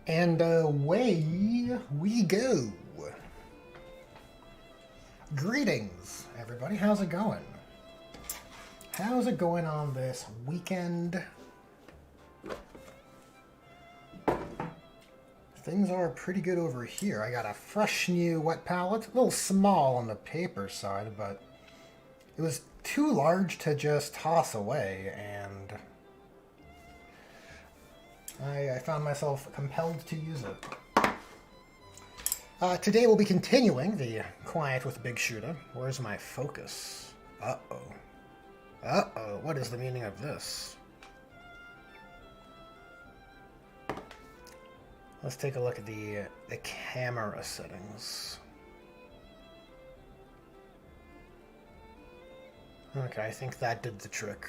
And away we go. Greetings, everybody. How's it going? How's it going on this weekend? Things are pretty good over here. I got a fresh new wet palette. A little small on the paper side, but it was too large to just toss away, and I found myself compelled to use it. Today we'll be continuing the Quiet with Big Shooter. Where's my focus? Uh-oh. Uh-oh, what is the meaning of this? Let's take a look at the camera settings. Okay, I think that did the trick.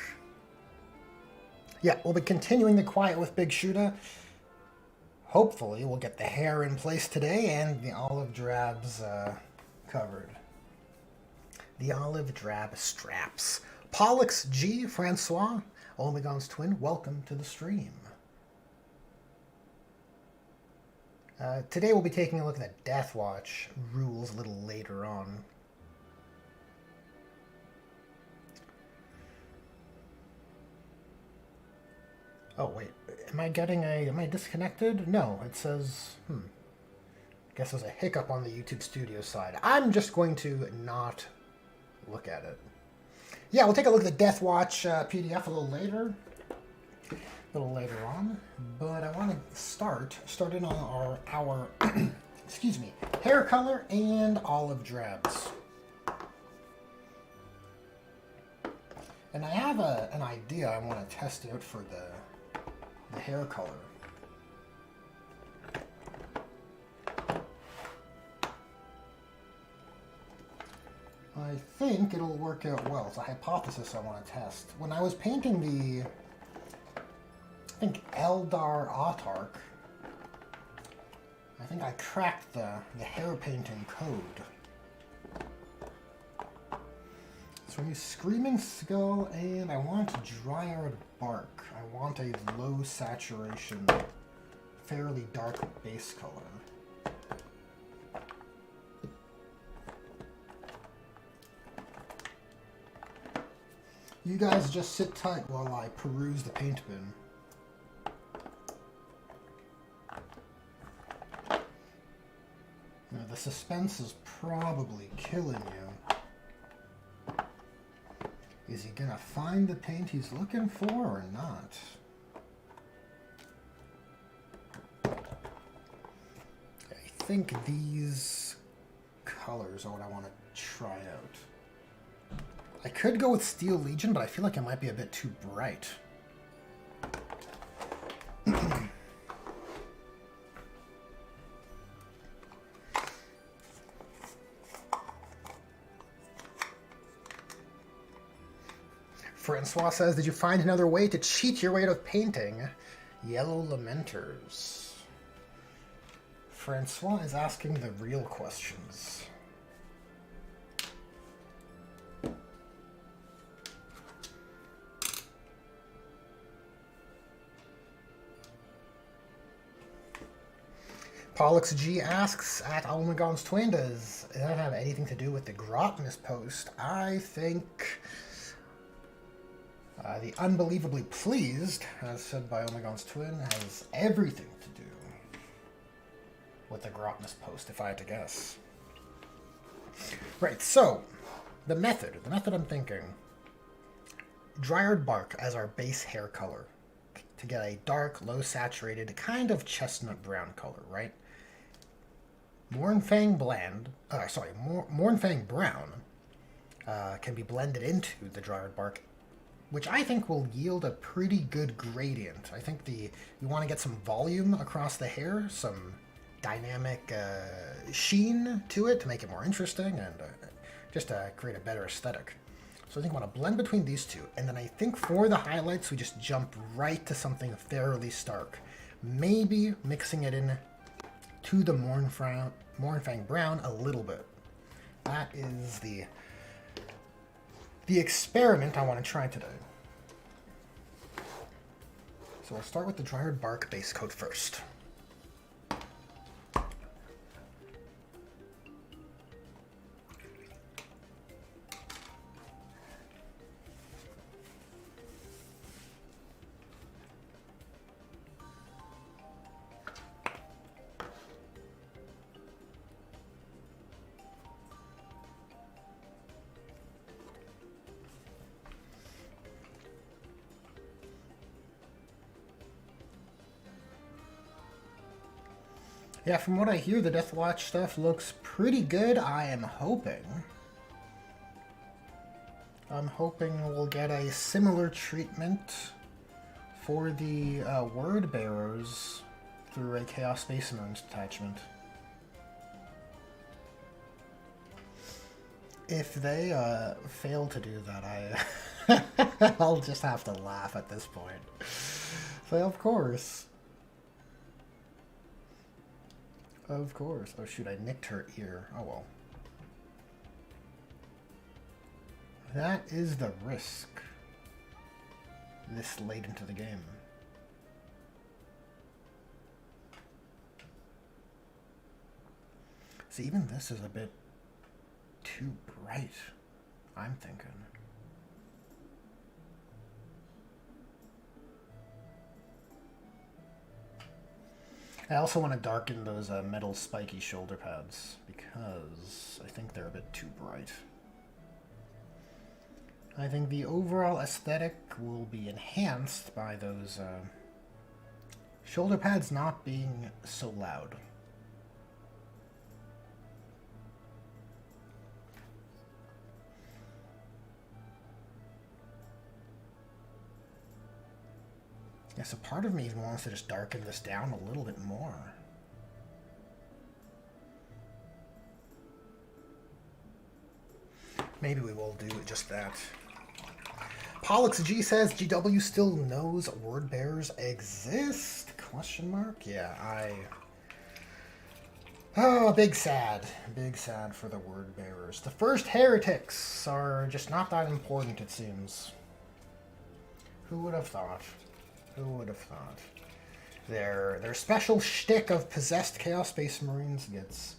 Yeah, we'll be continuing the Quiet with Big Shooter. Hopefully we'll get the hair in place today and the olive drabs covered. The olive drab straps. Pollux G. Francois, Omegon's twin, welcome to the stream. Today we'll be taking a look at the Deathwatch rules a little later on. Oh wait, am I disconnected? No, it says, guess there's a hiccup on the YouTube Studio side. I'm just going to not look at it. Yeah, we'll take a look at the Deathwatch PDF a little later. A little later on, but I want to start in on our excuse me, hair color and olive drabs. And I have an idea I want to test out for the hair color. I think it'll work out well. It's a hypothesis I want to test. When I was painting I think Eldar Autarch, I think I cracked the hair painting code. So I use Screaming Skull, and I want Dryad Bark. I want a low saturation, fairly dark base color. You guys just sit tight while I peruse the paint bin. Now, the suspense is probably killing you. Is he gonna find the paint he's looking for or not? I think these colors are what I want to try out. I could go with Steel Legion, but I feel like it might be a bit too bright. Francois says, did you find another way to cheat your way out of painting Yellow Lamenters? Francois is asking the real questions. Pollux G asks at Omegon's twin, does that have anything to do with the Grotness post? I think the Unbelievably Pleased, as said by Omegon's twin, has everything to do with the Grotness post, if I had to guess. Right, so, the method I'm thinking. Dryad Bark as our base hair color to get a dark, low saturated, kind of chestnut brown color, right? Mournfang Brown can be blended into the Dryad Bark, which I think will yield a pretty good gradient. I think you want to get some volume across the hair, some dynamic sheen to it to make it more interesting, and just to create a better aesthetic. So I think I want to blend between these two, and then I think for the highlights we just jump right to something fairly stark. Maybe mixing it in to the Mournfang Brown a little bit. That is the experiment I want to try today. So we'll start with the Dryad Bark base coat first. Yeah, from what I hear, the Deathwatch stuff looks pretty good. I'm hoping we'll get a similar treatment for the Word Bearers through a Chaos Space Marines detachment. If they fail to do that, I'll just have to laugh at this point. So, of course. Of course. Oh shoot, I nicked her ear. Oh well. That is the risk this late into the game. See, even this is a bit too bright, I'm thinking. I also want to darken those metal spiky shoulder pads because I think they're a bit too bright. I think the overall aesthetic will be enhanced by those shoulder pads not being so loud. Yeah, so part of me wants to just darken this down a little bit more. Maybe we will do just that. Pollux G says GW still knows word bearers exist? Question mark? Yeah, oh, big sad. Big sad for the word bearers. The first heretics are just not that important, it seems. Who would have thought? Who would have thought? Their special shtick of possessed Chaos Space Marines gets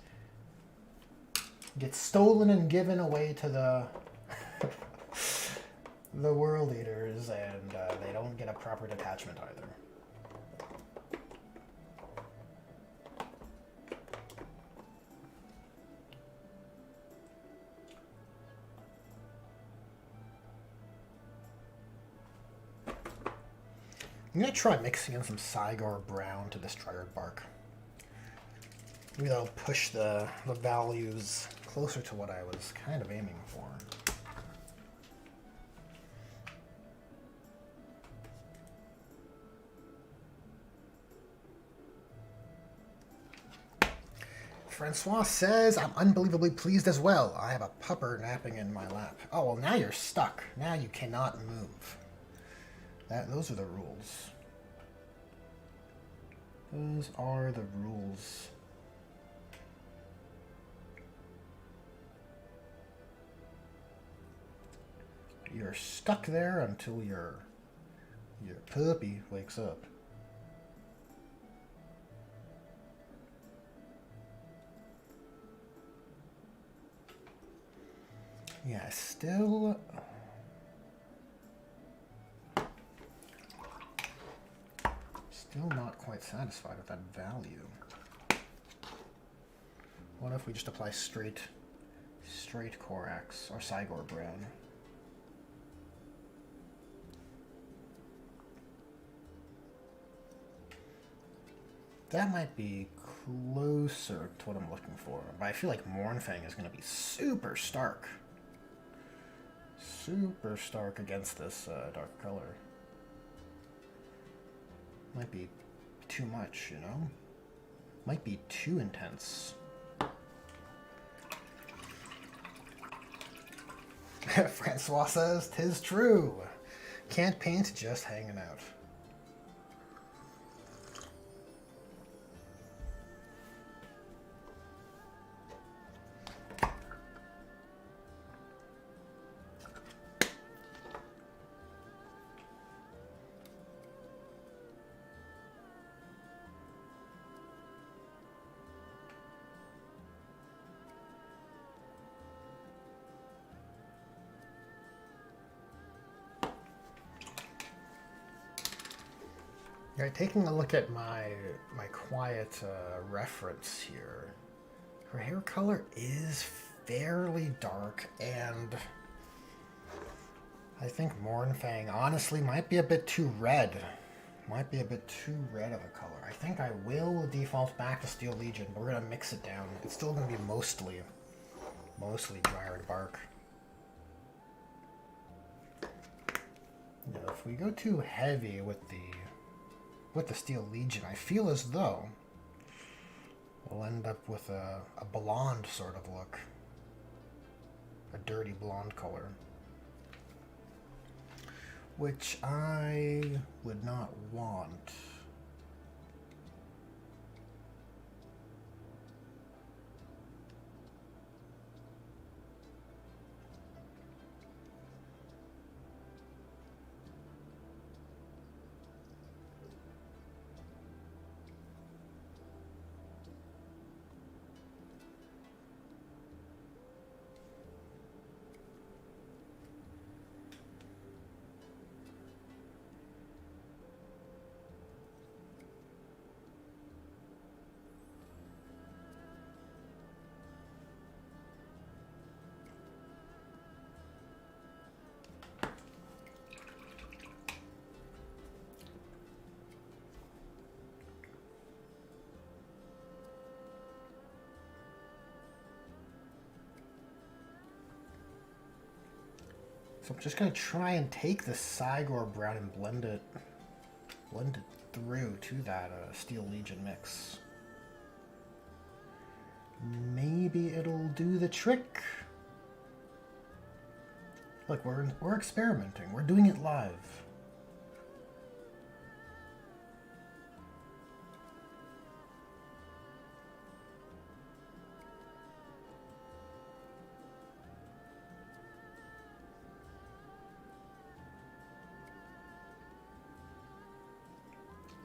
stolen and given away to the the World Eaters, and they don't get a proper detachment either. I'm going to try mixing in some Cygor Brown to this Dryad Bark. Maybe that'll push the values closer to what I was kind of aiming for. Francois says, I'm unbelievably pleased as well. I have a pupper napping in my lap. Oh, well, now you're stuck. Now you cannot move. Those are the rules. Those are the rules. You're stuck there until your puppy wakes up. Yeah, still not quite satisfied with that value. What if we just apply straight Corax or Cygor Brown? That might be closer to what I'm looking for, but I feel like Mournfang is going to be super stark. Super stark against this dark color. Might be too much, you know? Might be too intense. Francois says, "'Tis true. Can't paint, just hanging out." Alright, taking a look at my quiet reference here, her hair color is fairly dark, and I think Mournfang honestly might be a bit too red. Might be a bit too red of a color. I think I will default back to Steel Legion, but we're gonna mix it down. It's still gonna be mostly Dryad Bark. Now, if we go too heavy with the Steel Legion, I feel as though we'll end up with a blonde sort of look. A dirty blonde color. Which I would not want. So I'm just gonna try and take the Cygor brown and blend it through to that Steel Legion mix. Maybe it'll do the trick. Look, we're experimenting. We're doing it live.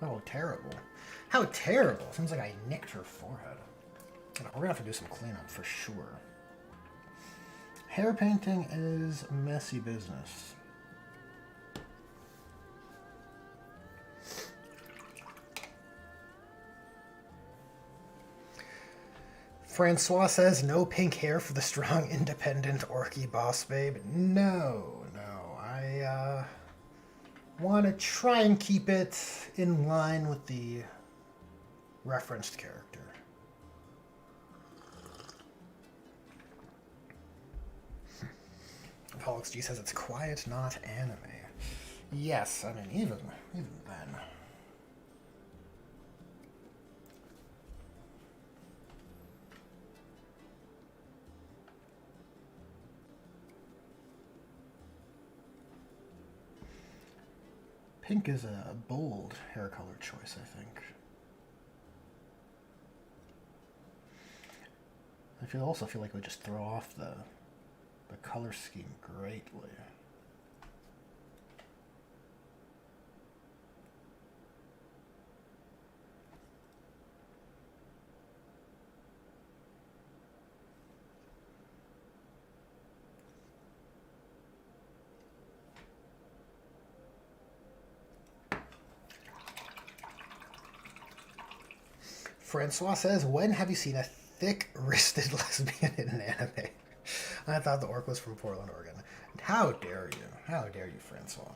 Oh, terrible. How terrible. Seems like I nicked her forehead. We're gonna have to do some cleanup for sure. Hair painting is messy business. Francois says, no pink hair for the strong, independent, orky boss babe. No. I want to try and keep it in line with the referenced character. Pollux G says it's quiet, not anime. Yes, I mean, even then. Pink is a bold hair color choice, I think. I also feel like it would just throw off the color scheme greatly. Francois says, when have you seen a thick-wristed lesbian in an anime? I thought the orc was from Portland, Oregon. How dare you? How dare you, Francois?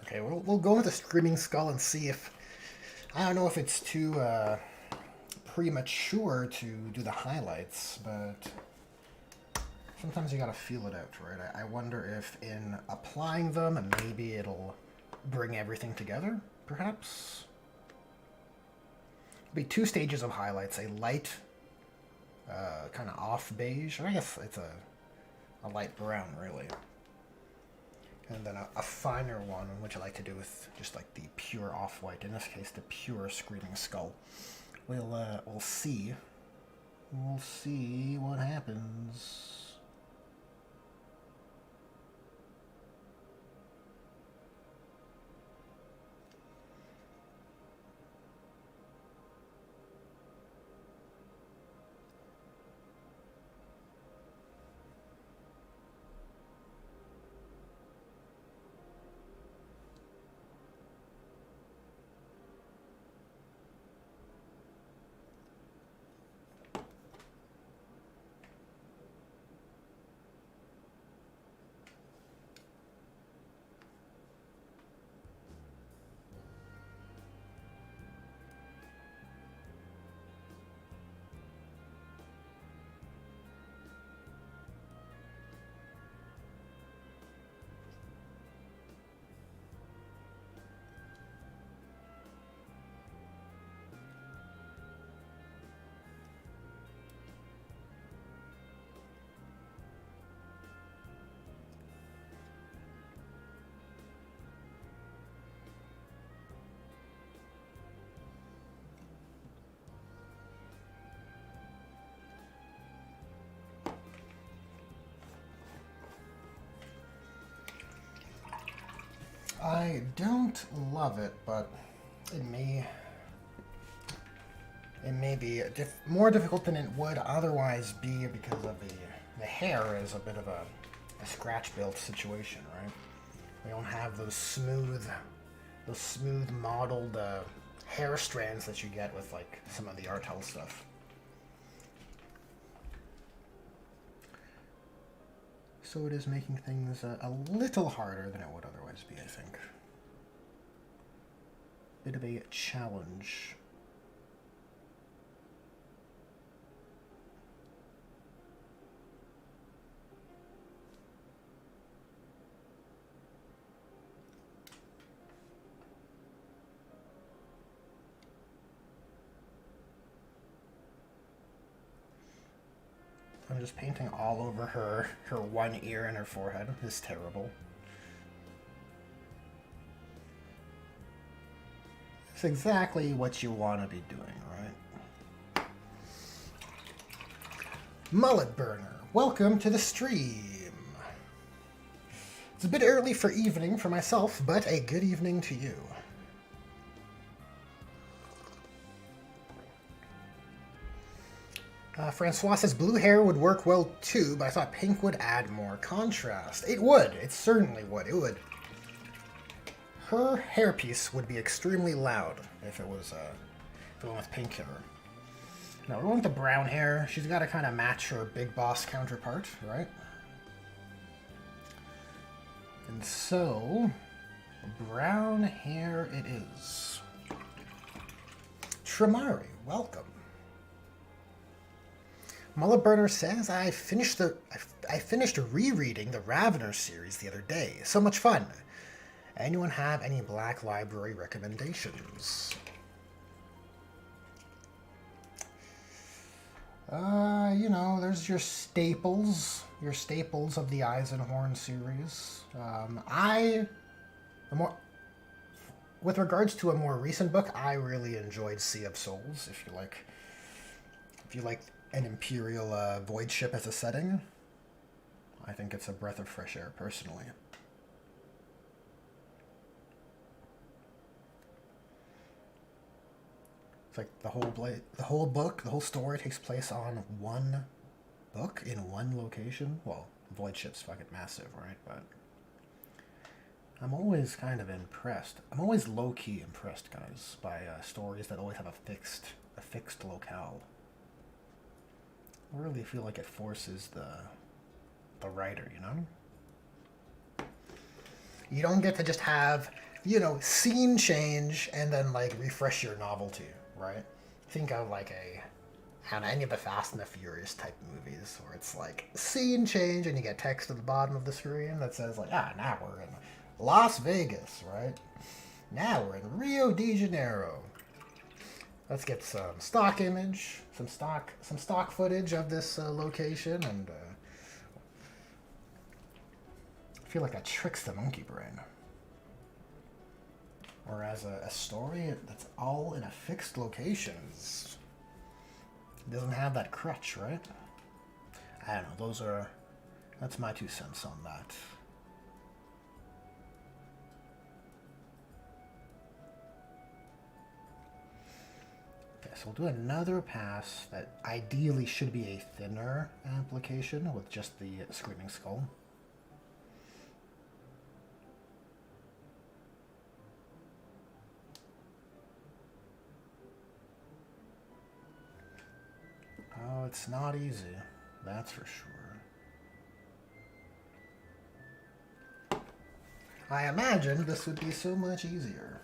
Okay, we'll go with the Screaming Skull and see if... I don't know if it's too premature to do the highlights, but sometimes you gotta feel it out, right? I wonder if in applying them, and maybe it'll bring everything together, perhaps? It'll be 2 stages of highlights, a light, kind of off beige, or I guess it's a light brown, really. And then a finer one, which I like to do with just like the pure off-white, in this case the pure Screaming Skull. We'll see. We'll see what happens. I don't love it, but it may be more difficult than it would otherwise be because of the hair is a bit of a scratch built situation, right? We don't have those smooth modeled hair strands that you get with like some of the Artel stuff. So it is making things a little harder than it would otherwise be, I think. Bit of a challenge. I'm just painting all over her one ear and her forehead. It's terrible. It's exactly what you want to be doing, right? Mullet Burner, welcome to the stream. It's a bit early for evening for myself, but a good evening to you. Francois says blue hair would work well too, but I thought pink would add more contrast. It would. It certainly would. It would. Her hairpiece would be extremely loud if it was if it went with pink hair. No, we want the brown hair. She's got to kind of match her big boss counterpart, right? And so, brown hair it is. Tramari, welcome. Mullet Burner says, I finished rereading the Ravener series the other day. So much fun. Anyone have any Black Library recommendations? You know, there's your staples of the Eisenhorn series. With regards to a more recent book, I really enjoyed Sea of Souls. If you like an Imperial void ship as a setting, I think it's a breath of fresh air, personally. It's like the whole story takes place on one book in one location. Well, void ship's fucking massive, right? But I'm always kind of impressed. I'm always low-key impressed, guys, by stories that always have a fixed locale. I really feel like it forces the writer, you know? You don't get to just have, you know, scene change and then, like, refresh your novelty, right? Think of, like, any of the Fast and the Furious type movies where it's, like, scene change and you get text at the bottom of the screen that says, like, now we're in Las Vegas, right? Now we're in Rio de Janeiro. Let's get some stock image, some stock footage of this location, and I feel like that tricks the monkey brain. Whereas a story that's all in a fixed location doesn't have that crutch, right? I don't know. That's my 2 cents on that. So we'll do another pass that ideally should be a thinner application with just the Screaming Skull. Oh, it's not easy, that's for sure. I imagined this would be so much easier.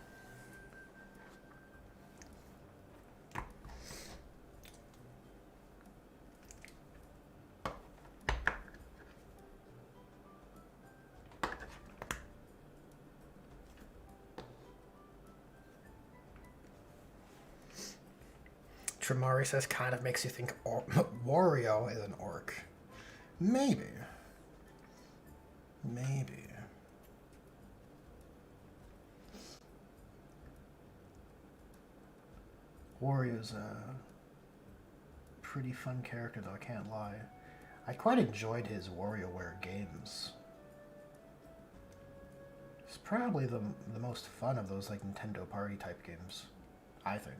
Tramari says kind of makes you think Wario is an orc. Maybe. Wario's a pretty fun character, though, I can't lie. I quite enjoyed his WarioWare games. It's probably the most fun of those like Nintendo Party type games, I think.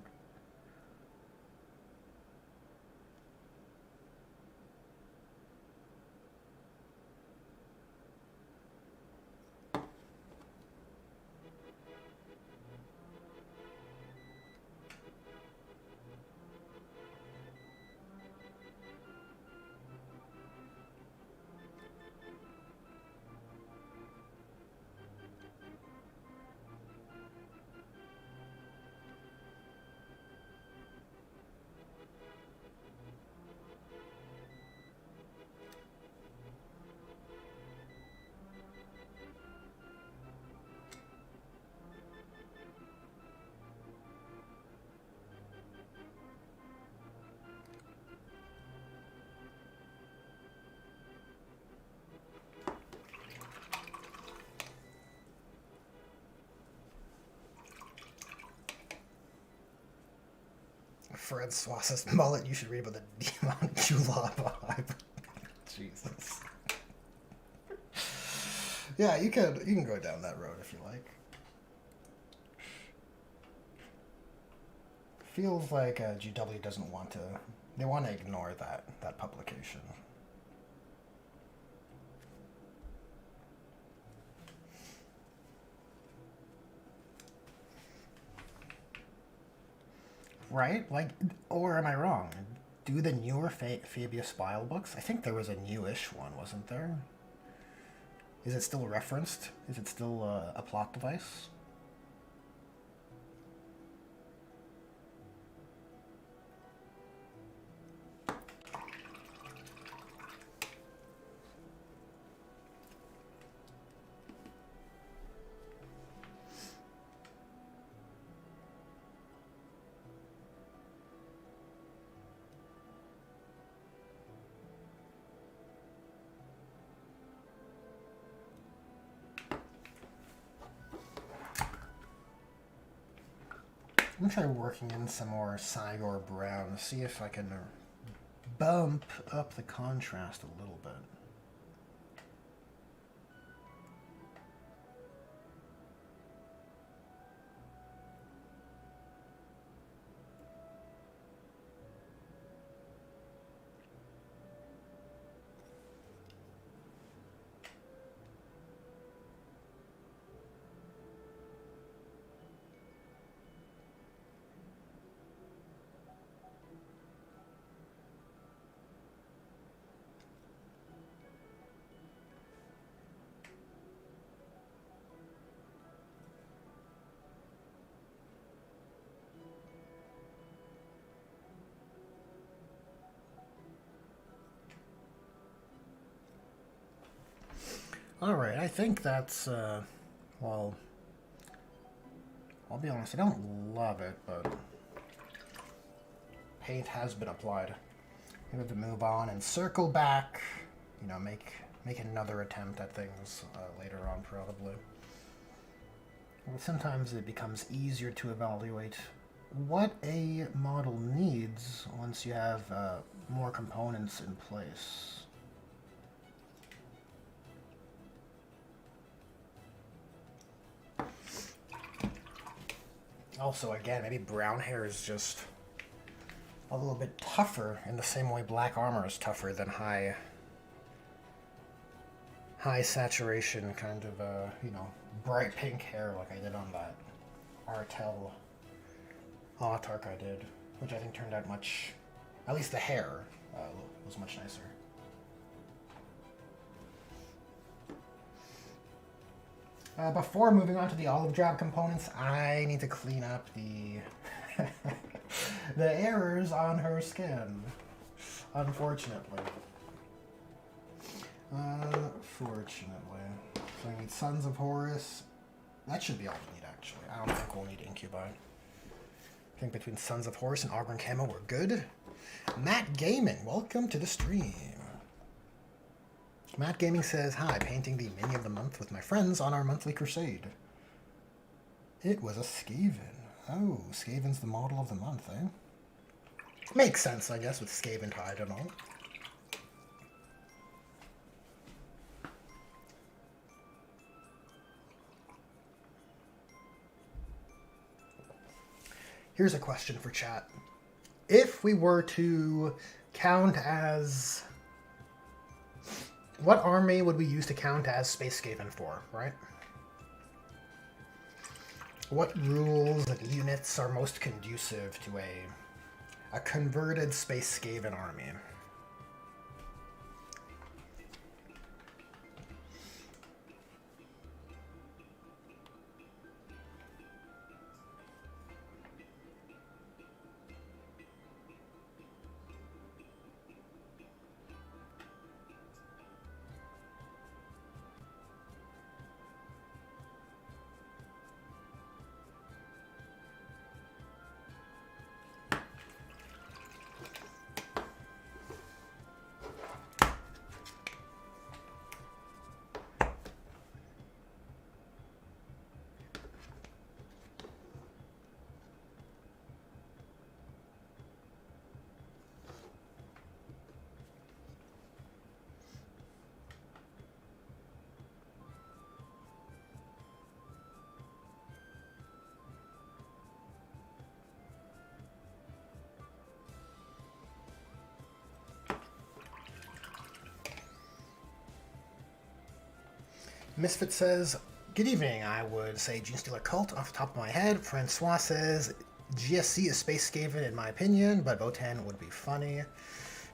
Francois's mullet, you should read about the Demon Julep vibe. Jesus. Yeah, you can go down that road if you like. Feels like GW doesn't want to. They want to ignore that publication. Right? Like, or am I wrong? Do the newer Fabius Bile books? I think there was a newish one, wasn't there? Is it still referenced? Is it still a plot device? I'm gonna try working in some more Cygor brown, see if I can bump up the contrast a little bit. Alright, I think that's, well, I'll be honest, I don't love it, but paint has been applied. We have to move on and circle back, you know, make another attempt at things later on, probably. Well, sometimes it becomes easier to evaluate what a model needs once you have more components in place. Also, again, maybe brown hair is just a little bit tougher in the same way black armor is tougher than high saturation kind of, you know, bright pink hair like I did on that Artel Autarch I did, which I think turned out much, at least the hair was much nicer. Before moving on to the olive drab components, I need to clean up the the errors on her skin. Unfortunately. Unfortunately. So we need Sons of Horus. That should be all we need, actually. I don't think we'll need Incubi. I think between Sons of Horus and Auburn Camo, we're good. Matt Gaming, welcome to the stream. Matt Gaming says, hi, painting the mini of the month with my friends on our monthly crusade. It was a Skaven. Oh, Skaven's the model of the month, eh? Makes sense, I guess, with Skaven hide and all. Here's a question for chat. If we were to count as... What army would we use to count as Space Skaven for, right? What rules and units are most conducive to a converted Space Skaven army? Misfit says, good evening. I would say Genestealer Cult off the top of my head. Francois says, GSC is Space Skaven in my opinion, but Votann would be funny.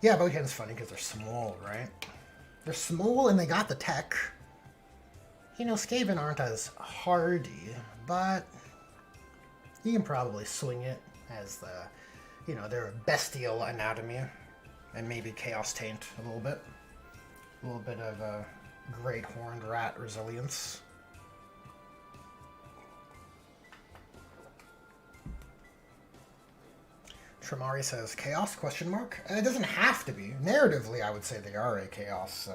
Yeah, Votann's funny because they're small, right? They're small and they got the tech. You know, Skaven aren't as hardy, but you can probably swing it as the, you know, their bestial anatomy. And maybe Chaos Taint a little bit. A little bit of Great Horned Rat resilience. Tramari says, Chaos, question mark? It doesn't have to be. Narratively, I would say they are a Chaos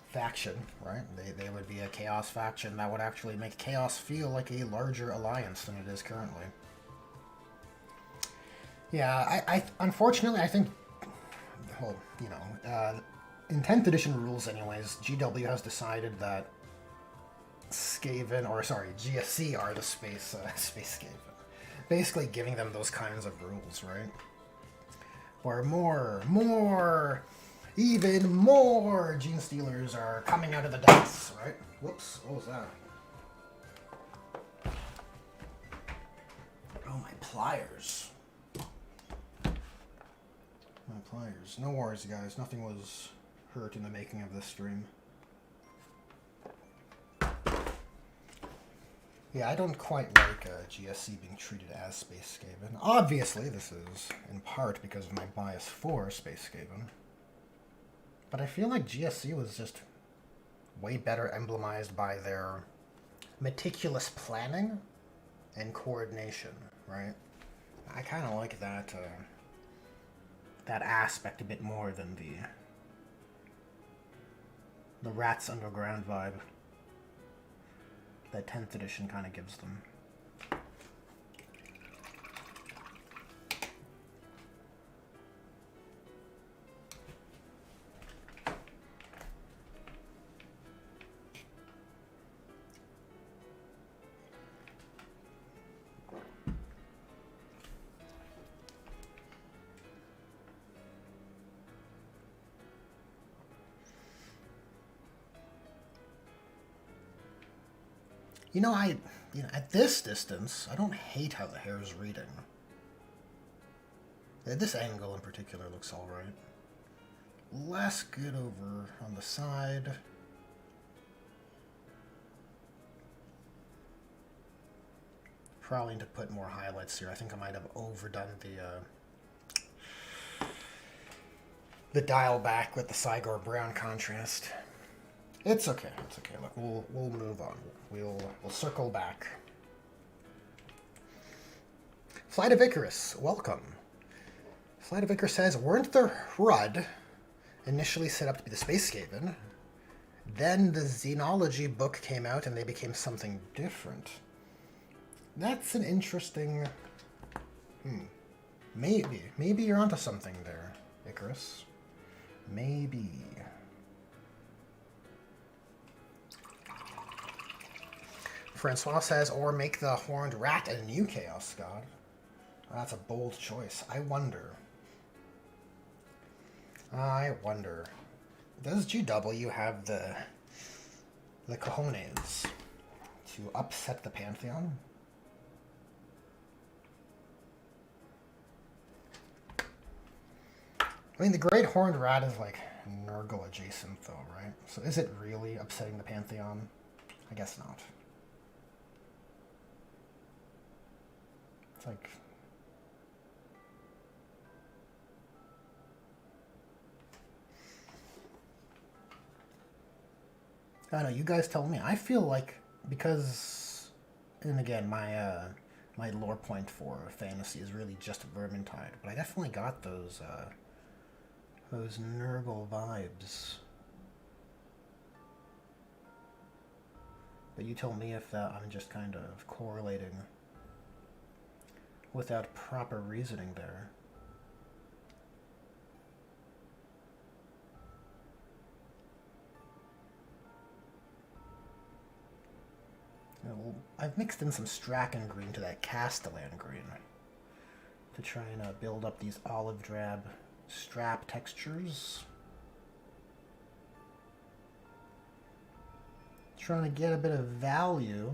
faction, right? They would be a Chaos faction that would actually make Chaos feel like a larger alliance than it is currently. Yeah, I unfortunately, I think, well, you know, in 10th edition rules anyways, GW has decided that Skaven, or sorry, GSC are the Space Skaven. Basically giving them those kinds of rules, right? Where even more Genestealers are coming out of the depths, right? Whoops, what was that? Oh, my pliers. My pliers. No worries, guys. Nothing was hurt in the making of this stream. Yeah, I don't quite like GSC being treated as Space Skaven. Obviously, this is in part because of my bias for Space Skaven. But I feel like GSC was just way better emblemized by their meticulous planning and coordination, right? I kind of like that that aspect a bit more than the Rats Underground vibe that 10th edition kind of gives them. You know, at this distance, I don't hate how the hair is reading. This angle in particular looks alright. Less good over on the side. Probably need to put more highlights here. I think I might have overdone the dial back with the Cygor brown contrast. It's okay. It's okay. Look, we'll move on. We'll circle back. Flight of Icarus, welcome. Flight of Icarus says, weren't the Hrud initially set up to be the Space Skaven? Then the Xenology book came out and they became something different. That's an interesting... Maybe you're onto something there, Icarus. Maybe. Francois says, or make the Horned Rat a new Chaos God. That's a bold choice. I wonder. I wonder. Does GW have the cojones to upset the Pantheon? I mean, the Great Horned Rat is like Nurgle adjacent, though, right? So is it really upsetting the Pantheon? I guess not. It's like... I don't know, you guys tell me. I feel like, because... And again, my lore point for fantasy is really just Vermintide, but I definitely got those Nurgle vibes. But you tell me if I'm just kind of correlating without proper reasoning there. You know, I've mixed in some Strachan green to that Castellan green to try and build up these olive drab strap textures. Trying to get a bit of value,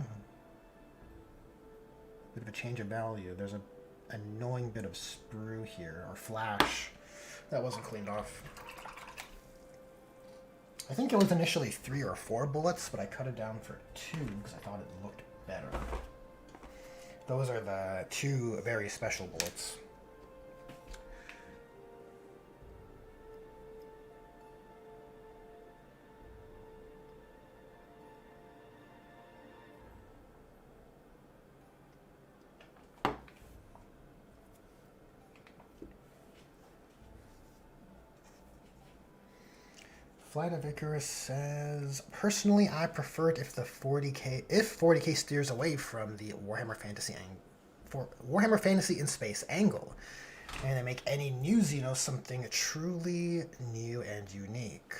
a bit of a change of value. There's a annoying bit of sprue here, or flash, that wasn't cleaned off. I think it was initially 3 or 4 bullets, but I cut it down for 2 because I thought it looked better. Those are the 2 very special bullets. Flight of Icarus says, personally, I prefer it if 40k steers away from the Warhammer Fantasy in Space angle, and they make any new Xenos something truly new and unique.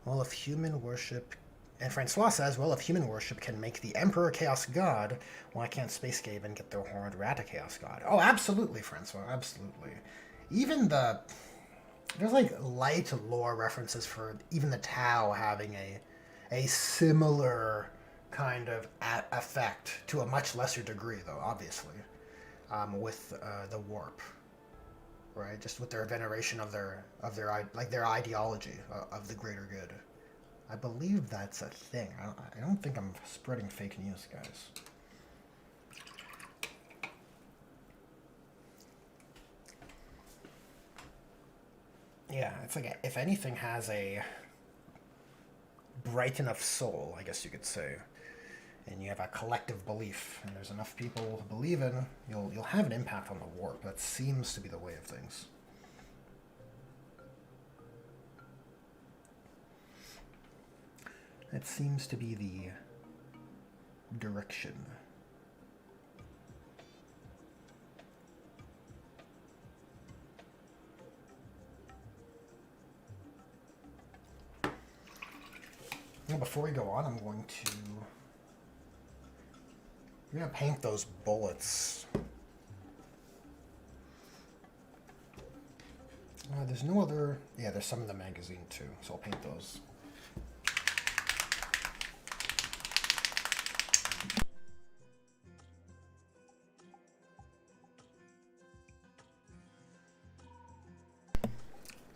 Well, if human worship, and Francois says, well, if human worship can make the Emperor Chaos God, why can't Space Gaven get their Horned Rat a Chaos God? Oh, absolutely, Francois, absolutely. Even there's like light lore references for even the Tau having a similar kind of effect to a much lesser degree, though, obviously, with the warp, right? Just with their veneration of their ideology of the greater good. I believe that's a thing. I don't think I'm spreading fake news, guys. Yeah, it's like if anything has a bright enough soul, I guess you could say, and you have a collective belief, and there's enough people who believe in, you'll have an impact on the warp. That seems to be the way of things. That seems to be the direction. Well, before we go on, I'm going to paint those bullets. There's no other... Yeah, there's some in the magazine too, so I'll paint those.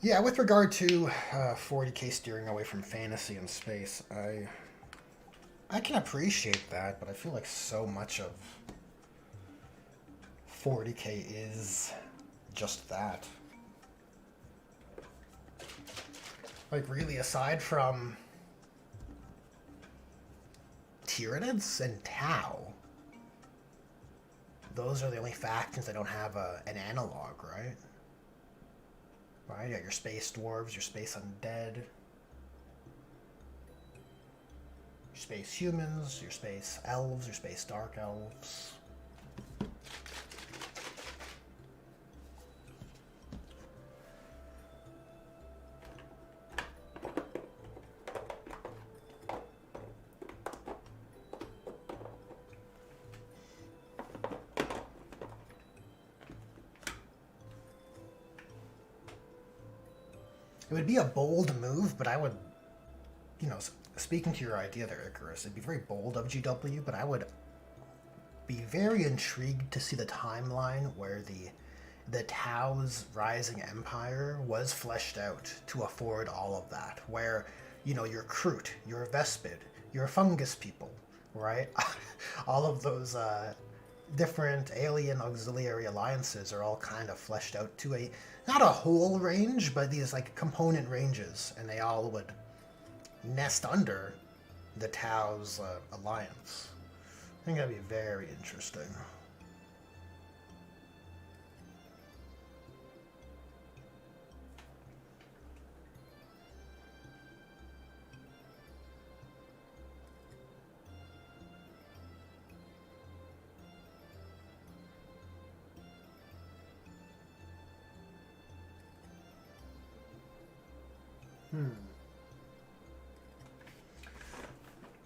Yeah, with regard to 40k steering away from fantasy and space, I can appreciate that, but I feel like so much of 40k is just that. Like, really, aside from Tyranids and Tau, those are the only factions that don't have an analog, right? Right, you got your space dwarves, your space undead, your space humans, your space elves, your space dark elves. It would be a bold move, but I would, you know, speaking to your idea there, Icarus, it'd be very bold of GW, but I would be very intrigued to see the timeline where the Tao's rising empire was fleshed out to afford all of that, where, you know, your Kroot, your Vespid, your Fungus people, right? All of those different alien auxiliary alliances are all kind of fleshed out to a, not a whole range, but these like component ranges, and they all would nest under the Tao's alliance. I think that'd be very interesting.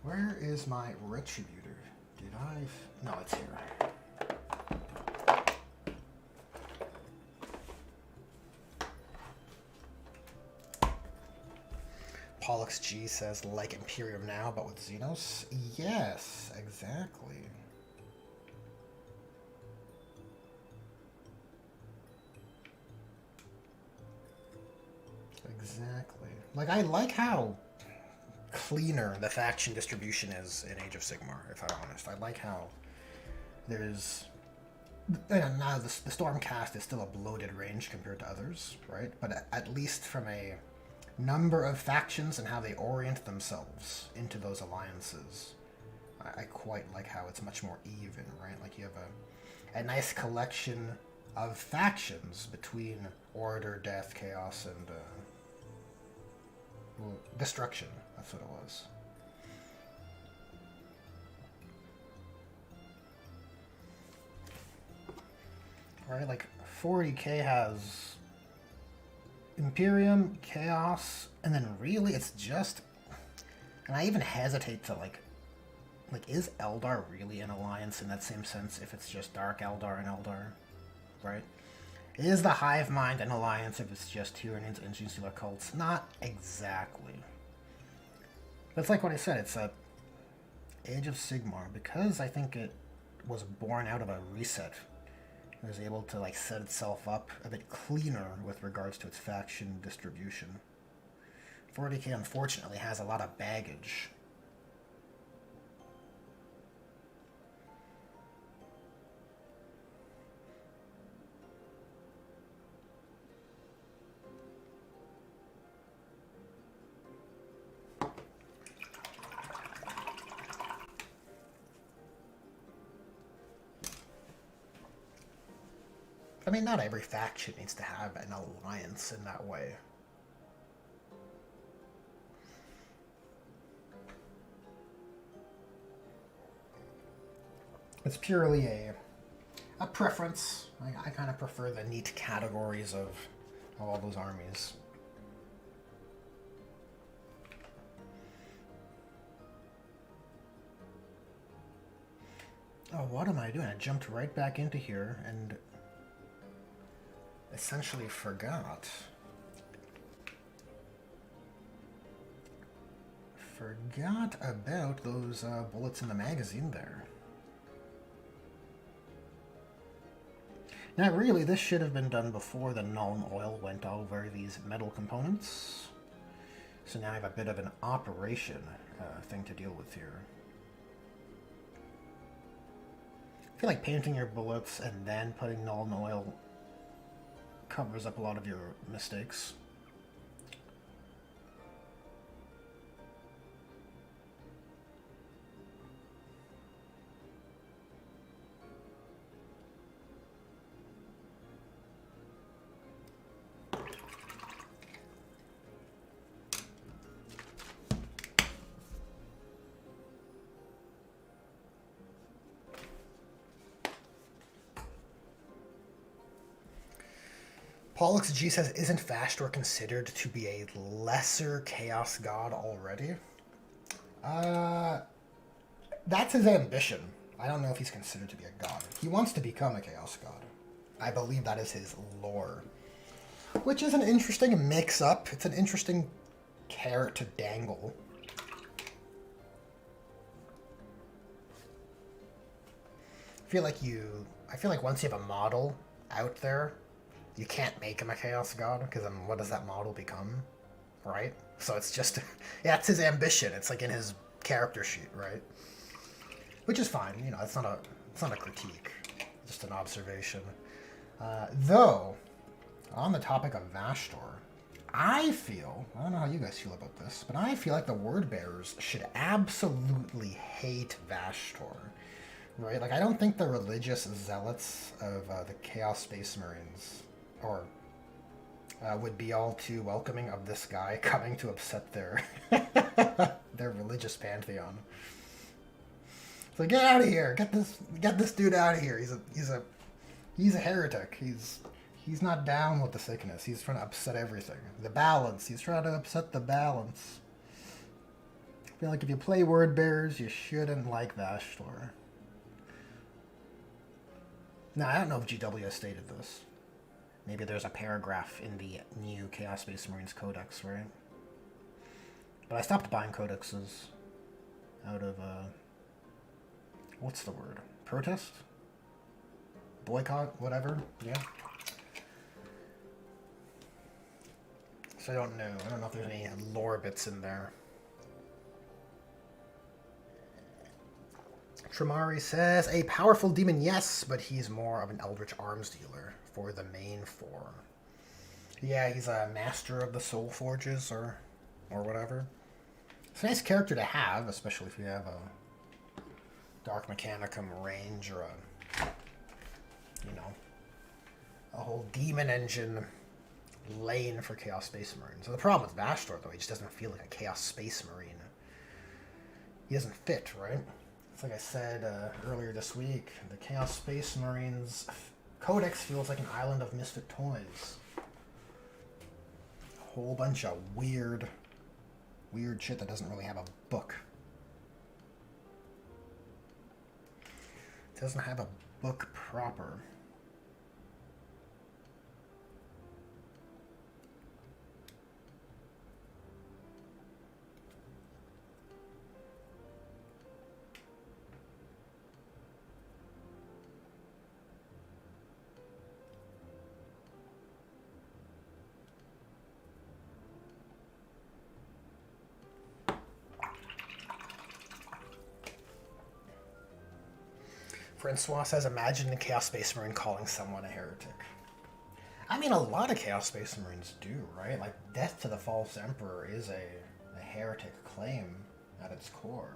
Where is my Retributor? Did I... No, it's here. Pollux G says, like Imperium now, but with Xenos? Yes, exactly. Exactly. Like, I like how cleaner the faction distribution is in Age of Sigmar, if I'm honest. I like how there's... And now the Stormcast is still a bloated range compared to others, right? But at least from a number of factions and how they orient themselves into those alliances, I quite like how it's much more even, right? Like you have a nice collection of factions between Order, Death, Chaos, and well, Destruction. That's what it was. Right, like 40k has Imperium, Chaos, and then really it's just... And I even hesitate to like is Eldar really an alliance in that same sense if it's just Dark Eldar and Eldar, right? Is the Hive Mind an alliance if it's just Tyranids and Insular cults? Not exactly. But it's like what I said, it's a Age of Sigmar, because I think it was born out of a reset. It was able to like set itself up a bit cleaner with regards to its faction distribution. 40k unfortunately has a lot of baggage. I mean, not every faction needs to have an alliance in that way. It's purely a preference. I kind of prefer the neat categories of all those armies. Oh, what am I doing? I jumped right back into here and essentially forgot about those bullets in the magazine there. Now really, this should have been done before the Nuln Oil went over these metal components. So now I have a bit of an operation thing to deal with here. I feel like painting your bullets and then putting Nuln Oil covers up a lot of your mistakes. Pollux G says, isn't Vastor considered to be a lesser Chaos God already? That's his ambition. I don't know if he's considered to be a god. He wants to become a Chaos God. I believe that is his lore. Which is an interesting mix-up. It's an interesting carrot to dangle. I feel like once you have a model out there, you can't make him a Chaos God, because then what does that model become, right? So it's just, yeah, it's his ambition. It's like in his character sheet, right? Which is fine, you know, it's not a critique, just an observation. Though, on the topic of Vashtor, I don't know how you guys feel about this, but I feel like the Word Bearers should absolutely hate Vashtor. Right? Like, I don't think the religious zealots of the Chaos Space Marines would be all too welcoming of this guy coming to upset their their religious pantheon. So get out of here! Get this dude out of here! He's a heretic. He's not down with the sickness. He's trying to upset everything. The balance. He's trying to upset the balance. I feel like if you play Word Bearers, you shouldn't like Vashtor. Now, I don't know if GW has stated this. Maybe there's a paragraph in the new Chaos Space Marines Codex, right? But I stopped buying codexes out of, what's the word? Protest? Boycott? Whatever? Yeah. So I don't know. I don't know if there's any lore bits in there. Tramari says, a powerful demon, yes, but he's more of an Eldritch Arms dealer for the main four. Yeah, he's a master of the Soul Forges or whatever. It's a nice character to have, especially if you have a Dark Mechanicum range or a whole demon engine lane for Chaos Space Marine. So the problem with Vashtor, though, he just doesn't feel like a Chaos Space Marine. He doesn't fit, right? It's like I said earlier this week, the Chaos Space Marines Codex feels like an island of misfit toys. A whole bunch of weird shit that doesn't really have a book. It doesn't have a book proper. Francois says, imagine the Chaos Space Marine calling someone a heretic. I mean, a lot of Chaos Space Marines do, right? Like, Death to the False Emperor is a heretic claim at its core.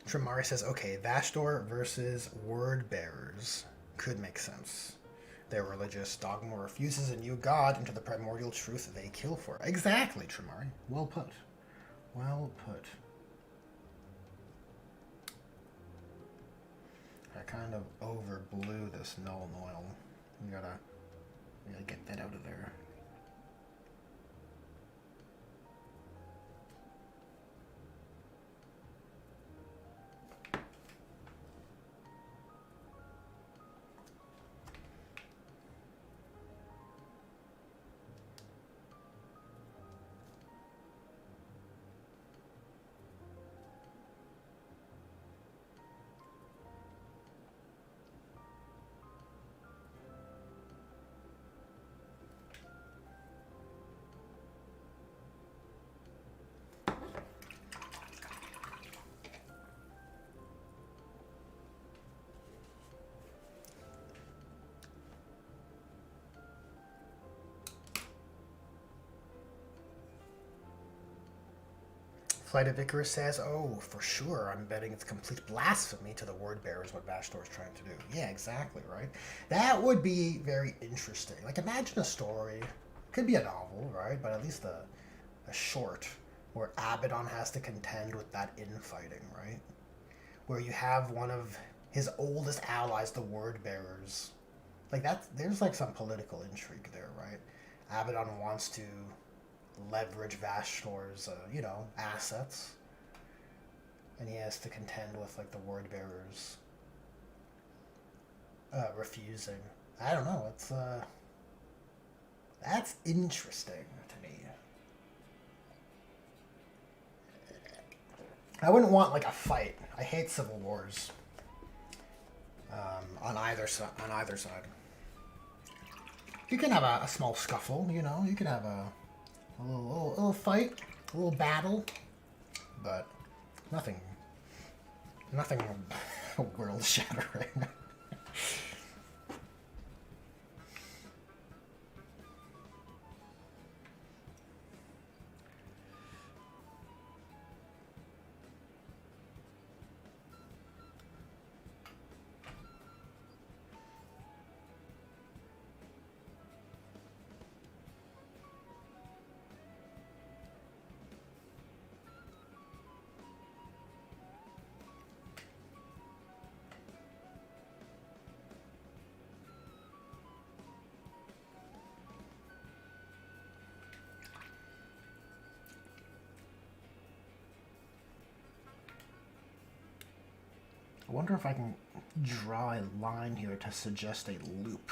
Tramari says, okay, Vashtor versus Word Bearers could make sense. Their religious dogma refuses a new god into the primordial truth they kill for. Exactly, Tramari. Well put. Well put. I kind of overblew this null and oil. We gotta get that out of there. Flight of Icarus says, oh, for sure, I'm betting it's complete blasphemy to the Word Bearers what Vashtor's trying to do. Yeah, exactly, right? That would be very interesting. Like, imagine a story, could be a novel, right? But at least a short, where Abaddon has to contend with that infighting, right? Where you have one of his oldest allies, the Word Bearers, like that. There's like some political intrigue there, right? Abaddon wants to leverage Vashtor's, assets, and he has to contend with like the word bearers refusing. I don't know. It's that's interesting to me. I wouldn't want like a fight. I hate civil wars. On either side. On either side. You can have a small scuffle. You can have a little fight, a little battle, but nothing world shattering. I wonder if I can draw a line here to suggest a loop.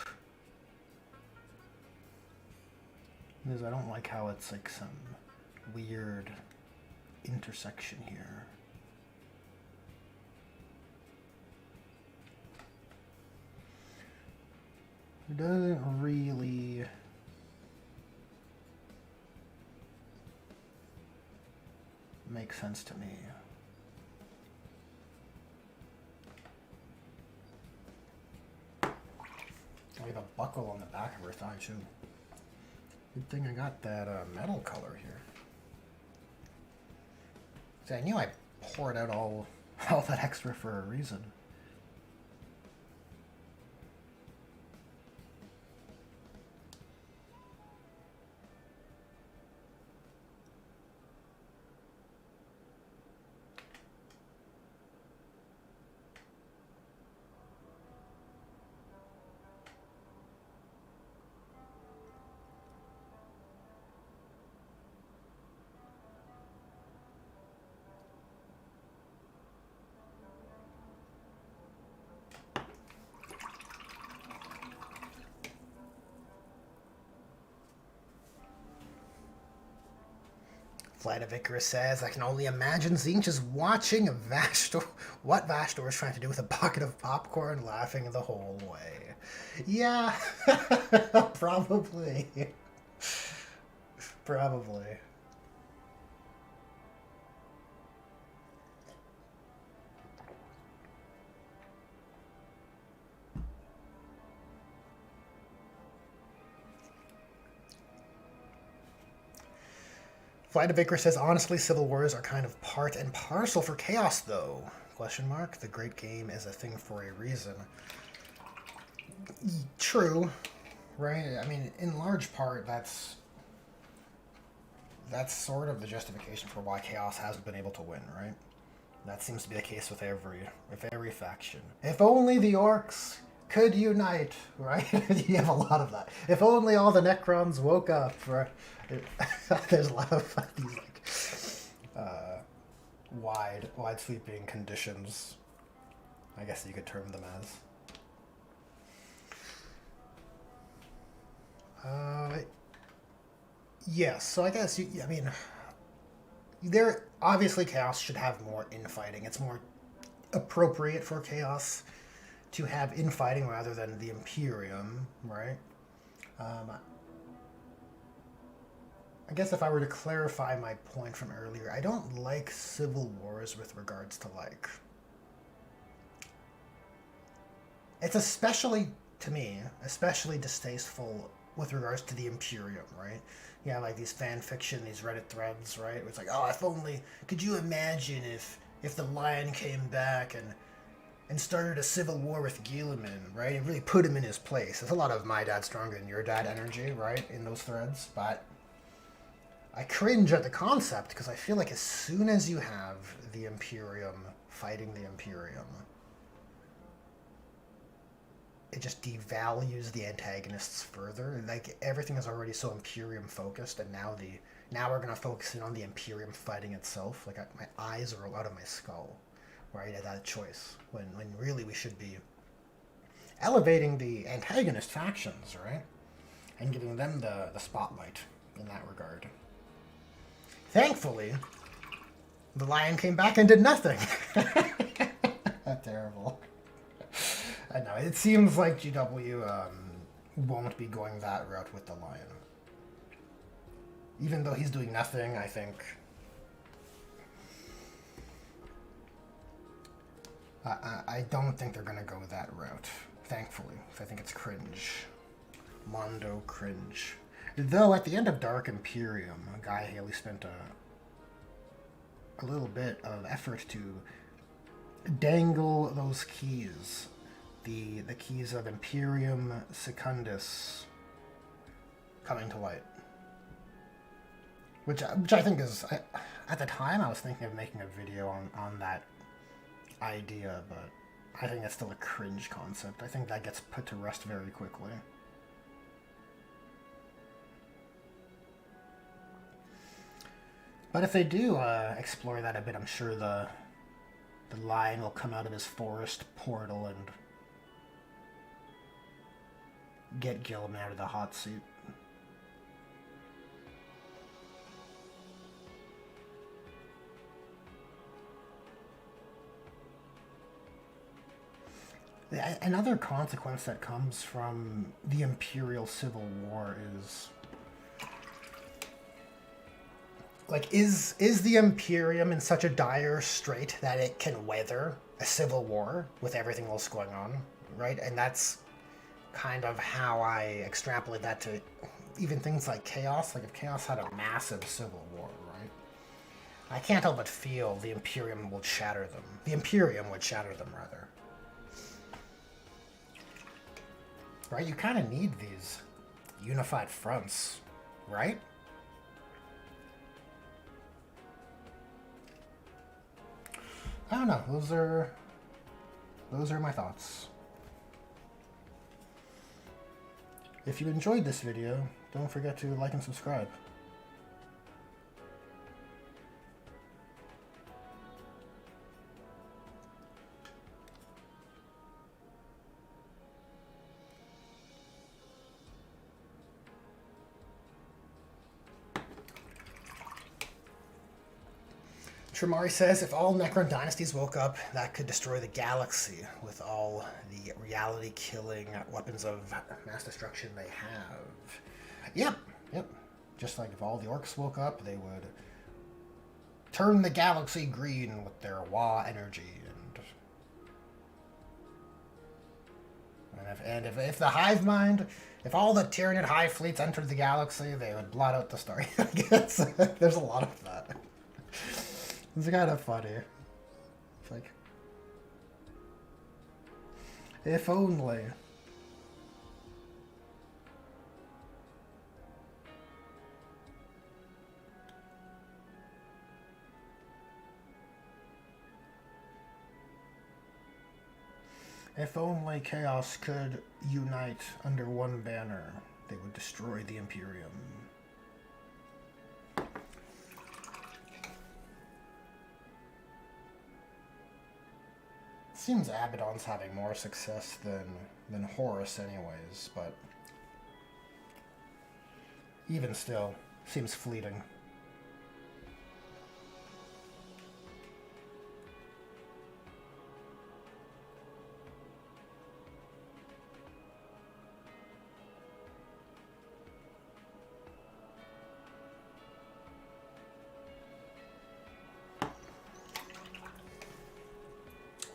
Because I don't like how it's like some weird intersection here. It doesn't really make sense to me. We have a buckle on the back of her thigh too. Good thing I got that metal color here. See, I knew I poured out all that extra for a reason. Flight of Icarus says, I can only imagine Zinch is watching what Vastor is trying to do with a bucket of popcorn, laughing the whole way. Yeah, probably. Probably. Flight of Icarus says, honestly, civil wars are kind of part and parcel for chaos, though. Question mark. The great game is a thing for a reason. True, right? I mean, in large part, that's sort of the justification for why chaos hasn't been able to win, right? That seems to be the case with every faction. If only the orcs could unite, right? You have a lot of that. If only all the Necrons woke up, right? There's a lot of these like wide sweeping conditions, I guess you could term them as. Yes, so I guess I mean, there obviously chaos should have more infighting. It's more appropriate for chaos to have infighting rather than the Imperium, right? I guess if I were to clarify my point from earlier, I don't like civil wars with regards to like... It's especially, to me, especially distasteful with regards to the Imperium, right? Yeah, like these fan fiction, these Reddit threads, right? It's like, oh, if only... Could you imagine if the Lion came back and started a civil war with Guilliman, right? It really put him in his place. There's a lot of my dad's stronger than your dad energy, right? In those threads, but... I cringe at the concept because I feel like as soon as you have the Imperium fighting the Imperium, it just devalues the antagonists further. Like everything is already so Imperium focused, and now we're gonna focus in on the Imperium fighting itself. Like my eyes are out of my skull, where I had that choice when really we should be elevating the antagonist factions, right, and giving them the spotlight in that regard. Thankfully, the lion came back and did nothing. Terrible. I know, it seems like GW won't be going that route with the lion. Even though he's doing nothing, I think... I don't think they're going to go that route, thankfully. I think it's cringe. Mondo cringe. Though at the end of Dark Imperium, Guy Haley spent a little bit of effort to dangle those keys. The keys of Imperium Secundus coming to light. Which I think is... at the time, I was thinking of making a video on that idea, but I think that's still a cringe concept. I think that gets put to rest very quickly. But if they do explore that a bit, I'm sure the lion will come out of his forest portal and get Gilliman out of the hot seat. Another consequence that comes from the Imperial Civil War is... like, is the Imperium in such a dire strait that it can weather a civil war with everything else going on, right? And that's kind of how I extrapolate that to even things like Chaos. Like, if Chaos had a massive civil war, right? I can't help but feel the Imperium would shatter them. The Imperium would shatter them, rather. Right? You kind of need these unified fronts, right? I don't know. Those are my thoughts. If you enjoyed this video, don't forget to like and subscribe. Tramari says, if all Necron dynasties woke up, that could destroy the galaxy with all the reality-killing weapons of mass destruction they have. Yep. Just like if all the orcs woke up, they would turn the galaxy green with their Wa energy. And if the hive mind, if all the Tyranid hive fleets entered the galaxy, they would blot out the star. I guess there's a lot of that. It's kind of funny. It's like, if only. If only Chaos could unite under one banner, they would destroy the Imperium. Seems Abaddon's having more success than Horus anyways, but even still, seems fleeting.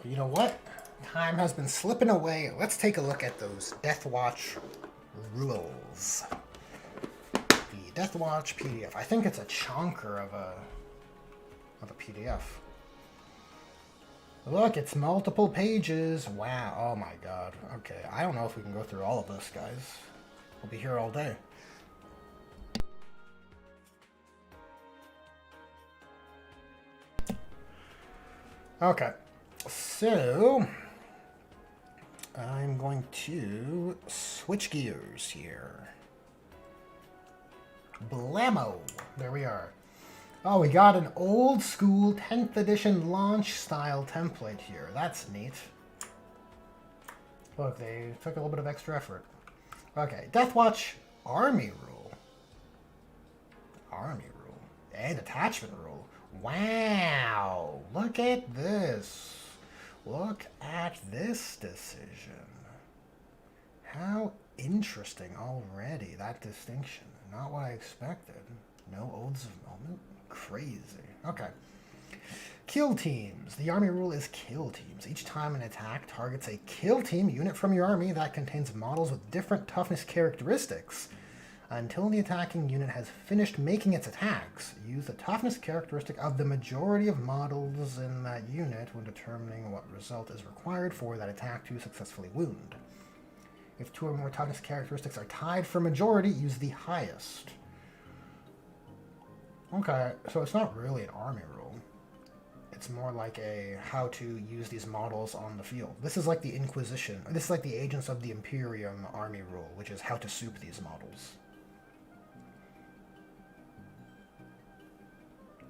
You know what? Time has been slipping away. Let's take a look at those Death Watch rules. The Death Watch PDF. I think it's a chunker of a PDF. Look, it's multiple pages. Wow. Oh my god. Okay, I don't know if we can go through all of this, guys. We'll be here all day. Okay. So, I'm going to switch gears here. Blammo! There we are. Oh, we got an old school 10th edition launch style template here. That's neat. Look, they took a little bit of extra effort. Okay, Deathwatch Army Rule. Army Rule. And Detachment Rule. Wow! Look at this. Look at this decision. How interesting already, that distinction. Not what I expected. No oaths of moment? Crazy. Okay. Kill teams. The army rule is kill teams. Each time an attack targets a kill team unit from your army that contains models with different toughness characteristics, until the attacking unit has finished making its attacks, use the toughness characteristic of the majority of models in that unit when determining what result is required for that attack to successfully wound. If two or more toughness characteristics are tied for majority, use the highest. Okay, so it's not really an army rule. It's more like a how to use these models on the field. This is like the Inquisition. This is like the Agents of the Imperium army rule, which is how to soup these models.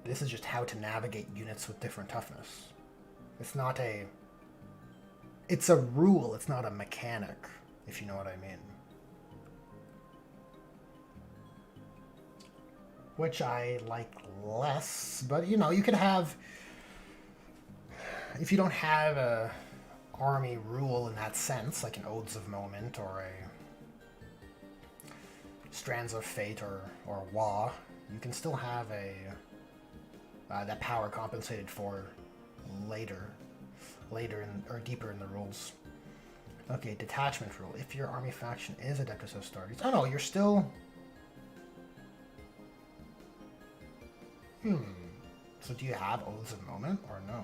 This is just how to navigate units with different toughness. It's not a... It's a rule, it's not a mechanic, if you know what I mean. Which I like less, but you know, you could have... If you don't have a army rule in that sense, like an Oaths of Moment or a Strands of Fate or WA, you can still have a that power compensated for later in, or deeper in the rules. Okay, detachment rule. If your army faction is Adeptus Astartes... Oh no, you're still... So do you have Oaths of Moment or no?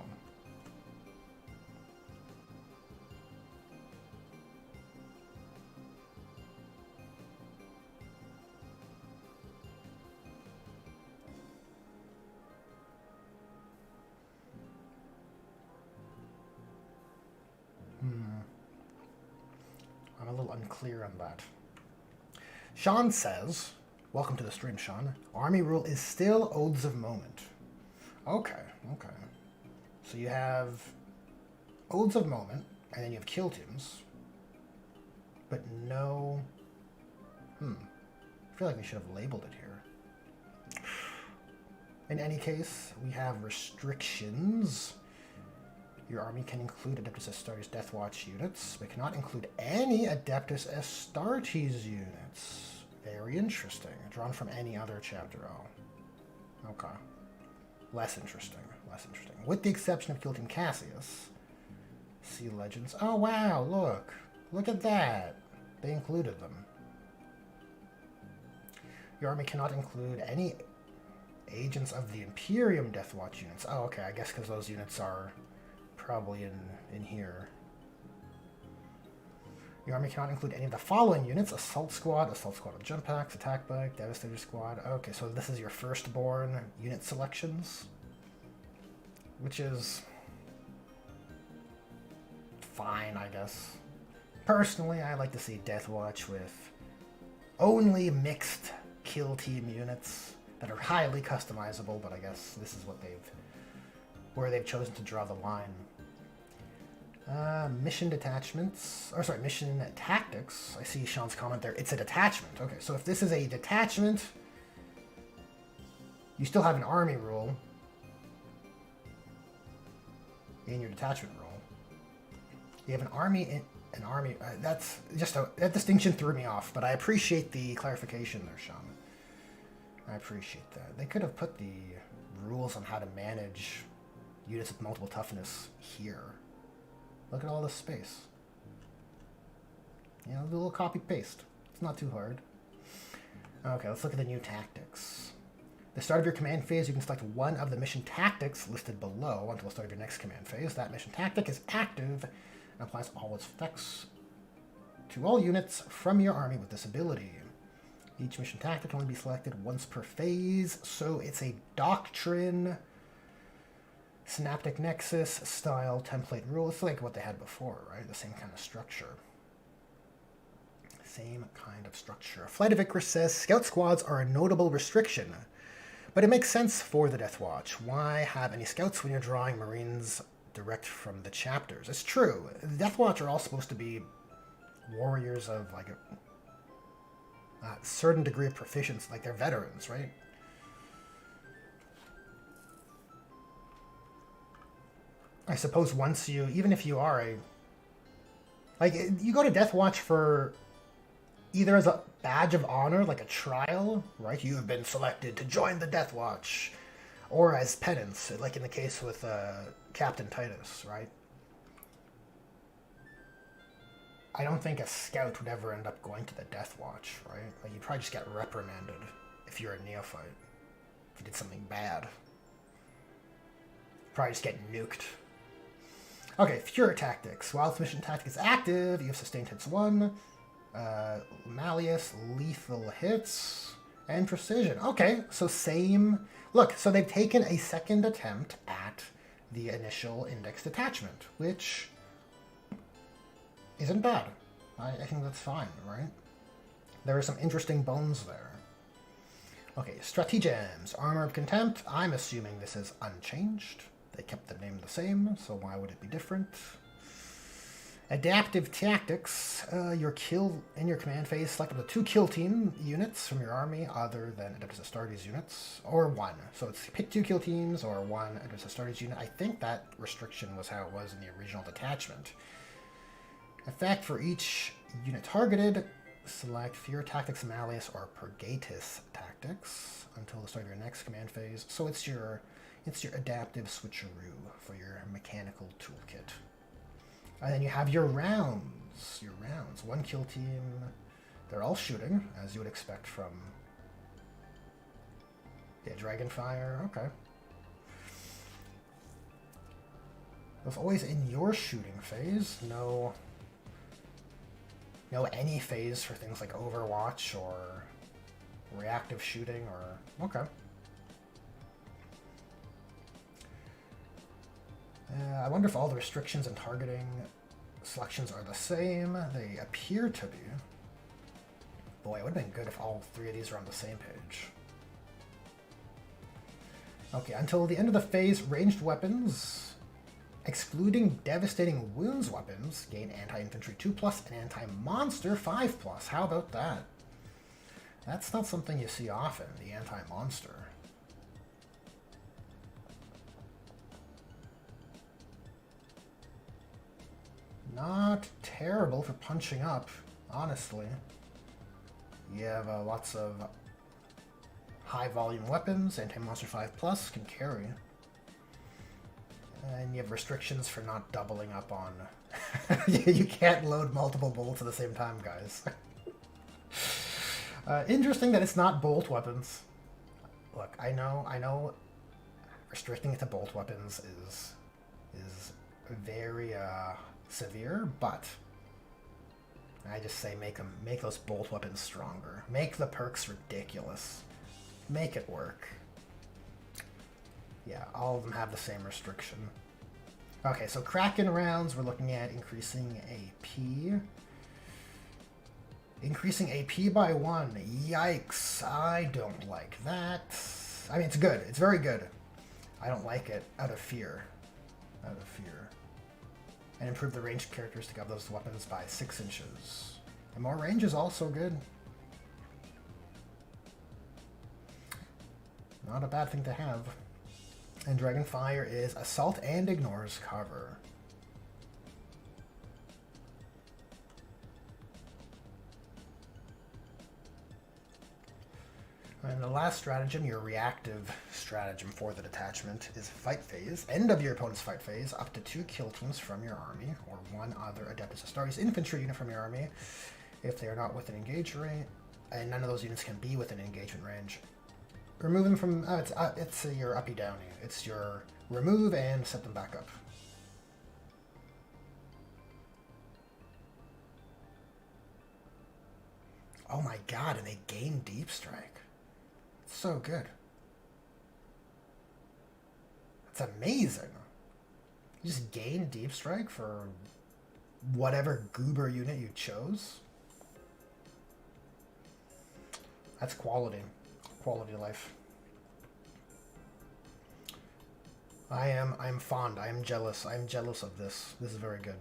I'm a little unclear on that. Sean says, welcome to the stream, Sean. Army rule is still Oaths of Moment. Okay. So you have Oaths of Moment, and then you have kill teams, but no... I feel like we should have labeled it here. In any case, we have restrictions. Your army can include Adeptus Astartes Deathwatch units, but cannot include any Adeptus Astartes units. Very interesting. Drawn from any other chapter. Oh. Okay. Less interesting. With the exception of Kill Team Cassius. See Legends. Oh wow, look. Look at that. They included them. Your army cannot include any Agents of the Imperium Deathwatch units. Oh, okay, I guess because those units are probably in here. Your army cannot include any of the following units: Assault Squad with Jump Packs, Attack Bike, Devastator Squad. Okay, so this is your firstborn unit selections, which is fine, I guess. Personally, I like to see Deathwatch with only mixed kill team units that are highly customizable, but I guess this is what where they've chosen to draw the line. Mission detachments, or sorry, mission tactics. I see Sean's comment there. It's a detachment. Okay, so if this is a detachment, you still have an army rule in your detachment rule. You have an army that's just that distinction threw me off, but I appreciate the clarification there, Sean. I appreciate that. They could have put the rules on how to manage units with multiple toughness here. Look at all this space. You know, do a little copy-paste. It's not too hard. Okay, let's look at the new tactics. At the start of your command phase, you can select one of the mission tactics listed below until the start of your next command phase. That mission tactic is active and applies all its effects to all units from your army with this ability. Each mission tactic can only be selected once per phase, so it's a doctrine Synaptic Nexus, style, template, rule. It's like what they had before, right? The same kind of structure. Same kind of structure. Flight of Icarus says, Scout squads are a notable restriction, but it makes sense for the Death Watch. Why have any scouts when you're drawing Marines direct from the chapters? It's true. The Death Watch are all supposed to be warriors of like a certain degree of proficiency, like they're veterans, right? I suppose once you, even if you are a, like, you go to Death Watch for either as a badge of honor, like a trial, right? You have been selected to join the Death Watch, or as penance, like in the case with Captain Titus, right? I don't think a scout would ever end up going to the Death Watch, right? Like, you'd probably just get reprimanded if you're a neophyte. If you did something bad. You'd probably just get nuked. Okay, Fury Tactics. While this mission tactic is active, you have sustained hits 1, malleus, lethal hits, and precision. Okay, so same. Look, so they've taken a second attempt at the initial index detachment, which isn't bad. I think that's fine, right? There are some interesting bones there. Okay, Stratagems. Armor of Contempt. I'm assuming this is unchanged. They kept the name the same, so why would it be different? Adaptive Tactics. Your kill in your command phase, select up to 2 kill team units from your army other than Adeptus Astartes units, or 1. So it's pick 2 kill teams or 1 Adeptus Astartes unit. I think that restriction was how it was in the original detachment. Effect for each unit targeted. Select Fear Tactics, Malleus, or Purgatus Tactics until the start of your next command phase. So it's your adaptive switcheroo for your mechanical toolkit. And then you have your rounds. Your rounds. 1 kill team. They're all shooting, as you would expect from Dragonfire. Okay. That's always in your shooting phase. No any phase for things like Overwatch or reactive shooting or... Okay. I wonder if all the restrictions and targeting selections are the same. They appear to be. Boy, it would have been good if all 3 of these were on the same page. Okay, until the end of the phase, ranged weapons, excluding devastating wounds weapons, gain anti-infantry 2+ and anti-monster 5+. How about that? That's not something you see often, the anti-monster. Not terrible for punching up, honestly. You have lots of high-volume weapons. Anti-Monster 5+ can carry. And you have restrictions for not doubling up on... You can't load multiple bolts at the same time, guys. Interesting that it's not bolt weapons. Look, I know restricting it to bolt weapons is very severe, but I just say make those bolt weapons stronger. Make the perks ridiculous. Make it work. Yeah, all of them have the same restriction. Okay, so Kraken rounds, we're looking at increasing AP. Increasing AP by 1. Yikes, I don't like that. I mean, it's good. It's very good. I don't like it out of fear. Out of fear. And improve the ranged characteristic of those weapons by 6 inches. And more range is also good. Not a bad thing to have. And Dragonfire is assault and ignores cover. And the last stratagem, your reactive stratagem for the detachment, is fight phase. End of your opponent's fight phase, up to 2 kill teams from your army, or 1 other Adeptus Astartes infantry unit from your army, if they are not within engage range, and none of those units can be within engagement range. Remove them from... it's your uppy-downy. It's your remove and set them back up. Oh my god, and they gain Deep Strike. It's so good. It's amazing. You just gain Deep Strike for whatever goober unit you chose. That's quality. Quality of life. I'm fond. I am jealous. I am jealous of this. This is very good.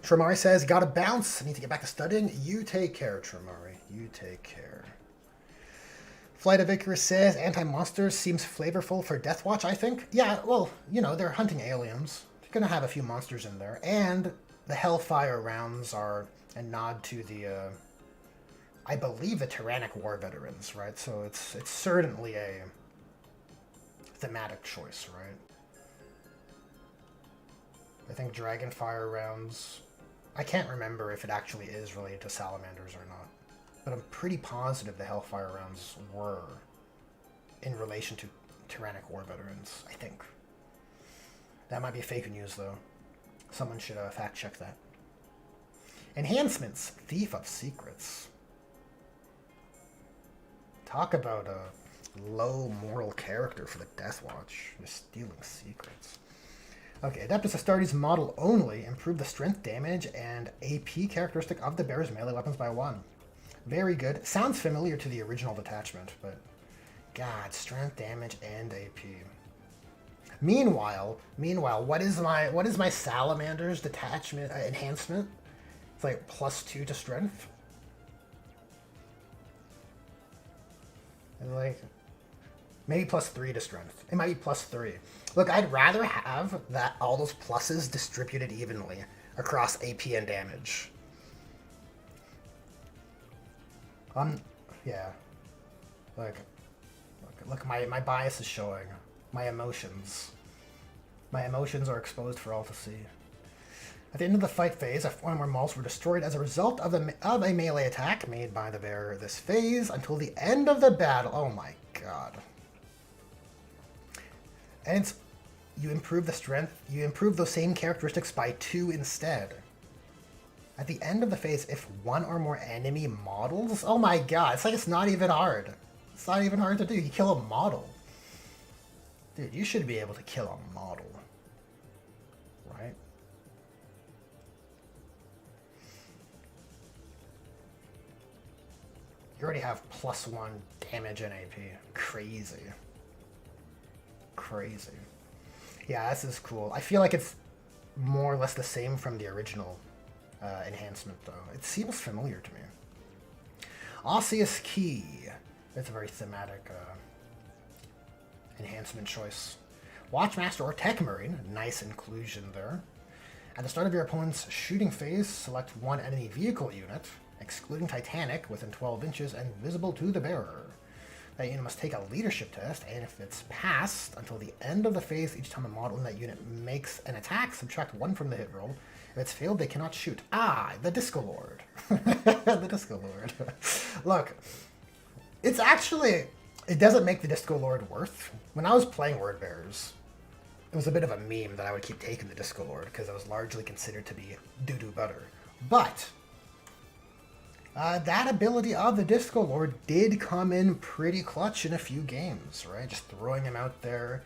Tremari says, gotta bounce. I need to get back to studying. You take care, Tremari. You take care. Flight of Icarus says, anti-monsters seems flavorful for Deathwatch, I think. Yeah, well, you know, they're hunting aliens. They're gonna have a few monsters in there. And the Hellfire rounds are a nod to the, I believe, the Tyrannic War veterans, right? So it's certainly a thematic choice, right? I think Dragonfire rounds... I can't remember if it actually is related to salamanders or not, but I'm pretty positive the Hellfire rounds were in relation to Tyrannic War veterans, I think. That might be fake news, though. Someone should fact check that. Enhancements. Thief of Secrets. Talk about a low moral character for the Deathwatch. Just stealing secrets. Okay, Adeptus Astartes model only. Improve the strength, damage, and AP characteristic of the bearer's melee weapons by 1. Very good. Sounds familiar to the original Detachment, but... God, strength, damage, and AP. Meanwhile, what is my Salamander's Detachment enhancement? It's like +2 to strength. And like... maybe +3 to strength. It might be +3. Look, I'd rather have that all those pluses distributed evenly across AP and damage. Yeah. Look, my bias is showing. My emotions. My emotions are exposed for all to see. At the end of the fight phase, one or more models were destroyed as a result of a melee attack made by the bearer this phase until the end of the battle. Oh my god. And it's, you improve the strength, you improve those same characteristics by 2 instead. At the end of the phase, if one or more enemy models, oh my god, it's like it's not even hard. It's not even hard to do. You kill a model. Dude, you should be able to kill a model. Right? You already have +1 damage and AP. Crazy. Crazy. Yeah, this is cool. I feel like it's more or less the same from the original enhancement, though. It seems familiar to me. Osseous Key. It's a very thematic enhancement choice. Watchmaster or Tech Marine. Nice inclusion there. At the start of your opponent's shooting phase, select one enemy vehicle unit, excluding Titanic, within 12 inches and visible to the bearer. That unit must take a leadership test, and if it's passed until the end of the phase, each time a model in that unit makes an attack, subtract 1 from the hit roll. If it's failed, they cannot shoot. Ah, the Disco Lord. The Disco Lord. Look, it's actually... it doesn't make the Disco Lord worth. When I was playing Word Bearers, it was a bit of a meme that I would keep taking the Disco Lord, because it was largely considered to be doo-doo butter. But... that ability of the Disco Lord did come in pretty clutch in a few games, right? Just throwing him out there.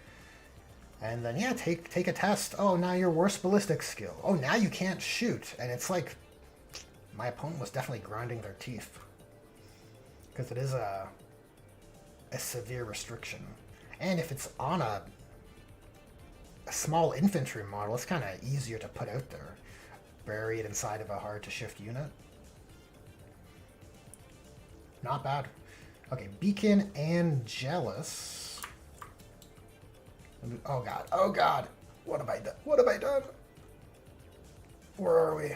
And then, yeah, take a test. Oh, now your worst ballistic skill. Oh, now you can't shoot. And it's like, my opponent was definitely grinding their teeth. Because it is a severe restriction. And if it's on a small infantry model, it's kind of easier to put out there. Bury it inside of a hard-to-shift unit. Not bad. Okay, Beacon Angelus. Oh god, oh god. What have I done? What have I done? Where are we?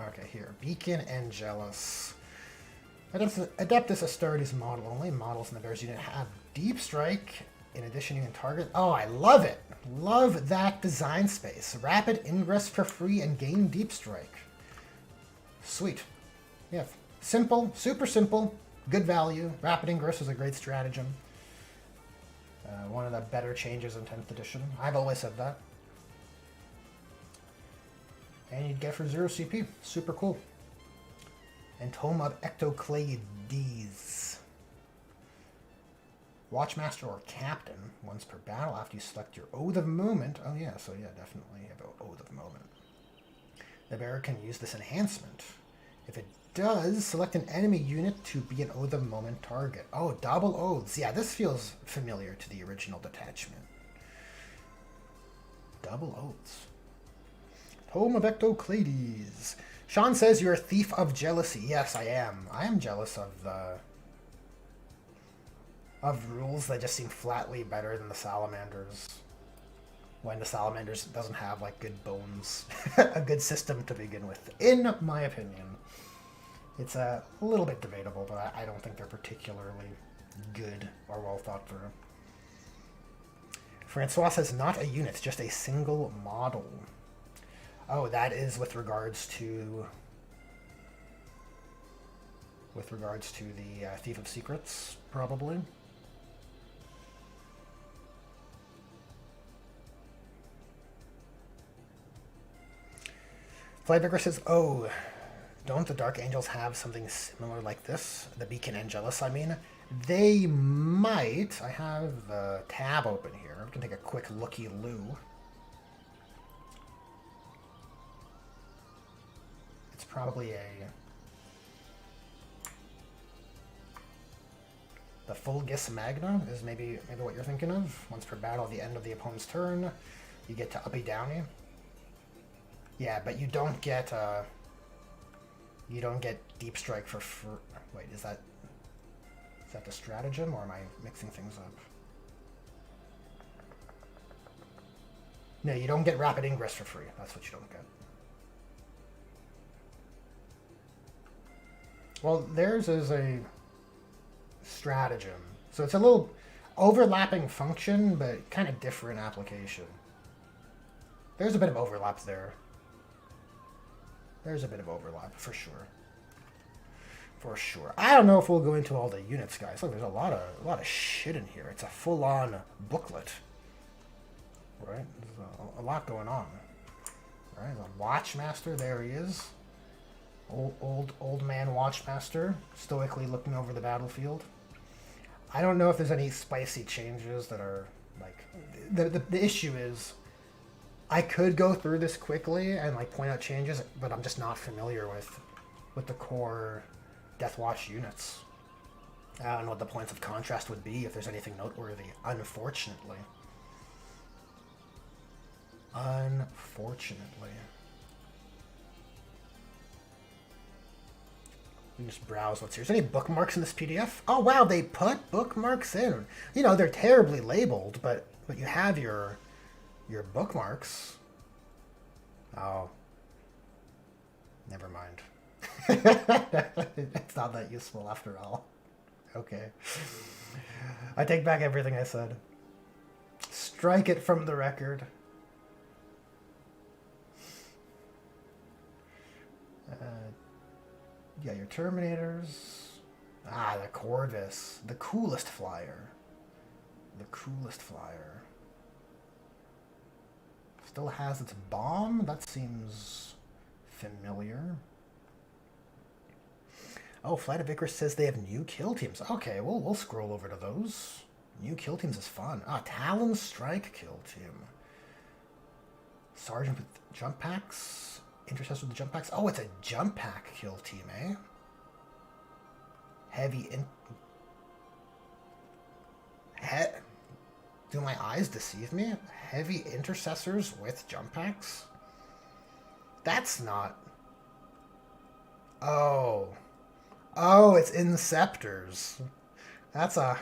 Okay, here. Beacon Angelus. Adeptus Astartes model. Only models in the Bears unit have Deep Strike. In addition, you can target... oh, I love it! Love that design space. Rapid ingress for free and gain Deep Strike. Sweet. Yeah. Simple. Super simple. Good value. Rapid ingress is a great stratagem. One of the better changes in 10th edition. I've always said that. And you'd get for 0 CP. Super cool. And Tome of Ectocleides. Watchmaster or Captain, once per battle after you select your Oath of Moment. Oh yeah, so yeah, definitely have an Oath of Moment. The bearer can use this enhancement. If it does, select an enemy unit to be an Oath of Moment target. Oh, double oaths. Yeah, this feels familiar to the original Detachment. Double oaths. Home of Ectoclades. Sean says you're a thief of jealousy. Yes, I am. I am jealous of rules that just seem flatly better than the Salamanders. When the Salamanders doesn't have like good bones, a good system to begin with, in my opinion. It's a little bit debatable, but I don't think they're particularly good or well thought through. Francois says not a unit, just a single model. Oh, that is with regards to the Thief of Secrets, probably. Flightbreaker says, oh, don't the Dark Angels have something similar like this? The Beacon Angelus, I mean. They might. I have the tab open here. We can take a quick looky-loo. It's probably the Fulgus Magna is maybe what you're thinking of. Once per battle, at the end of the opponent's turn, you get to uppy downy. Yeah, but you don't get Deep Strike for wait, is that the stratagem, or am I mixing things up? No, you don't get Rapid Ingress for free. That's what you don't get. Well, theirs is a stratagem. So it's a little overlapping function, but kind of different application. There's a bit of overlap there. There's a bit of overlap, for sure. For sure. I don't know if we'll go into all the units, guys. Look, there's a lot of shit in here. It's a full-on booklet. Right? There's a lot going on. Right? The Watchmaster, there he is. Old man Watchmaster, stoically looking over the battlefield. I don't know if there's any spicy changes that are, like... The issue is, I could go through this quickly and, like, point out changes, but I'm just not familiar with the core Deathwatch units. I don't know what the points of contrast would be, if there's anything noteworthy, unfortunately. Unfortunately. We can just browse what's here. Is there any bookmarks in this PDF? Oh wow, they put bookmarks in. You know, they're terribly labeled, but you have your bookmarks. Oh. Never mind. It's not that useful after all. Okay. I take back everything I said. Strike it from the record. Yeah, your Terminators. Ah, the Corvus. The coolest flyer. The coolest flyer. Still has its bomb? That seems familiar. Oh, Flight of Icarus says they have new kill teams. Okay, we'll scroll over to those. New kill teams is fun. Ah, Talon Strike kill team. Sergeant with jump packs. Intercessor with the jump packs. Oh, it's a jump pack kill team, eh? Do my eyes deceive me? Heavy intercessors with jump packs? That's not... Oh. Oh, it's Inceptors. That's a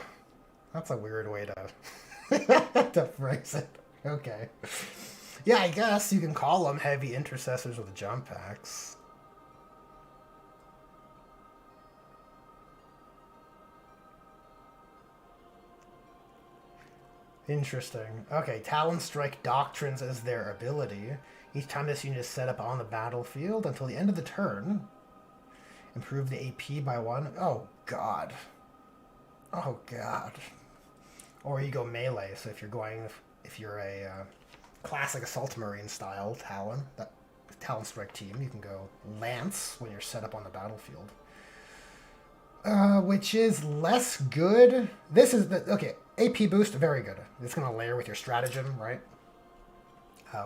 weird way to to phrase it. Okay. Yeah, I guess you can call them heavy intercessors with jump packs. Interesting. Okay, Talon Strike Doctrines as their ability. Each time this unit is set up on the battlefield until the end of the turn, improve the AP by 1. Oh, God. Oh, God. Or you go melee, so if you're a classic Assault Marine style Talon Strike team, you can go Lance when you're set up on the battlefield. Which is less good. This is the... Okay, AP boost, very good. It's going to layer with your stratagem, right?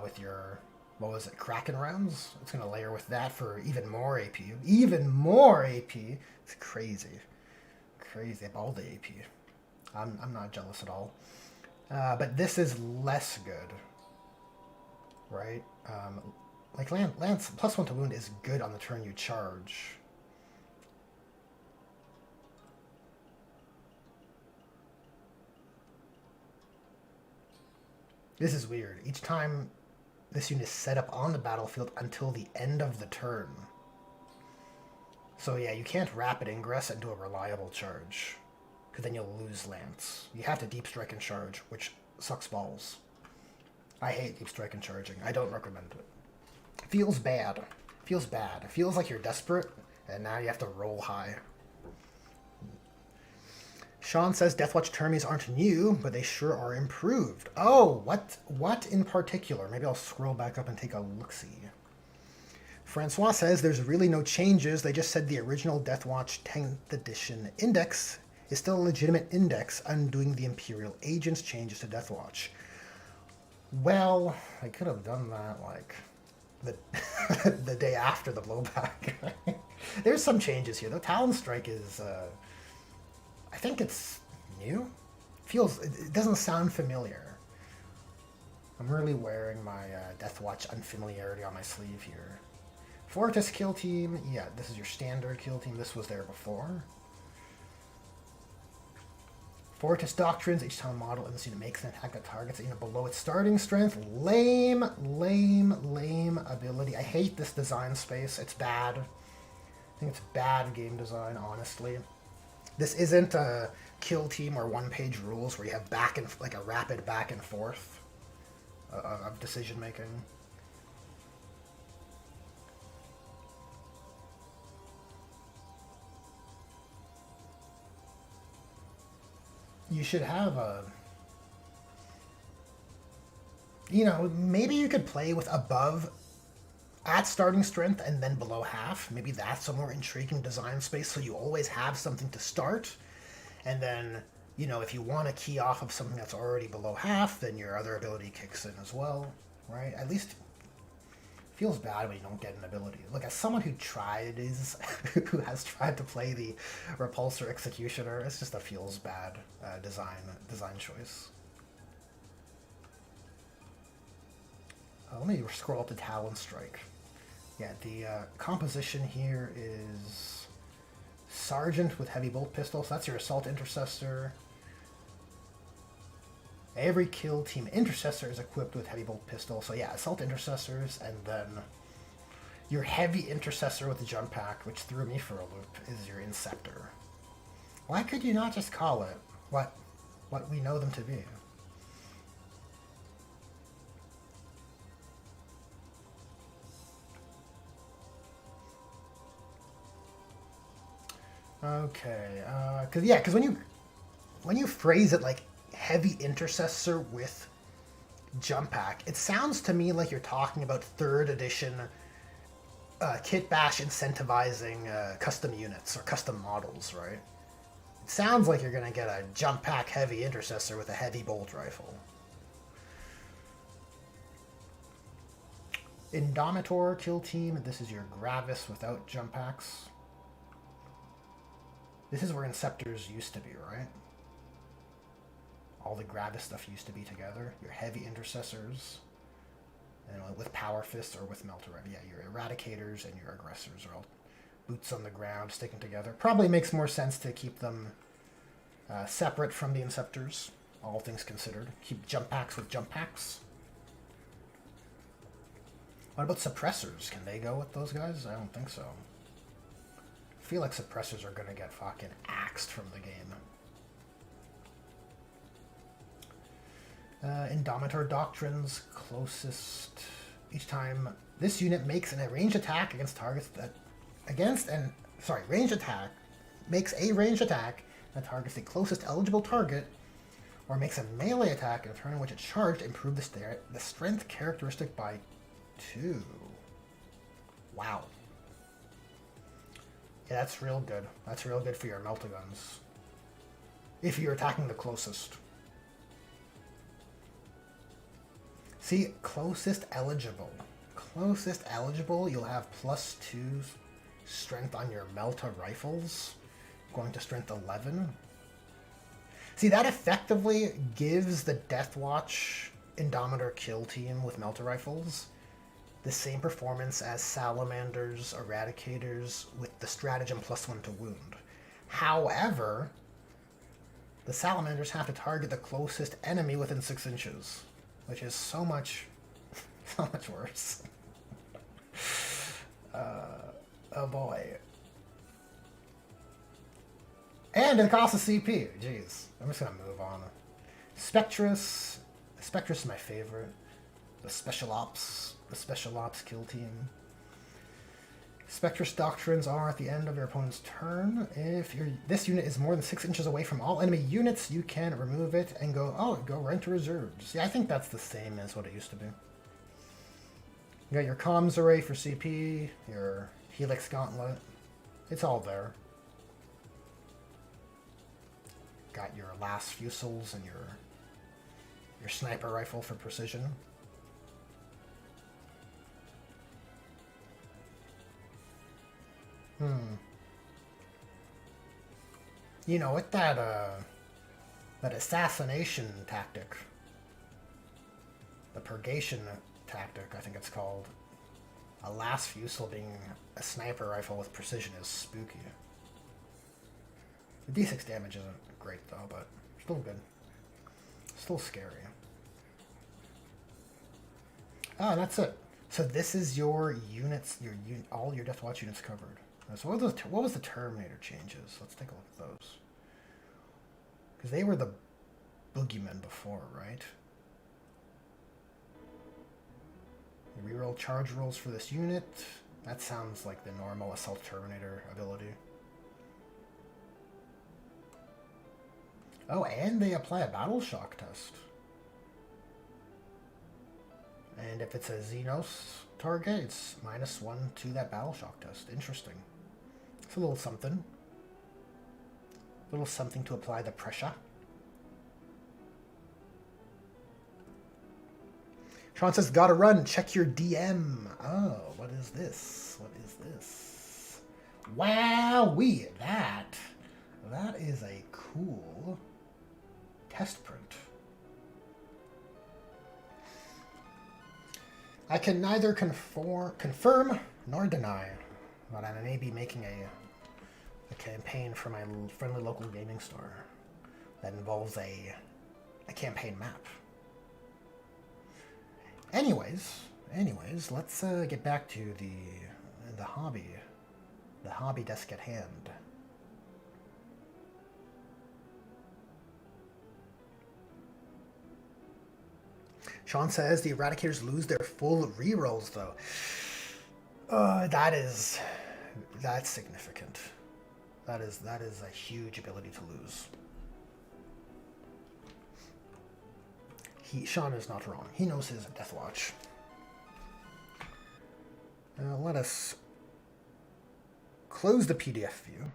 With your, what was it, Kraken rounds? It's going to layer with that for even more AP. Even more AP! It's crazy. Crazy. All the AP. I'm not jealous at all. But this is less good, right? Like Lance, +1 to wound is good on the turn you charge. This is weird. Each time this unit is set up on the battlefield until the end of the turn. So yeah, you can't rapid ingress and do a reliable charge, because then you'll lose Lance. You have to deep strike and charge, which sucks balls. I hate deep strike and charging. I don't recommend it. Feels bad. Feels bad. It feels like you're desperate, and now you have to roll high. Sean says Deathwatch Termies aren't new, but they sure are improved. Oh, what in particular? Maybe I'll scroll back up and take a look-see. Francois says there's really no changes. They just said the original Deathwatch 10th edition index is still a legitimate index, undoing the Imperial Agents changes to Deathwatch. Well, I could have done that, like, the day after the blowback. There's some changes here, though. Talon Strike is... I think it's new. It doesn't sound familiar. I'm really wearing my Deathwatch unfamiliarity on my sleeve here. Fortis kill team. Yeah, this is your standard kill team. This was there before. Fortis doctrines. Each time a model in this unit makes an attack that targets a unit below its starting strength. Lame ability. I hate this design space. It's bad. I think it's bad game design, honestly. This isn't a kill team or one-page rules where you have like a rapid back and forth of decision making. You should have a... You know, maybe you could play with above at starting strength and then below half. Maybe that's a more intriguing design space, so you always have something to start. And then, you know, if you want to key off of something that's already below half, then your other ability kicks in as well, right? At least it feels bad when you don't get an ability. Look, as someone who who has tried to play the Repulsor Executioner, it's just a feels bad design choice. Let me scroll up to Talon Strike. Yeah, the composition here is Sergeant with Heavy Bolt Pistol, so that's your Assault Intercessor. Every kill team Intercessor is equipped with Heavy Bolt Pistol, so yeah, Assault Intercessors, and then your Heavy Intercessor with the Jump Pack, which threw me for a loop, is your Inceptor. Why could you not just call it what we know them to be? Okay, because when you phrase it like Heavy Intercessor with Jump Pack, it sounds to me like you're talking about 3rd edition Kit Bash incentivizing custom units or custom models, right? It sounds like you're going to get a Jump Pack Heavy Intercessor with a Heavy Bolt Rifle. Indomitor kill team, this is your Gravis without Jump Packs. This is where Inceptors used to be, right? All the Gravis stuff used to be together. Your Heavy Intercessors, and with Power Fists or with Melter. Yeah, your Eradicators and your Aggressors are all boots on the ground, sticking together. Probably makes more sense to keep them separate from the Inceptors, all things considered. Keep Jump Packs with Jump Packs. What about Suppressors? Can they go with those guys? I don't think so. I feel like Suppressors are going to get fucking axed from the game. Indomitor Doctrines, closest. Each time this unit makes a ranged attack against targets that... ranged attack. Makes a ranged attack that targets the closest eligible target, or makes a melee attack in a turn in which it's charged, improve the strength characteristic by 2. Wow. Yeah, that's real good. That's real good for your Meltaguns. If you're attacking the closest. See, closest eligible. Closest eligible, you'll have +2 strength on your Melta rifles, going to strength 11. See, that effectively gives the Deathwatch Indomitor kill team with Melta rifles the same performance as Salamanders, Eradicators, with the stratagem +1 to wound. However, the Salamanders have to target the closest enemy within 6 inches, which is so much, so much worse. Oh boy. And it costs a CP. Jeez. I'm just gonna move on. Spectrus. Spectrus is my favorite. The special ops kill team. Spectrus doctrines are at the end of your opponent's turn. If this unit is more than 6 inches away from all enemy units, you can remove it and go right to reserves. Yeah, I think that's the same as what it used to be. You got your comms array for CP, your Helix Gauntlet. It's all there. Got your last fusils and your sniper rifle for precision. You know, with that assassination tactic, the purgation tactic, I think it's called, a last fusel being a sniper rifle with precision is spooky. The D6 damage isn't great though, but still good. Still scary. Oh, that's it. So this is your units, all your Deathwatch units covered. So what was the Terminator changes? Let's take a look at those. Because they were the boogeymen before, right? The reroll charge rolls for this unit. That sounds like the normal Assault Terminator ability. Oh, and they apply a battle shock test. And if it's a Xenos target, it's -1 to that battle shock test. Interesting. It's a little something. A little something to apply the pressure. Sean says, gotta run. Check your DM. Oh, what is this? What is this? Wowee! That is a cool test print. I can neither confirm nor deny that I may be making a campaign for my friendly local gaming store that involves a campaign map. Anyways, let's get back to the hobby desk at hand. Sean says the Eradicators lose their full rerolls though. That's significant. That is a huge ability to lose. Sean is not wrong. He knows his Deathwatch. Let us close the PDF view.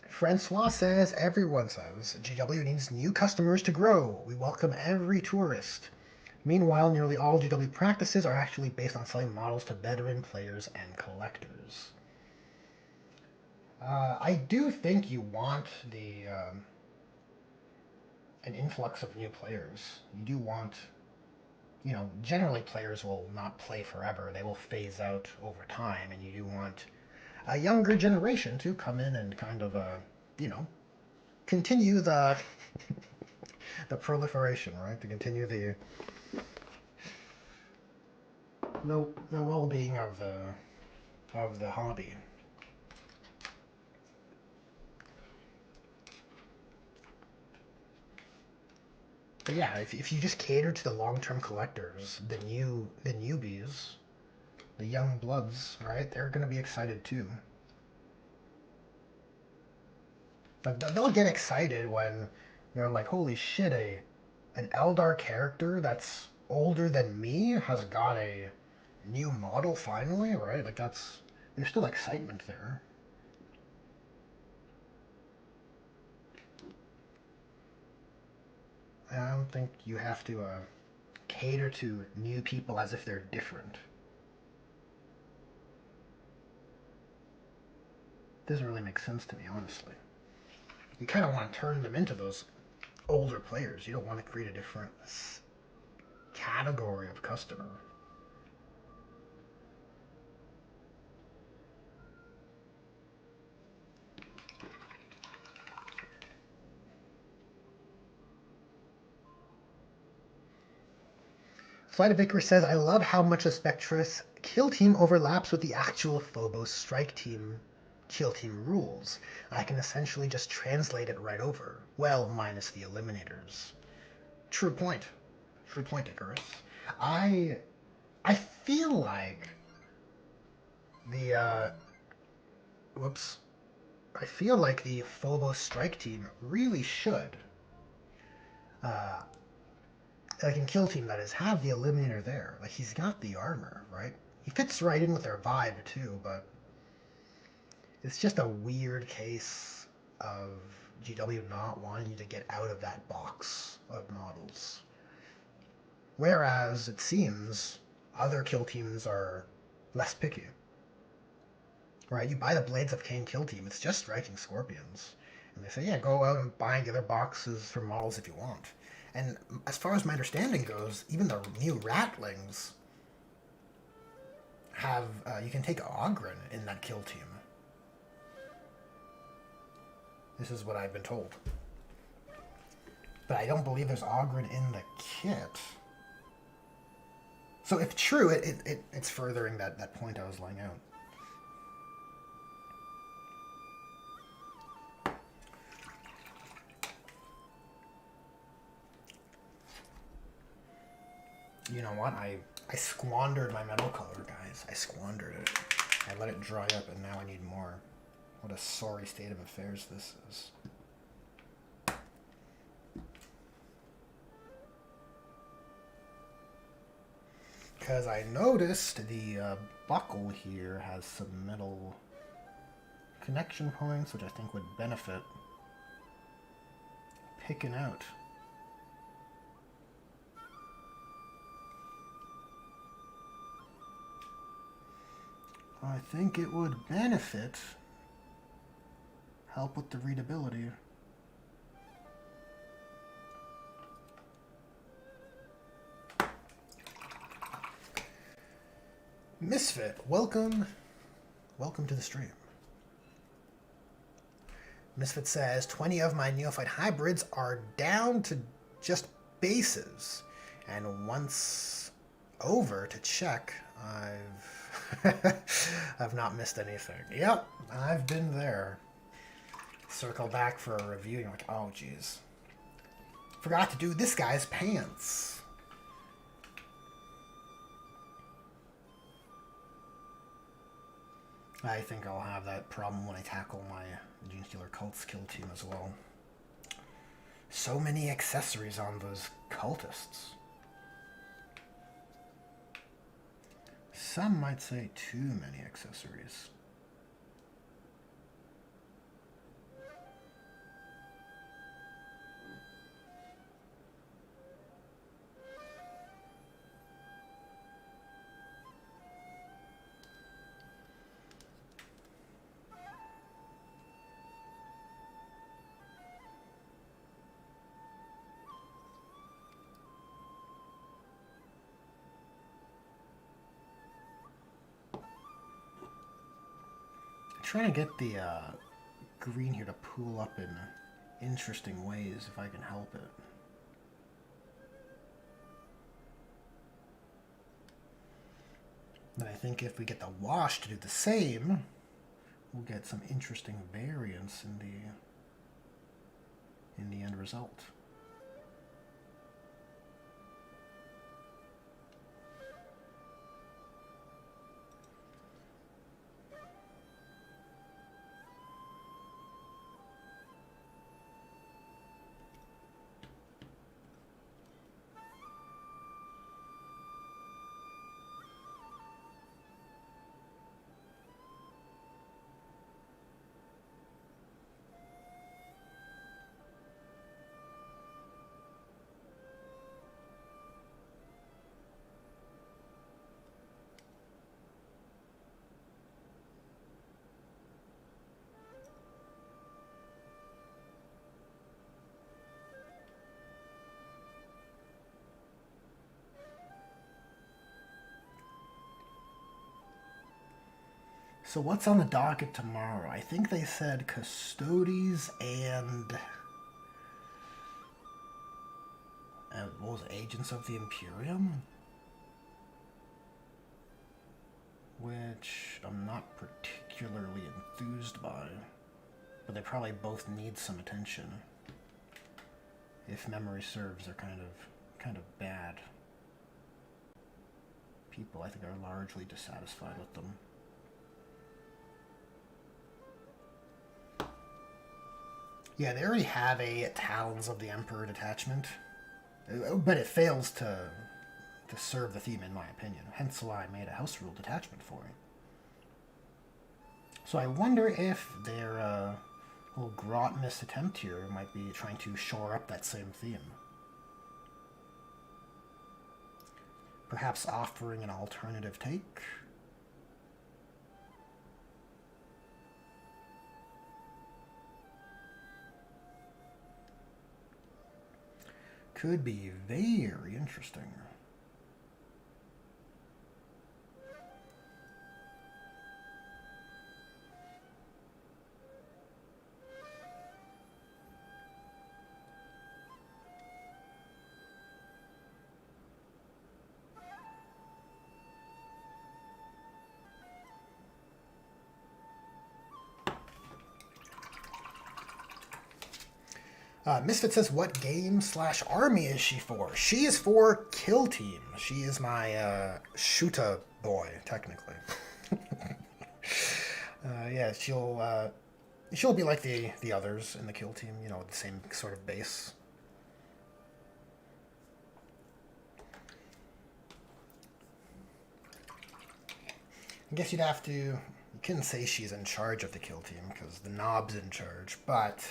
Francois says, everyone says, GW needs new customers to grow. We welcome every tourist. Meanwhile, nearly all GW practices are actually based on selling models to veteran players and collectors. I do think you want an influx of new players. You do want, generally players will not play forever. They will phase out over time, and you do want a younger generation to come in and kind of, continue the proliferation, right? To continue the well-being of the hobby. But yeah, if you just cater to the long-term collectors, the newbies, the young bloods, right? They're gonna be excited too. Like they'll get excited when they're like, "Holy shit! An Eldar character that's older than me has got a new model finally, right?" Like there's still excitement there. I don't think you have to cater to new people as if they're different. Doesn't really make sense to me, honestly. You kind of want to turn them into those older players. You don't want to create a different category of customer. Flight of Icarus says, I love how much a Spectrus kill team overlaps with the actual Phobos strike team kill team rules. I can essentially just translate it right over. Well, minus the eliminators. True point. True point, Icarus. I I feel like the whoops. I feel like the Phobos strike team really should uh like in Kill Team that is, have the Eliminator there. Like he's got the armor, right? He fits right in with their vibe too, but it's just a weird case of GW not wanting you to get out of that box of models. Whereas it seems other kill teams are less picky. Right? You buy the Blades of Cain kill team, it's just striking scorpions. And they say, yeah, go out and buy the other boxes for models if you want. And as far as my understanding goes, even the new Ratlings have, you can take Ogren in that kill team. This is what I've been told. But I don't believe there's Ogren in the kit. So if true, it's furthering that point I was laying out. You know what? I squandered my metal color, guys. I squandered it. I let it dry up, and now I need more. What a sorry state of affairs this is. Because I noticed the buckle here has some metal connection points, which I think would benefit picking out. I think it would benefit, help with the readability. Misfit, welcome to the stream. Misfit says, 20 of my neophyte hybrids are down to just bases, and once over to check, I've not missed anything. Yep, I've been there. Circle back for a review, and you're like, oh geez, forgot to do this guy's pants. I think I'll have that problem when I tackle my Genestealer Cults kill team as well. So many accessories on those cultists. Some might say too many accessories. Trying to get the green here to pool up in interesting ways if I can help it. And I think if we get the wash to do the same, we'll get some interesting variance in the end result. So what's on the docket tomorrow? I think they said Custodes and what was it, Agents of the Imperium? Which I'm not particularly enthused by. But they probably both need some attention. If memory serves, they're kind of bad. People, I think, are largely dissatisfied with them. Yeah, they already have a Talons of the Emperor detachment, but it fails to serve the theme, in my opinion. Hence why I made a house rule detachment for it. So I wonder if their little Grotmus attempt here might be trying to shore up that same theme. Perhaps offering an alternative take. Could be very interesting. Misfit says, what game/army is she for? She is for Kill Team. She is my shooter boy, technically. Yeah, she'll be like the others in the Kill Team, you know, the same sort of base. I guess you'd have to... You couldn't say she's in charge of the Kill Team, because the Knob's in charge, but...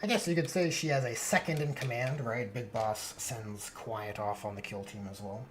I guess you could say she has a second in command, right? Big Boss sends Quiet off on the Kill Team as well.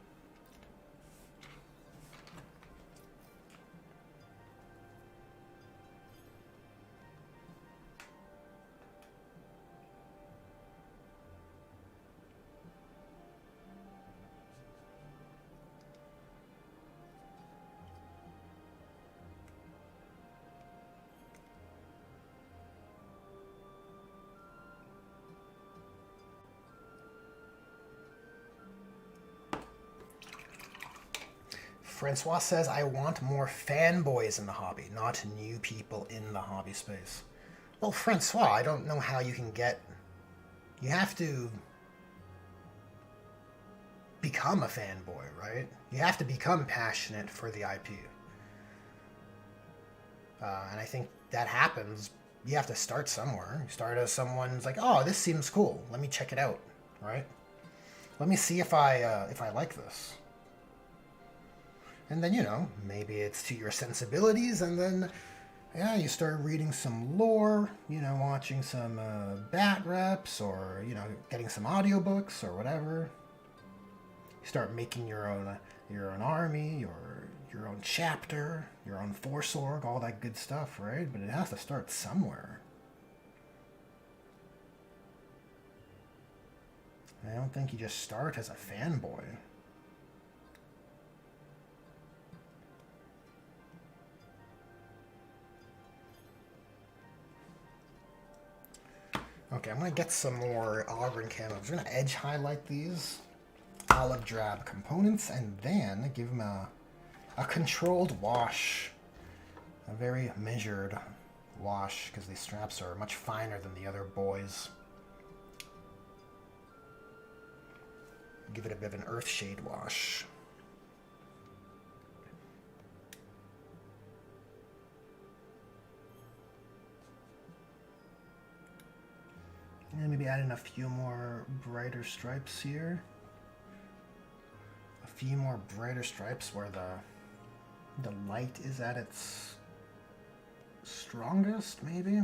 Francois says, I want more fanboys in the hobby, not new people in the hobby space. Well, Francois, I don't know how you can get... You have to become a fanboy, right? You have to become passionate for the IP. And I think that happens. You have to start somewhere. You start as someone's like, oh, this seems cool. Let me check it out, right? Let me see if I like this. And then, you know, maybe it's to your sensibilities, and then, yeah, you start reading some lore, you know, watching some bat reps, or, you know, getting some audiobooks, or whatever. You start making your own army, your own chapter, your own force org, all that good stuff, right? But it has to start somewhere. I don't think you just start as a fanboy. Okay, I'm going to get some more Auburn camos. I'm going to edge highlight these olive drab components and then give them a controlled wash. A very measured wash, because these straps are much finer than the other boys. Give it a bit of an earthshade wash. And maybe add in a few more brighter stripes here. A few more brighter stripes where the light is at its strongest, maybe?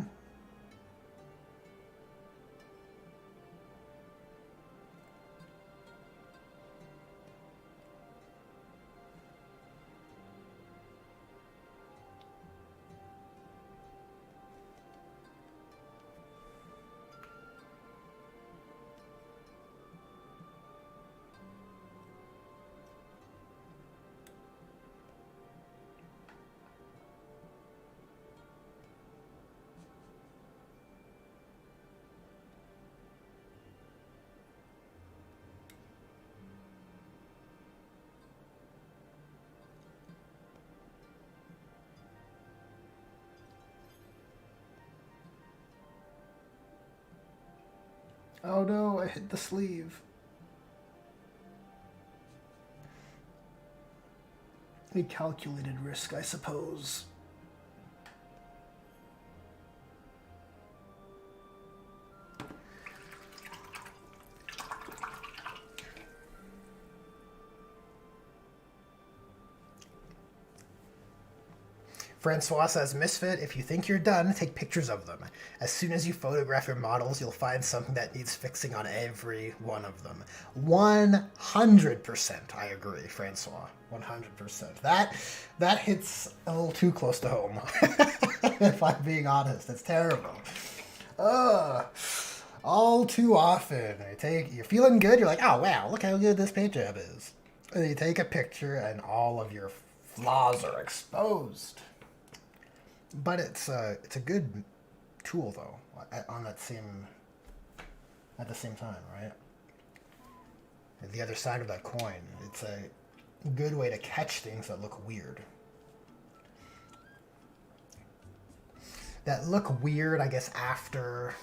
Oh no, I hit the sleeve. A calculated risk, I suppose. Francois says, Misfit, if you think you're done, take pictures of them. As soon as you photograph your models, you'll find something that needs fixing on every one of them. 100% I agree, Francois. 100%. That hits a little too close to home. If I'm being honest. It's terrible. All too often, you're feeling good, you're like, oh wow, look how good this paint job is. And you take a picture and all of your flaws are exposed. But it's a good tool though. At the same time, right? The other side of that coin, it's a good way to catch things that look weird. That look weird, I guess, after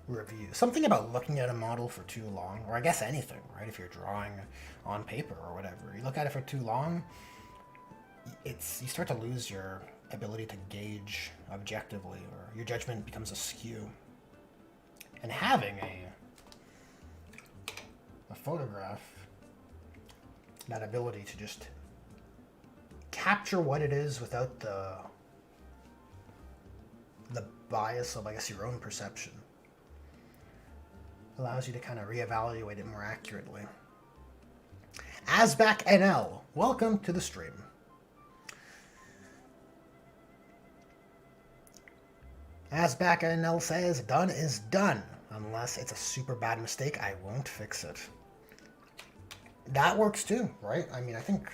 review. Something about looking at a model for too long, or I guess anything, right? If you're drawing on paper or whatever, you look at it for too long, you start to lose your ability to gauge objectively, or your judgment becomes askew. And having a photograph, that ability to just capture what it is without the bias of, I guess, your own perception, allows you to kind of reevaluate it more accurately. Asback NL, welcome to the stream. Asback NL says, done is done. Unless it's a super bad mistake, I won't fix it. That works too, right? I mean, I think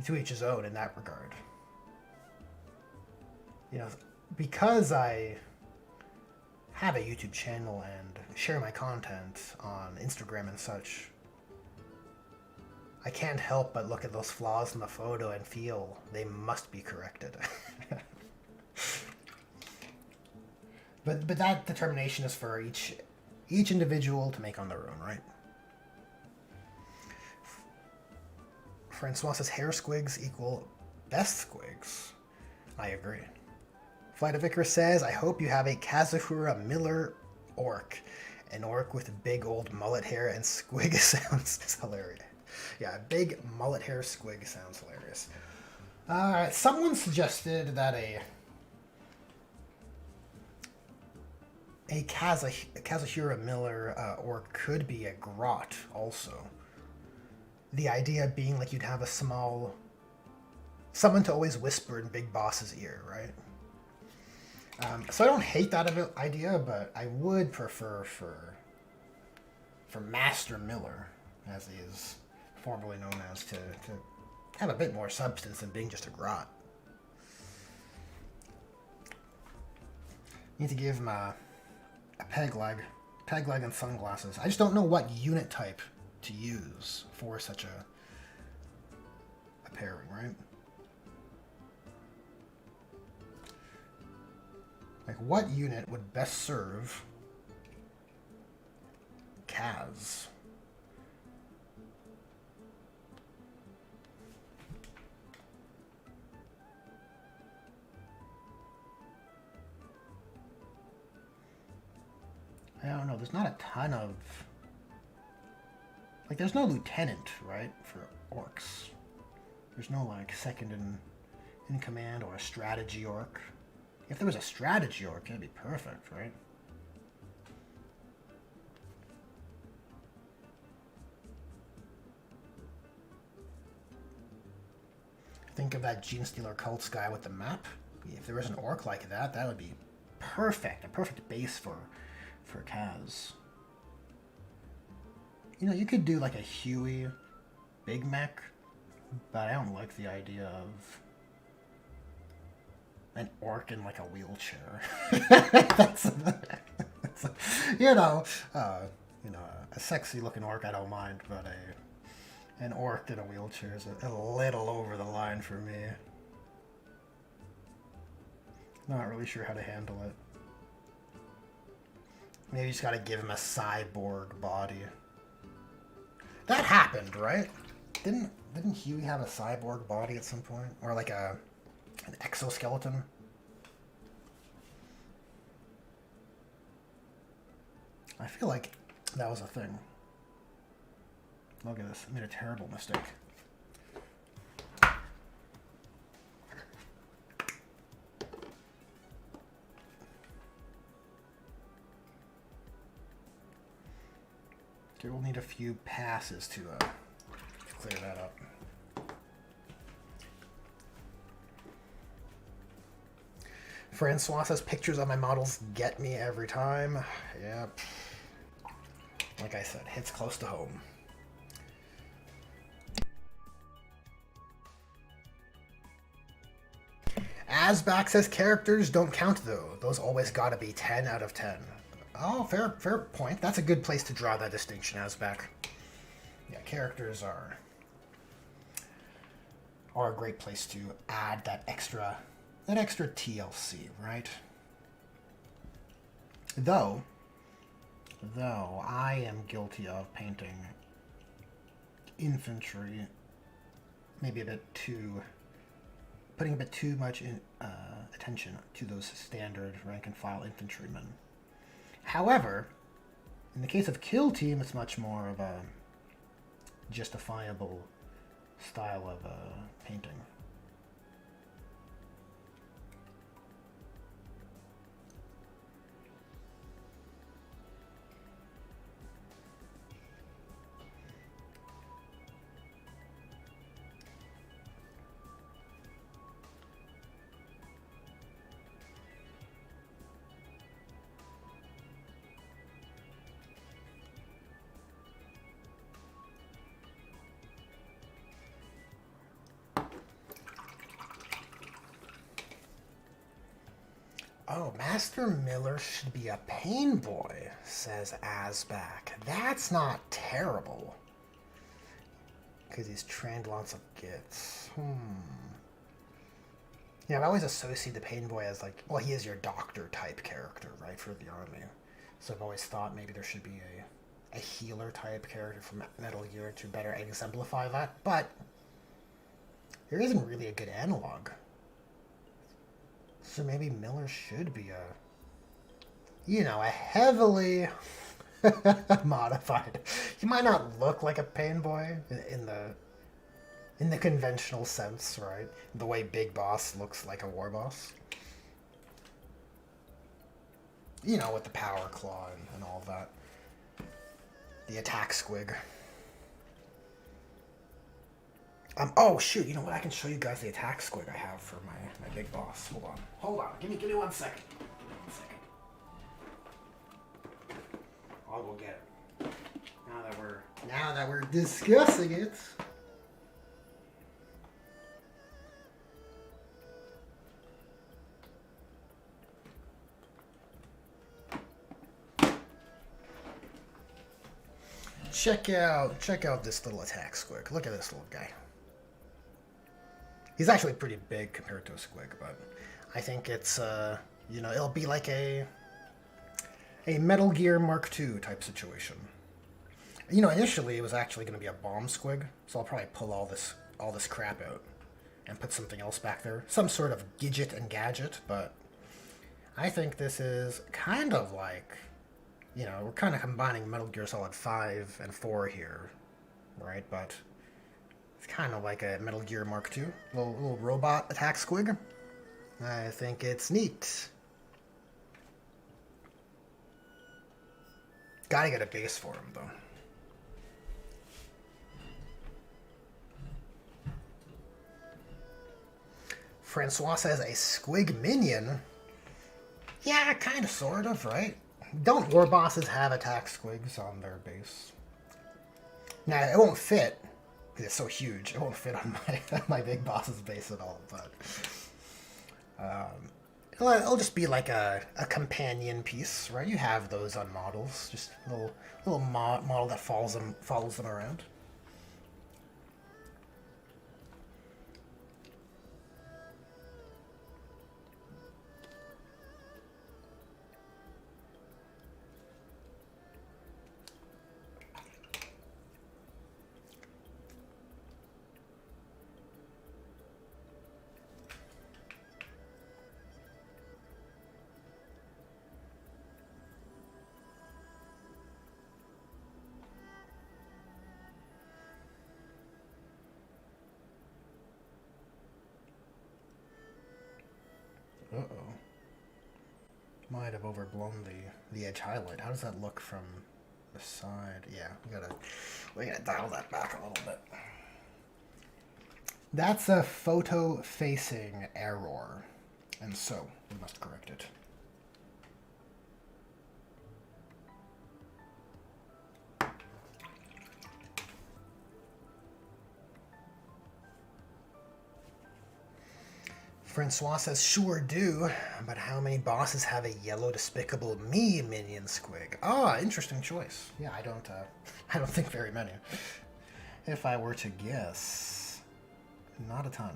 to each his own in that regard. You know, because I have a YouTube channel and share my content on Instagram and such, I can't help but look at those flaws in the photo and feel they must be corrected. But that determination is for each individual to make on their own, right? Francois says hair squigs equal best squigs. I agree. Flight of Icarus says, I hope you have a Kazuhira Miller orc. An orc with big old mullet hair and squig sounds hilarious. Yeah, big mullet hair squig sounds hilarious. Alright, someone suggested that a Kazuhira Miller orc could be a grot also. The idea being like you'd have a someone to always whisper in Big Boss's ear, right? So I don't hate that idea, but I would prefer for Master Miller, as he is formerly known as, to have a bit more substance than being just a grot. Need to give him a peg leg and sunglasses. I just don't know what unit type to use for such a pairing, right? Like, what unit would best serve Kaz? I don't know. There's not a ton of... Like, there's no lieutenant, right, for orcs. There's no, like, second in command or a strategy orc. If there was a strategy orc, that'd be perfect, right? Think of that Gene Stealer Cults guy with the map. If there was an orc like that, that would be perfect. A perfect base for Kaz. You know, you could do like a Huey Big Mech, but I don't like the idea of an orc in like a wheelchair. A sexy looking orc I don't mind, but an orc in a wheelchair is a little over the line for me. Not really sure how to handle it. Maybe you just gotta give him a cyborg body. That happened, right? Didn't Huey have a cyborg body at some point? Or like an exoskeleton? I feel like that was a thing. Look at this. I made a terrible mistake. Okay, we'll need a few passes to clear that up. Francois says pictures of my models get me every time. Yep. Like I said, hits close to home. Asback says characters don't count though. Those always gotta be 10 out of 10. Oh, fair point. That's a good place to draw that distinction, Asback. Yeah, characters are a great place to add that extra TLC, right? Though I am guilty of painting infantry putting a bit too much attention to those standard rank and file infantrymen. However, in the case of Kill Team, it's much more of a justifiable style of painting. Oh, Master Miller should be a pain boy, says Asback. That's not terrible. Because he's trained lots of gits. Yeah, I've always associated the pain boy as like, well, he is your doctor type character, right, for the army. So I've always thought maybe there should be a healer type character from Metal Gear to better exemplify that. But there isn't really a good analog. So maybe Miller should be a heavily modified. He might not look like a pain boy in the conventional sense, right? The way Big Boss looks like a war boss. You know, with the power claw and all of that. The attack squig. Oh shoot, you know what? I can show you guys the attack squig I have for my Big Boss. Hold on. Give me 1 second. I'll go get it. Now that we're discussing it. Check out this little attack squig. Look at this little guy. He's actually pretty big compared to a squig, but I think it's, it'll be like a Metal Gear Mark II type situation. Initially it was actually going to be a bomb squig, so I'll probably pull all this crap out and put something else back there. Some sort of gidget and gadget, but I think this is kind of like, we're kind of combining Metal Gear Solid 5 and 4 here, right? But it's kind of like a Metal Gear Mark II, little robot attack squig. I think it's neat. Gotta get a base for him, though. Francois says a squig minion. Yeah, kind of, sort of, right? Don't war bosses have attack squigs on their base? Now, it won't fit, because it's so huge. It won't fit on my Big Boss's base at all, but it'll just be like a companion piece, right? You have those on models, just a little model that follows them around. Uh-oh. Might have overblown the edge highlight. How does that look from the side? Yeah, we gotta dial that back a little bit. That's a photo-facing error, and so we must correct it. Francois says, sure do, but how many bosses have a yellow Despicable Me minion squig? Ah, interesting choice. Yeah, I don't think very many. If I were to guess, not a ton.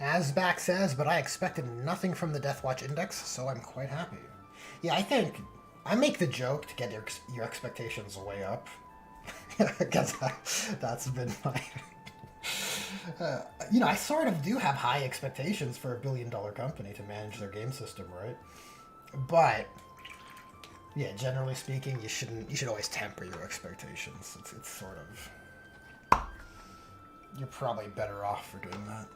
Asback says, but I expected nothing from the Deathwatch Index, so I'm quite happy. Yeah, I think I make the joke to get your expectations way up. Because that's been my... I sort of do have high expectations for a billion-dollar company to manage their game system, right? But, yeah, generally speaking, you should always temper your expectations. It's sort of... You're probably better off for doing that.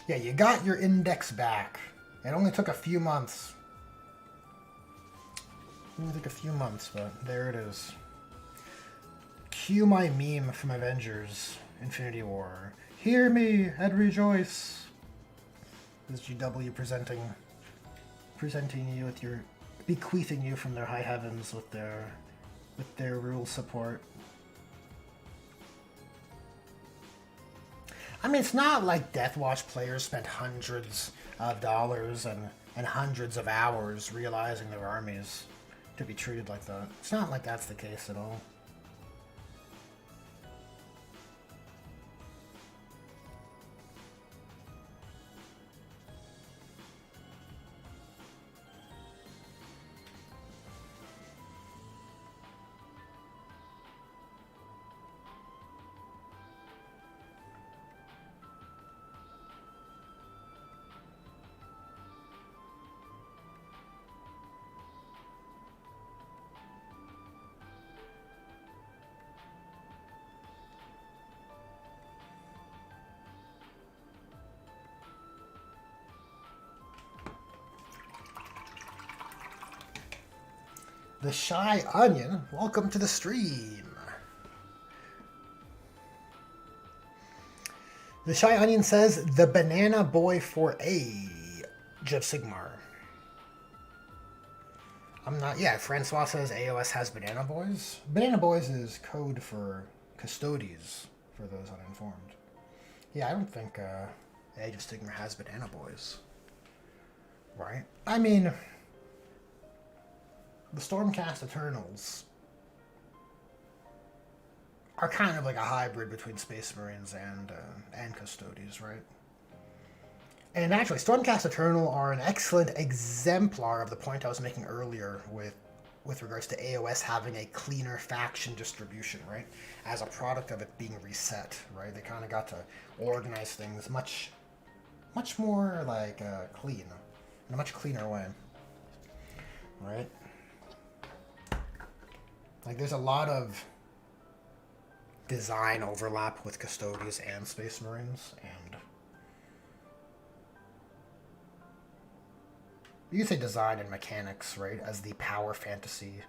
Yeah, you got your index back. It only took a few months. But there it is. Cue my meme from Avengers Infinity War. Hear me and rejoice. This is GW presenting you with your... bequeathing you from their high heavens with their rule support. I mean, it's not like Deathwatch players spent hundreds of dollars and hundreds of hours realizing their armies to be treated like that. It's not like that's the case at all. The Shy Onion, welcome to the stream. The Shy Onion says, the Banana Boy for Age of Sigmar. I'm not, yeah, Francois says AOS has Banana Boys. Banana Boys is code for Custodes, for those uninformed. Yeah, I don't think Age of Sigmar has Banana Boys. Right? I mean... The Stormcast Eternals are kind of like a hybrid between Space Marines and Custodes, right? And actually, Stormcast Eternal are an excellent exemplar of the point I was making earlier with regards to AOS having a cleaner faction distribution, right? As a product of it being reset, right? They kind of got to organize things much more like clean, in a much cleaner way, right? Like, there's a lot of design overlap with Custodes and Space Marines, and you could say design and mechanics, right, as the power fantasy,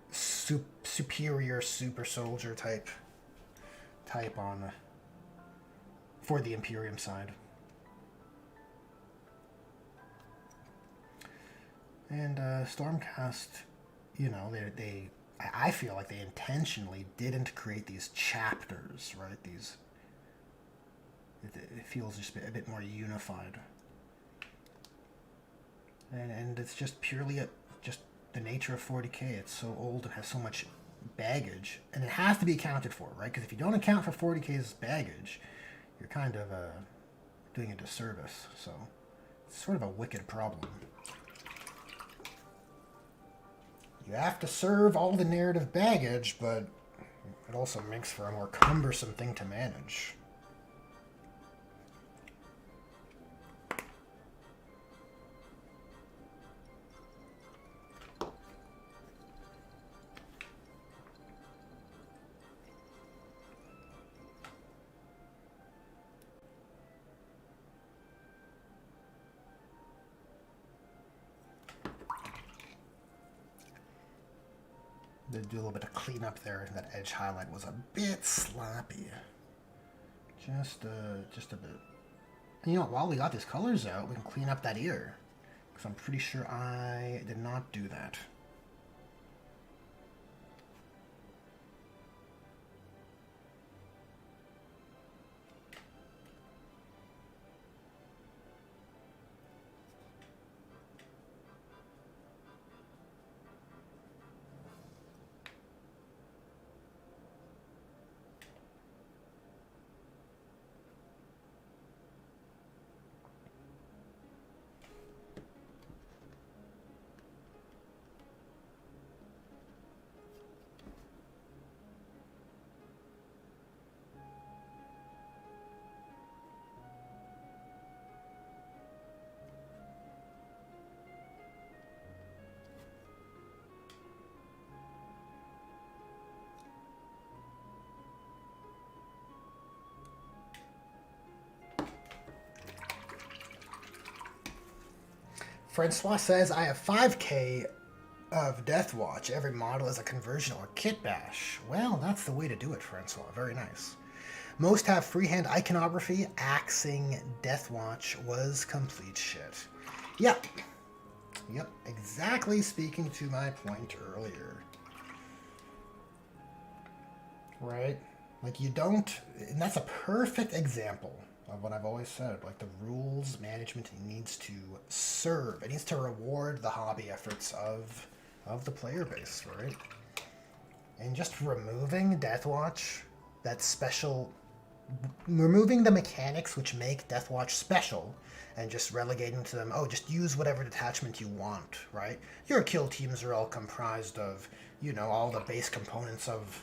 superior super soldier type on for the Imperium side. And Stormcast, you know, I feel like they intentionally didn't create these chapters, right? It feels just a bit more unified. And it's just purely just the nature of 40k. It's so old, it has so much baggage, and it has to be accounted for, right? Because if you don't account for 40k's baggage, you're kind of doing a disservice. So it's sort of a wicked problem. You have to serve all the narrative baggage, but it also makes for a more cumbersome thing to manage. They do a little bit of cleanup there. That edge highlight was a bit sloppy. Just a bit. And you know, while we got these colors out, we can clean up that ear. Because I'm pretty sure I did not do that. Francois says, I have 5k of Death Watch. Every model is a conversion or kit bash. Well, that's the way to do it, Francois. Very nice. Most have freehand iconography. Axing Death Watch was complete shit. Yep. Yep, exactly speaking to my point earlier. Right? Like, you don't... And that's a perfect example of what I've always said. Like, the rules management needs to serve. It needs to reward the hobby efforts of the player base, right? And just removing Deathwatch, that special... Removing the mechanics which make Deathwatch special, and just relegating to them, oh, just use whatever detachment you want, right? Your kill teams are all comprised of, you know, all the base components of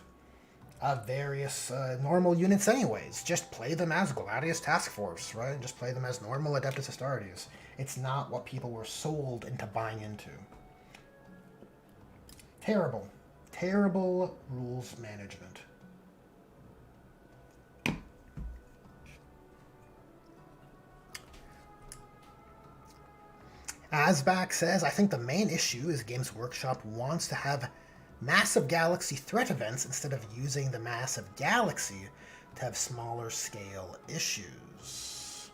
various normal units anyways. Just play them as Gladius Task Force, right? Just play them as normal Adeptus Astartes. It's not what people were sold into buying into. Terrible. Terrible rules management. Asback says, I think the main issue is Games Workshop wants to have massive galaxy threat events instead of using the massive galaxy to have smaller scale issues.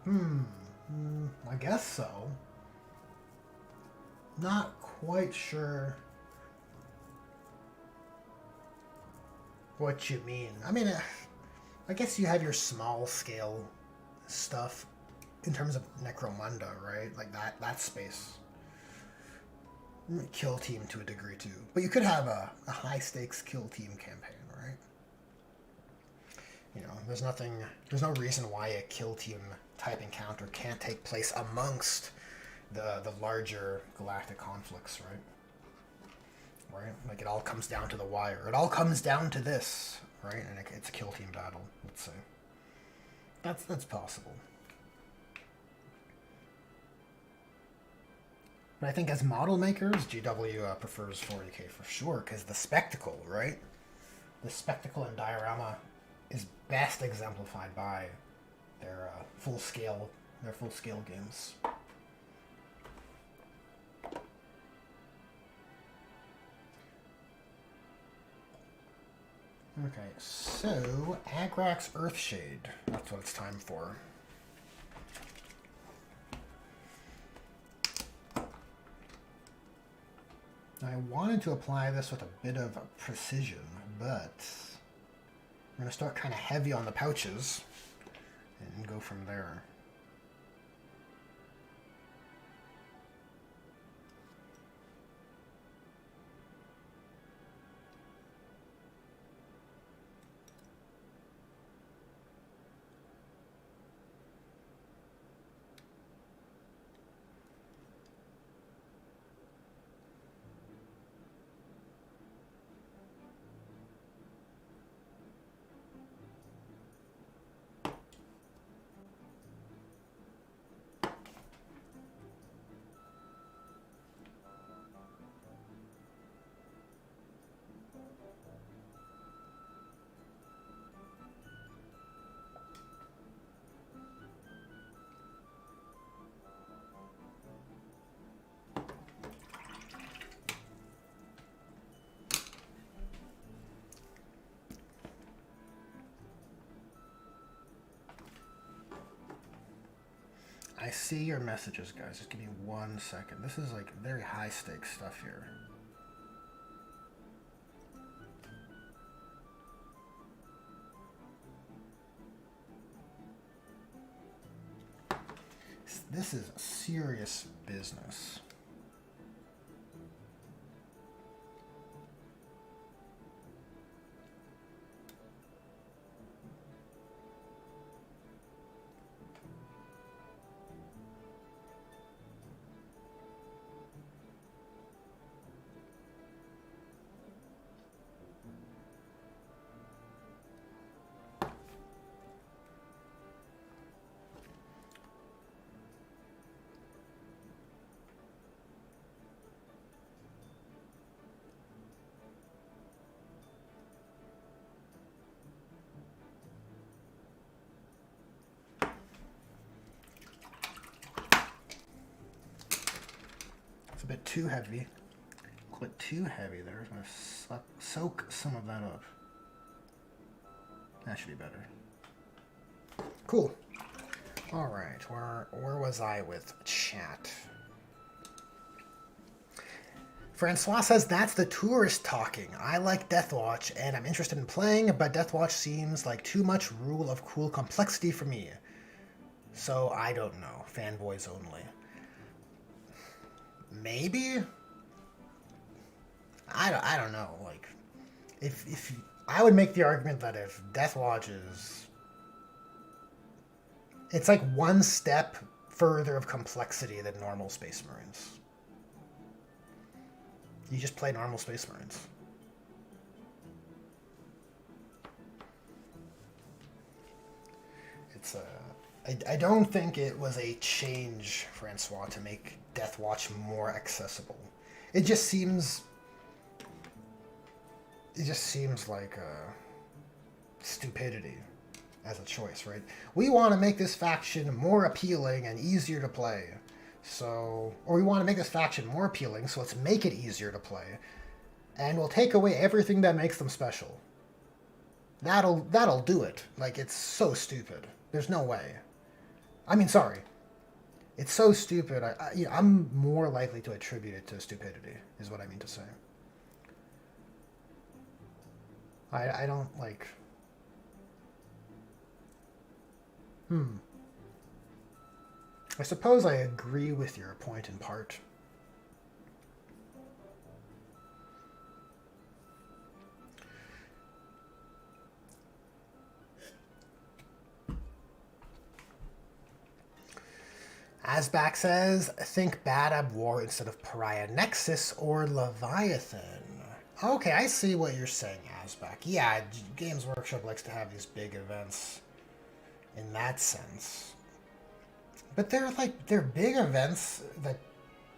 I guess so. Not quite sure what you mean. I mean, I guess you have your small scale stuff in terms of Necromunda, right? Like that space. Kill team to a degree too. But you could have a high stakes kill team campaign, right? You know, there's no reason why a kill team type encounter can't take place amongst the larger galactic conflicts, right? Right? Like, it all comes down to the wire. It all comes down to this, right? And it's a kill team battle, let's say. That's possible. But I think as model makers, GW prefers 40k for sure, because the spectacle, right? The spectacle and diorama is best exemplified by their full scale games. Okay, so Agrax Earthshade. That's what it's time for. I wanted to apply this with a bit of precision, but I'm going to start kind of heavy on the pouches and go from there. I see your messages, guys. Just give me 1 second. This is like very high stakes stuff here. This is serious business. It's a bit too heavy. A bit too heavy there. I'm going to soak some of that up. That should be better. Cool. All right, where was I with chat? Francois says, that's the tourist talking. I like Deathwatch, and I'm interested in playing, but Deathwatch seems like too much rule of cool complexity for me. So, I don't know. Fanboys only. Maybe? I don't know. Like, if I would make the argument that if Deathwatch is... It's like one step further of complexity than normal Space Marines. You just play normal Space Marines. It's I don't think it was a change, Francois, to make Deathwatch more accessible. It just seems like stupidity as a choice, right? We want to make this faction more appealing and easier to play. So, or we want to make this faction more appealing, so let's make it easier to play. And we'll take away everything that makes them special. That'll do it. Like, it's so stupid. There's no way. I mean, sorry. It's so stupid. I'm more likely to attribute it to stupidity, is what I mean to say. I don't, like... I suppose I agree with your point in part. Asbak says, think Bad Ab War instead of Pariah Nexus or Leviathan. Okay, I see what you're saying, Asbak. Yeah, Games Workshop likes to have these big events in that sense. But they're big events that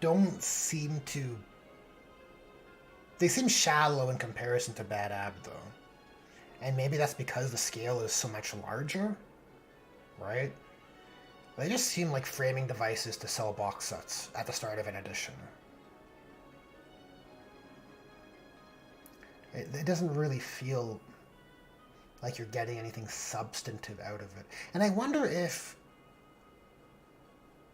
don't seem to... They seem shallow in comparison to Bad Ab, though. And maybe that's because the scale is so much larger, right? They just seem like framing devices to sell box sets at the start of an edition. It doesn't really feel like you're getting anything substantive out of it. And I wonder if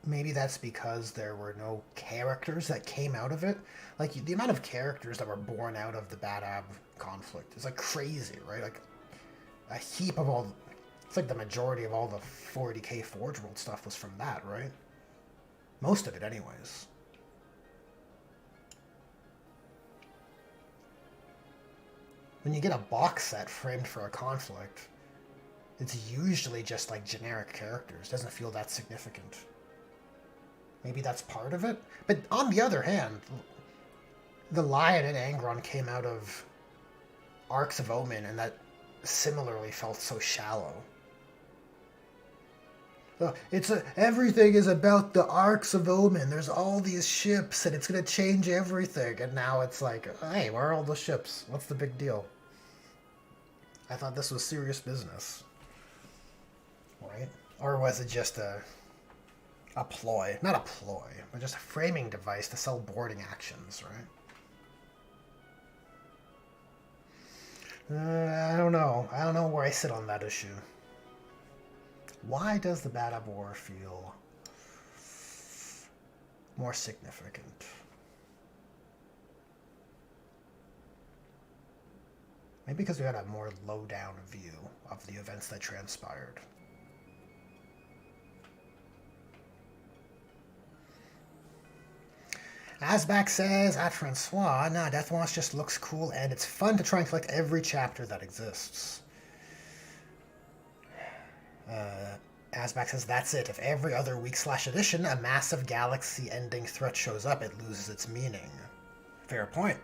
maybe that's because there were no characters that came out of it. Like, the amount of characters that were born out of the Bad Ab conflict is, like, crazy, right? Like, a heap of all... It's like the majority of all the 40k Forge World stuff was from that, right? Most of it, anyways. When you get a box set framed for a conflict, it's usually just, like, generic characters. It doesn't feel that significant. Maybe that's part of it. But on the other hand, the Lion and Angron came out of Arcs of Omen, and that similarly felt so shallow. Everything is about the Arcs of Omen. There's all these ships, and it's going to change everything. And now it's like, hey, where are all the ships? What's the big deal? I thought this was serious business. Right? Or was it just a ploy? Not a ploy, but just a framing device to sell boarding actions, right? I don't know. I don't know where I sit on that issue. Why does the Bad Ab War feel more significant. Maybe because we had a more low-down view of the events that transpired. Asback says, at Francois, nah, Deathwatch just looks cool and it's fun to try and collect every chapter that exists. Asback says, that's it. If every other week/edition a massive galaxy-ending threat shows up, it loses its meaning. Fair point.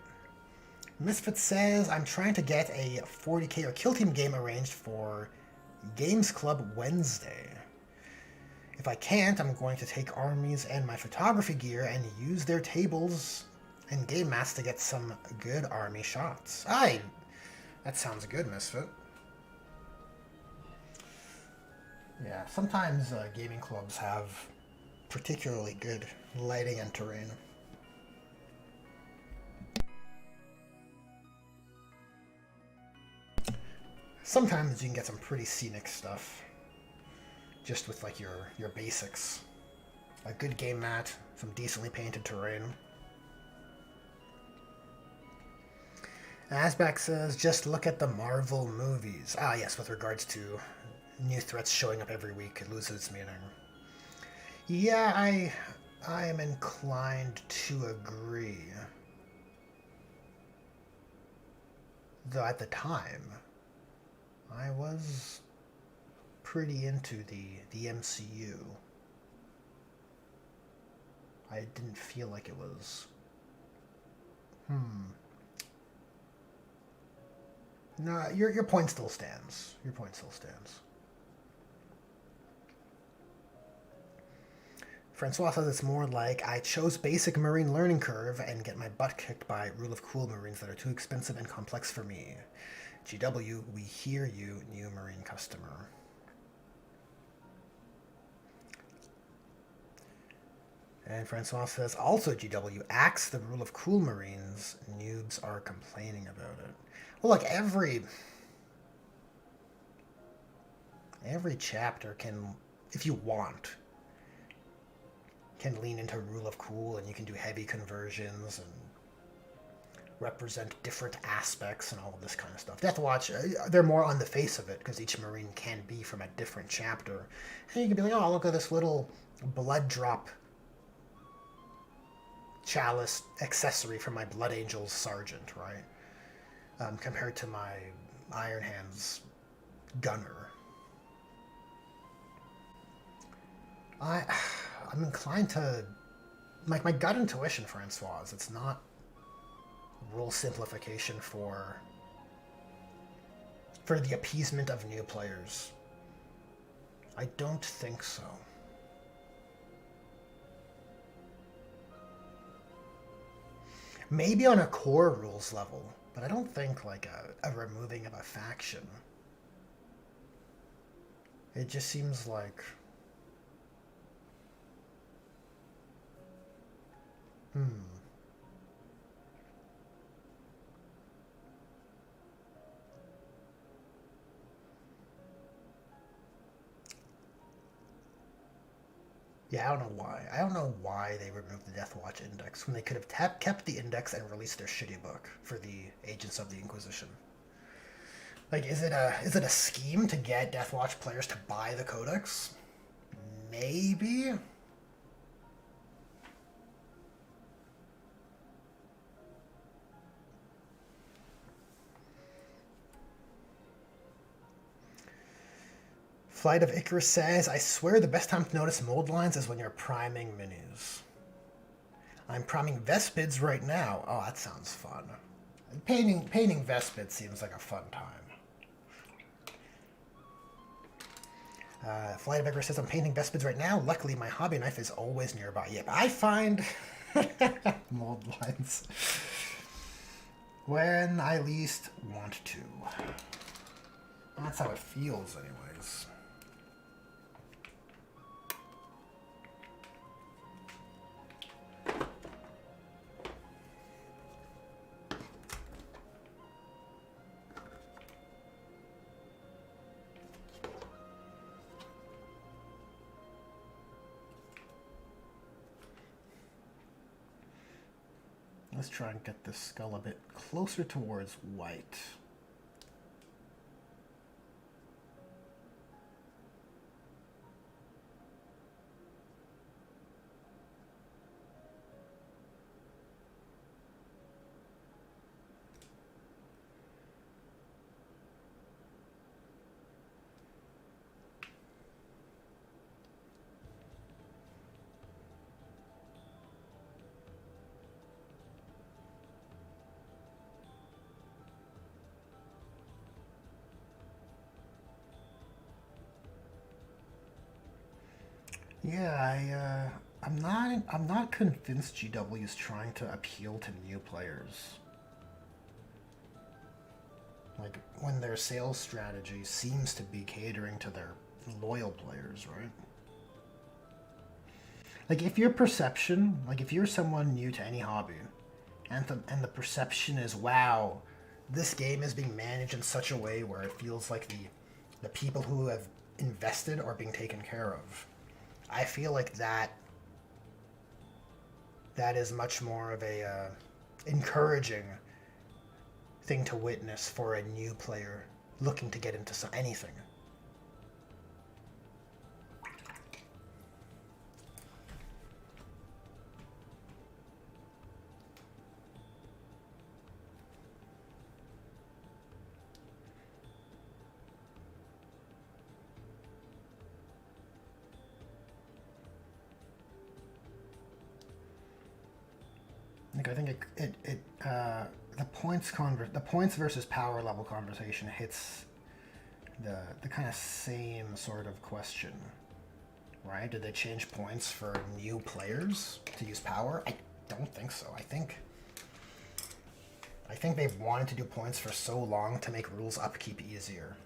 Misfit says, I'm trying to get a 40k or Kill Team game arranged for Games Club Wednesday. If I can't, I'm going to take armies and my photography gear and use their tables and game mats to get some good army shots. Aye, that sounds good, Misfit. Yeah, sometimes gaming clubs have particularly good lighting and terrain. Sometimes you can get some pretty scenic stuff. Just with like your basics. A good game mat, some decently painted terrain. Asback says, just look at the Marvel movies. Ah yes, with regards to new threats showing up every week, it loses its meaning. Yeah, I am inclined to agree. Though at the time, I was pretty into the MCU. I didn't feel like it was... No, your point still stands. Your point still stands. Francois says it's more like I chose basic Marine learning curve and get my butt kicked by Rule of Cool Marines that are too expensive and complex for me. GW, we hear you, new Marine customer. And Francois says, also GW, axe the Rule of Cool Marines. Noobs are complaining about it. Well, look, every chapter can, if you want, can lean into Rule of Cool, and you can do heavy conversions and represent different aspects and all of this kind of stuff. Deathwatch, they're more on the face of it, because each Marine can be from a different chapter. And you can be like, oh, look at this little blood drop chalice accessory for my Blood Angels Sergeant, right? Compared to my Iron Hands Gunner. I'm inclined to... Like, my gut intuition, Francois, it's not rule simplification for the appeasement of new players. I don't think so. Maybe on a core rules level, but I don't think like a removing of a faction. It just seems like... Yeah, I don't know why. I don't know why they removed the Deathwatch index when they could have kept the index and released their shitty book for the Agents of the Inquisition. Like, is it a scheme to get Deathwatch players to buy the codex? Maybe? Flight of Icarus says, I swear the best time to notice mold lines is when you're priming minis. I'm priming Vespids right now. Oh, that sounds fun. Painting Vespids seems like a fun time. Flight of Icarus says, I'm painting Vespids right now. Luckily, my hobby knife is always nearby. Yep, I find mold lines when I least want to. That's how it feels, anyways. Let's try and get this skull a bit closer towards white. Yeah, I'm not convinced GW is trying to appeal to new players. Like when their sales strategy seems to be catering to their loyal players, right? Like if your perception, like if you're someone new to any hobby, and the perception is, wow, this game is being managed in such a way where it feels like the people who have invested are being taken care of. I feel like that is much more of a encouraging thing to witness for a new player looking to get into anything. Like I think the points versus power level conversation hits the kind of same sort of question, right? Did they change points for new players to use power? I don't think so. I think they've wanted to do points for so long to make rules upkeep easier.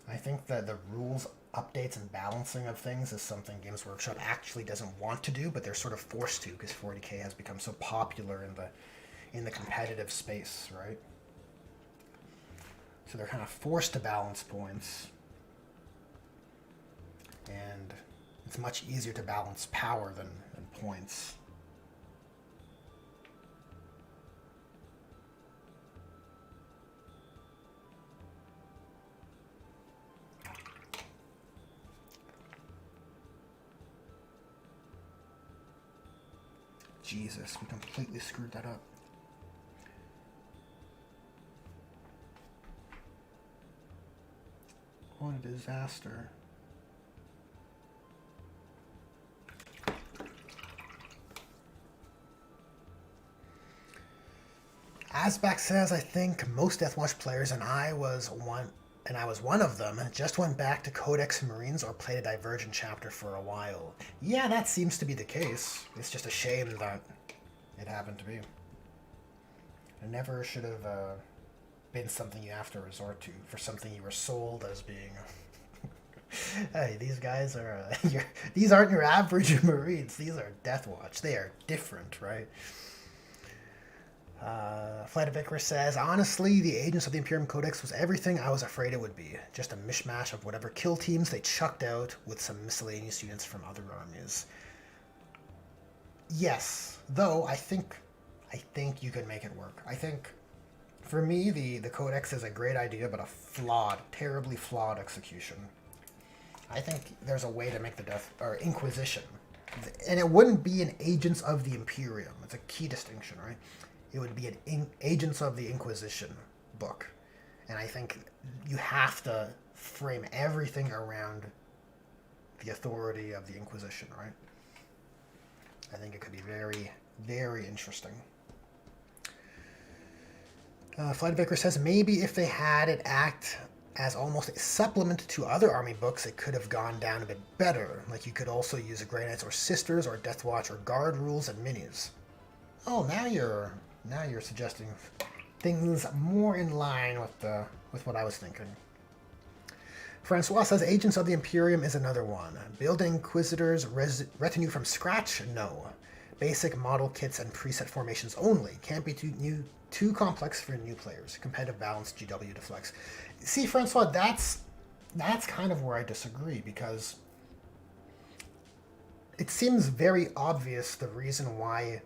I think that the rules updates and balancing of things is something Games Workshop actually doesn't want to do, but they're sort of forced to because 40K has become so popular in the competitive space, right? So they're kind of forced to balance points, and it's much easier to balance power than points. Jesus, we completely screwed that up. What a disaster. Asback says, I think most Deathwatch players, and I was one of them, just went back to Codex Marines or played a Divergent chapter for a while. Yeah, that seems to be the case. It's just a shame that it happened to be. It never should have been something you have to resort to for something you were sold as being... Hey, these guys are... these aren't your average Marines. These are Deathwatch. They are different, right? Flight of Icarus says, honestly, the Agents of the Imperium Codex was everything I was afraid it would be. Just a mishmash of whatever kill teams they chucked out with some miscellaneous units from other armies. Yes, though I think you could make it work. I think, for me, the Codex is a great idea, but a terribly flawed execution. I think there's a way to make the Inquisition. And it wouldn't be an Agents of the Imperium. It's a key distinction, right? It would be an Agents of the Inquisition book. And I think you have to frame everything around the authority of the Inquisition, right? I think it could be very, very interesting. Flight of Icarus says, maybe if they had it act as almost a supplement to other army books, it could have gone down a bit better. Like you could also use a Grey Knights or Sisters or Deathwatch or Guard rules and minis. Oh, now you're suggesting things more in line with what I was thinking. Francois says, Agents of the Imperium is another one. Build Inquisitors retinue from scratch? No. Basic model kits and preset formations only. Can't be too complex for new players. Competitive balance, GW deflects. See, Francois, that's kind of where I disagree, because it seems very obvious the reason why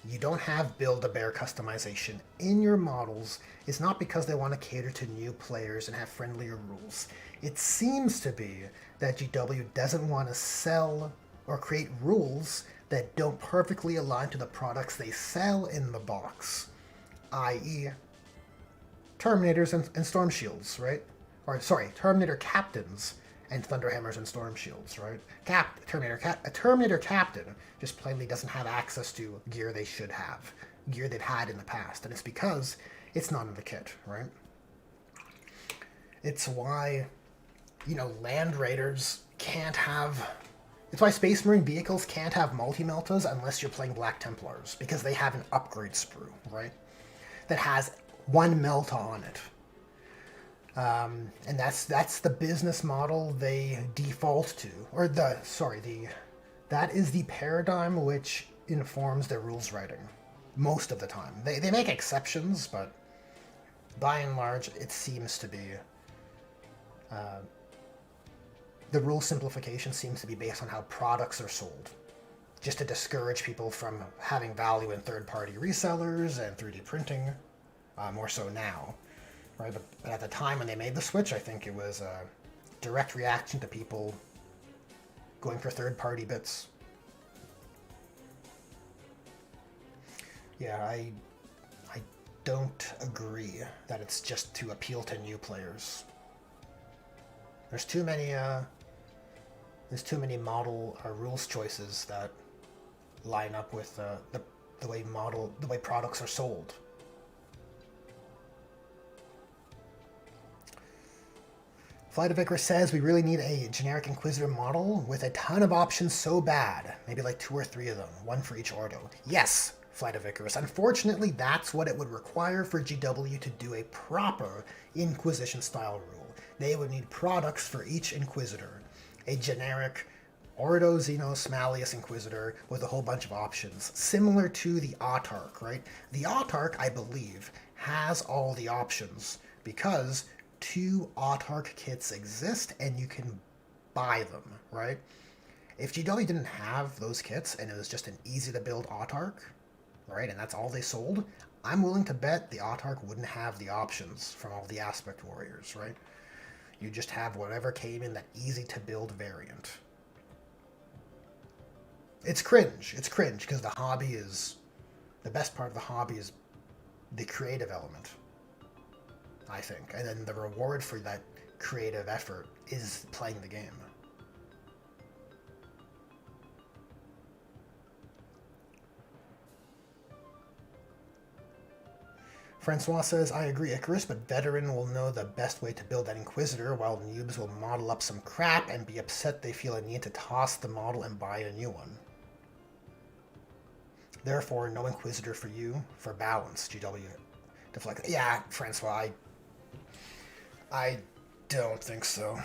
you don't have Build-A-Bear customization in your models is not because they want to cater to new players and have friendlier rules. It seems to be that GW doesn't want to sell or create rules that don't perfectly align to the products they sell in the box, i.e., Terminators and Storm Shields, right? Or sorry, Terminator Captains and Thunderhammers and Storm Shields, right? A Terminator Captain just plainly doesn't have access to gear they should have, gear they've had in the past, and it's because it's not in the kit, right? It's why, Land Raiders can't have. It's why Space Marine vehicles can't have multi-meltas unless you're playing Black Templars, because they have an upgrade sprue, right? That has one melta on it. And that's the business model they default to, or that is the paradigm which informs their rules writing most of the time. They make exceptions, but by and large, it seems to be the rule simplification seems to be based on how products are sold, just to discourage people from having value in third-party resellers and 3D printing, more so now. Right, but at the time when they made the switch, I think it was a direct reaction to people going for third-party bits. Yeah, I don't agree that it's just to appeal to new players. There's too many model or rules choices that line up with the way products are sold. Flight of Icarus says we really need a generic Inquisitor model with a ton of options so bad. Maybe like 2 or 3 of them, one for each Ordo. Yes, Flight of Icarus. Unfortunately, that's what it would require for GW to do a proper Inquisition-style rule. They would need products for each Inquisitor. A generic Ordo, Xenos, Malleus Inquisitor with a whole bunch of options, similar to the Autarch, right? The Autarch, I believe, has all the options because 2 Autarch kits exist and you can buy them, right? If GW didn't have those kits and it was just an easy to build Autarch, right, and that's all they sold, I'm willing to bet the Autarch wouldn't have the options from all the Aspect Warriors, right? You just have whatever came in that easy to build variant. It's cringe because the best part of the hobby is the creative element, I think. And then the reward for that creative effort is playing the game. Francois says, I agree, Icarus, but veteran will know the best way to build that Inquisitor, while noobs will model up some crap and be upset they feel a need to toss the model and buy a new one. Therefore, no Inquisitor for you, for balance, GW. Deflect. Yeah, Francois, I don't think so.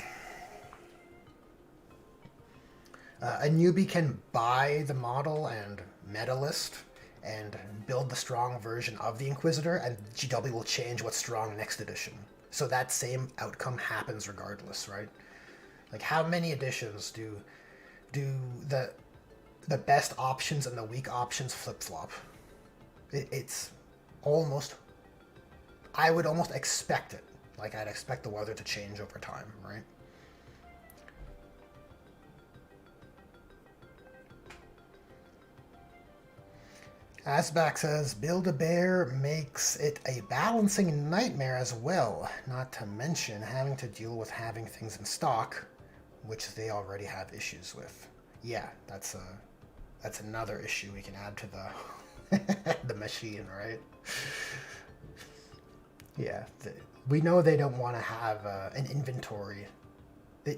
A newbie can buy the model and meta list and build the strong version of the Inquisitor, and GW will change what's strong next edition. So that same outcome happens regardless, right? Like, how many editions do the best options and the weak options flip-flop? It's almost... I would almost expect it. Like, I'd expect the weather to change over time, right? Asback says, Build-A-Bear makes it a balancing nightmare as well, not to mention having to deal with having things in stock, which they already have issues with. Yeah, that's another issue we can add to the the machine, right? Yeah, we know they don't want to have an inventory.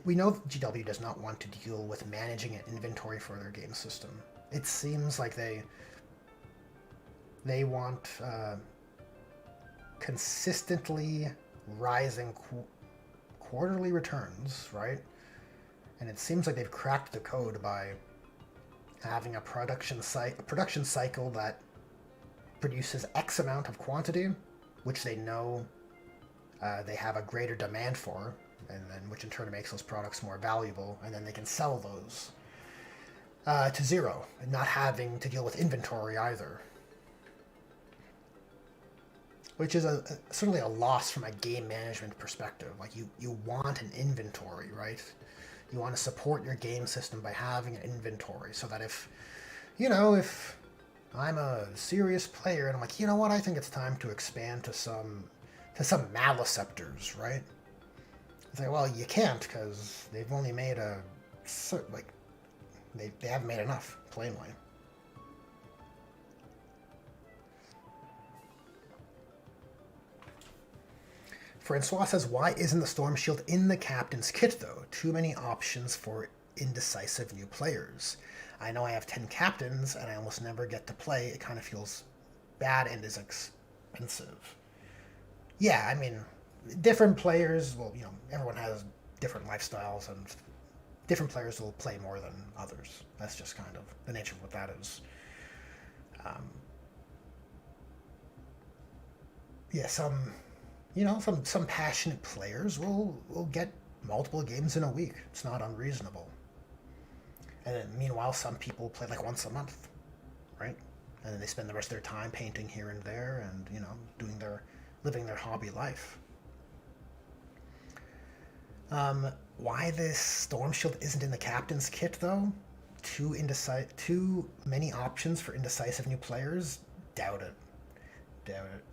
We know GW does not want to deal with managing an inventory for their game system. It seems like they want consistently rising quarterly returns, right? And it seems like they've cracked the code by having a production cycle that produces X amount of quantity, which they know they have a greater demand for, and then which in turn makes those products more valuable, and then they can sell those. to 0, and not having to deal with inventory either. Which is certainly a loss from a game management perspective. Like you want an inventory, right? You want to support your game system by having an inventory so that if I'm a serious player and I'm like, you know what, I think it's time to expand to some maliceptors, right? It's like, well, you can't because they've only made like they haven't made enough, plainly. Francois says, why isn't the Storm Shield in the captain's kit, though? Too many options for indecisive new players. I know I have 10 captains, and I almost never get to play. It kind of feels bad and is expensive. Yeah, I mean, different players, well, everyone has different lifestyles, and different players will play more than others. That's just kind of the nature of what that is. Um, yeah, some passionate players will get multiple games in a week. It's not unreasonable. And then, meanwhile, some people play like once a month, right? And then they spend the rest of their time painting here and there, and living their hobby life. Why this Storm Shield isn't in the captain's kit though? Too many options for indecisive new players. Doubt it. Doubt it.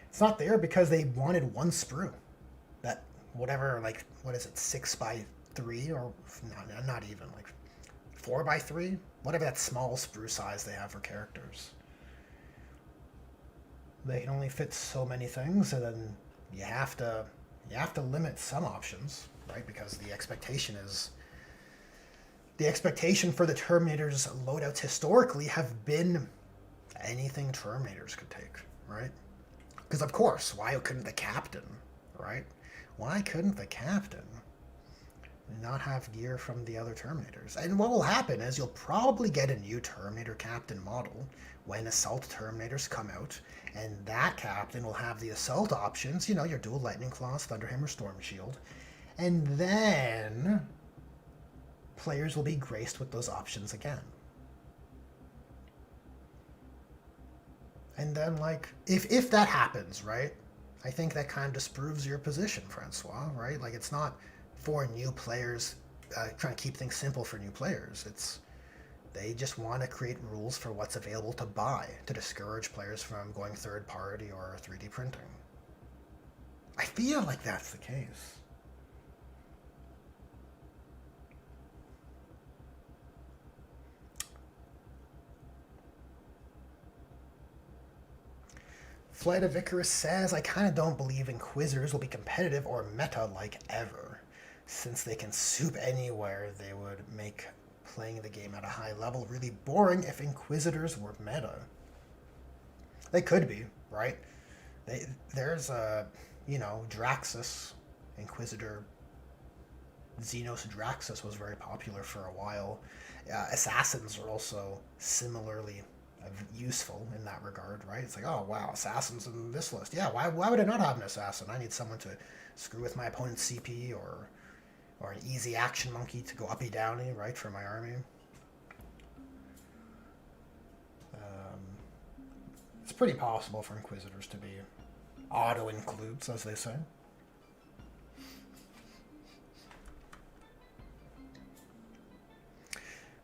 It's not there because they wanted one sprue. That whatever, like, what is it, 6x3 or not even like 4x3, whatever that small sprue size they have for characters. They can only fit so many things, and then you have to limit some options, right? Because the expectation for the Terminators loadouts historically have been anything Terminators could take, right? Because of course, why couldn't the captain, right? Why couldn't the captain not have gear from the other Terminators? And what will happen is you'll probably get a new Terminator captain model when Assault Terminators come out, and that captain will have the Assault options, your dual Lightning Claws, Thunderhammer, Storm Shield, and then players will be graced with those options again. And then, like, if that happens, right, I think that kind of disproves your position, Francois, right? Like, it's not for new players, trying to keep things simple for new players. They just want to create rules for what's available to buy to discourage players from going third party or 3D printing. I feel like that's the case. Flight of Icarus says, I kind of don't believe Inquisitors will be competitive or meta-like ever. Since they can soup anywhere, they would make playing the game at a high level really boring if Inquisitors were meta. They could be, right? There's Draxus, Inquisitor, Xenos Draxus was very popular for a while. Assassins are also similarly useful in that regard, right? It's like, oh wow, assassins in this list. Yeah, why would I not have an assassin? I need someone to screw with my opponent's CP or an easy action monkey to go uppy downy, right, for my army. It's pretty possible for Inquisitors to be auto includes, as they say.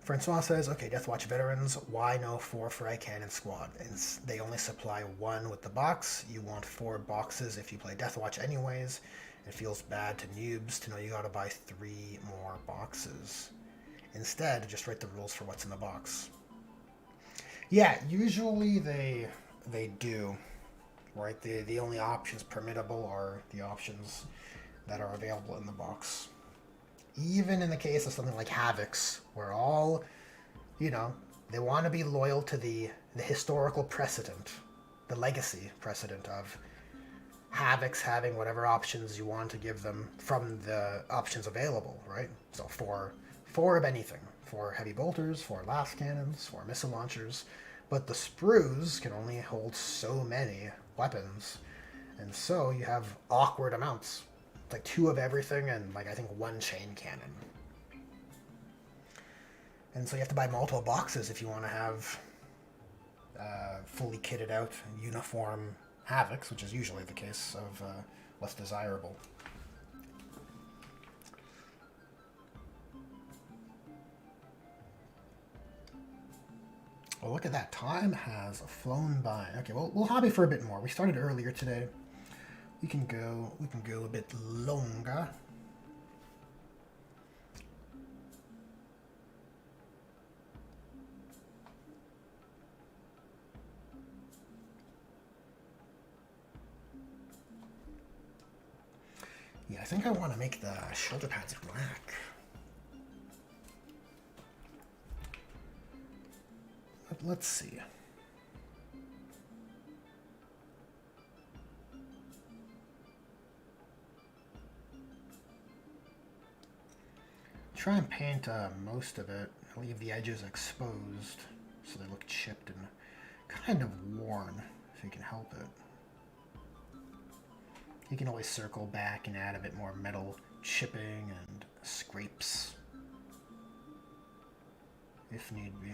Francois says, okay, Deathwatch veterans, why no 4 Fry Cannon squad? And they only supply 1 with the box. You want 4 boxes if you play Deathwatch anyways. It feels bad to noobs to know you gotta buy 3 more boxes. Instead, just write the rules for what's in the box. Yeah, usually they do, right? The only options permittable are the options that are available in the box. Even in the case of something like Havocs, where all, they want to be loyal to the historical precedent, the legacy precedent of Havocs having whatever options you want to give them from the options available, right? So four of anything. 4 heavy bolters, 4 last cannons, 4 missile launchers, but the sprues can only hold so many weapons, and so you have awkward amounts. Like 2 of everything and, like, I think 1 chain cannon. And so you have to buy multiple boxes if you want to have fully kitted out uniform Havocs, which is usually the case of what's desirable. Well, look at that. Time has flown by. Okay, well, we'll hobby for a bit more. We started earlier today. We can go a bit longer. Yeah, I think I want to make the shoulder pads black. Let's see. Try and paint most of it. Leave the edges exposed so they look chipped and kind of worn, if you can help it. You can always circle back and add a bit more metal chipping and scrapes if need be.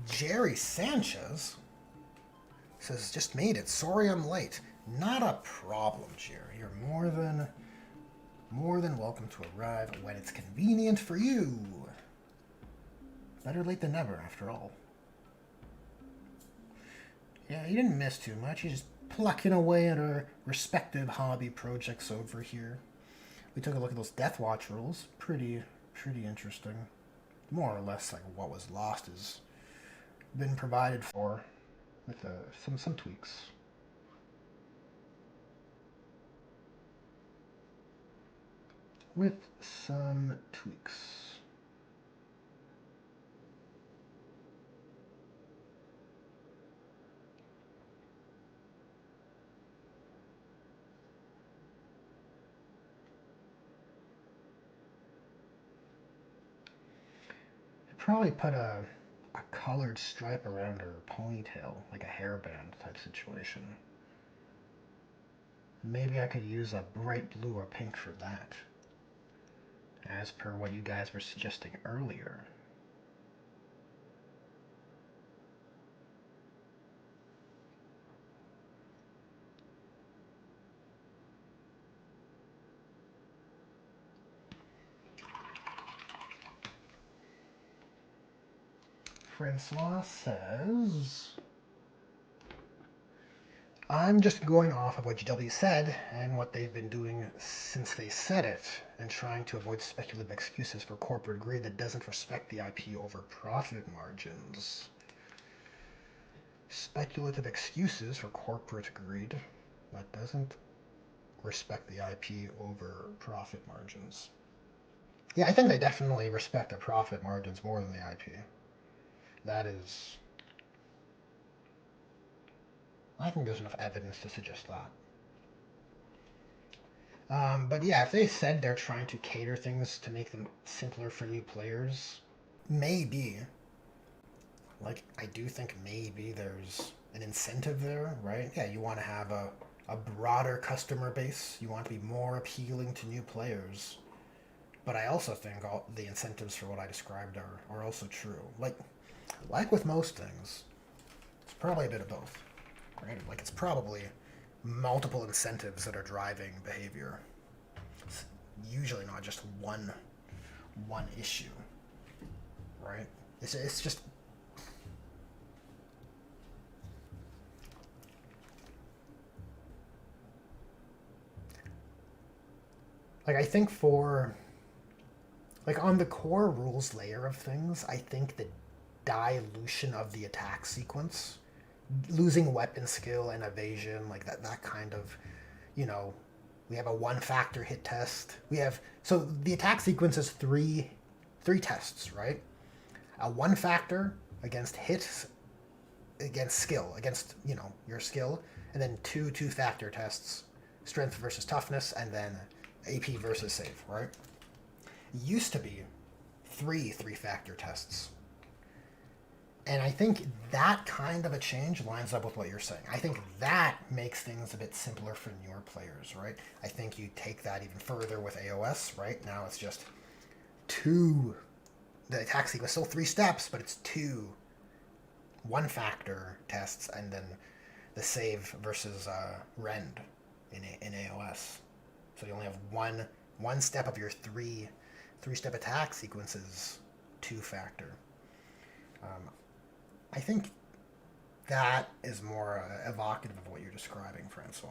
Jerry Sanchez says, just made it. Sorry I'm late. Not a problem, Jerry. You're more than welcome to arrive when it's convenient for you. Better late than never, after all. Yeah, you didn't miss too much. You just plucking away at our respective hobby projects over here. We took a look at those Death Watch rules. Pretty interesting. More or less like what was lost has been provided for with some tweaks. With some tweaks. Probably put a colored stripe around her ponytail, like a hairband type situation. Maybe I could use a bright blue or pink for that, as per what you guys were suggesting earlier. Francois says, I'm just going off of what GW said and what they've been doing since they said it, and trying to avoid speculative excuses for corporate greed that doesn't respect the IP over profit margins. Speculative excuses for corporate greed that doesn't respect the IP over profit margins. Yeah, I think they definitely respect the profit margins more than the IP. That is, I think there's enough evidence to suggest that. But yeah, if they said they're trying to cater things to make them simpler for new players, maybe. Like, I do think maybe there's an incentive there, right? Yeah, you want to have a broader customer base. You want to be more appealing to new players. But I also think all the incentives for what I described are also true. Like with most things, it's probably a bit of both, right? Like, it's probably multiple incentives that are driving behavior. It's usually not just one issue, right? It's just Like, I think for, like, on the core rules layer of things, I think the dilution of the attack sequence, losing weapon skill and evasion, like that kind of, you know, we have a one factor hit test. We have, so the attack sequence is three tests, right? A one factor against hits, against skill, against, you know, your skill, and then two factor tests, strength versus toughness, and then AP versus save, right? It used to be three factor tests. And I think that kind of a change lines up with what you're saying. I think that makes things a bit simpler for newer players, right? I think you take that even further with AOS, right? Now it's just two. The attack sequence still three steps, but it's two one factor tests, and then the save versus rend in AOS. So you only have one step of your three step attack sequences, two factor. I think that is more evocative of what you're describing, Francois.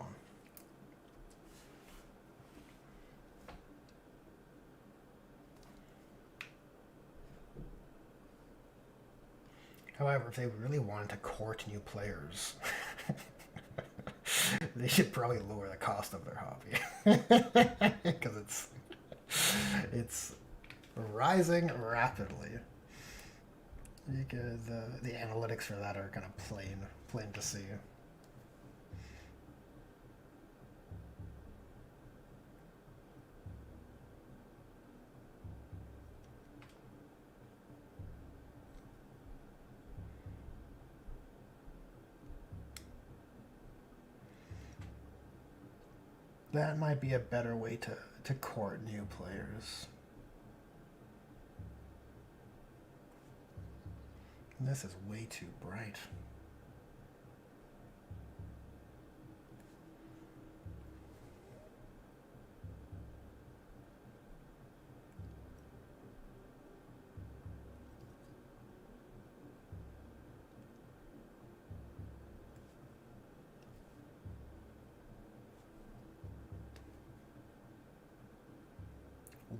However, if they really wanted to court new players, they should probably lower the cost of their hobby because it's rising rapidly. Because the analytics for that are kind of plain to see. That might be a better way to court new players. This is way too bright.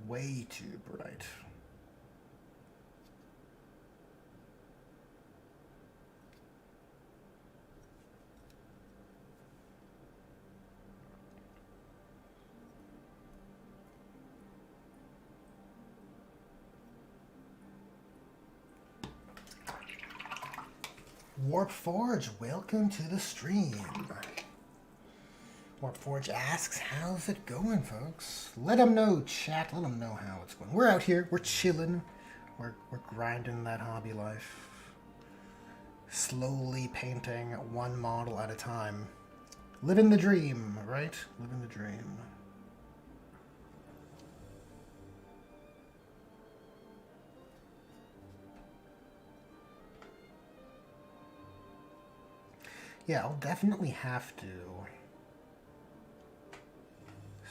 Way too bright. Warp Forge, welcome to the stream. Warp Forge asks, how's it going, folks? Let them know, chat. Let them know how it's going. We're out here. We're chilling. We're grinding that hobby life. Slowly painting one model at a time. Living the dream, right? Living the dream. Yeah, I'll definitely have to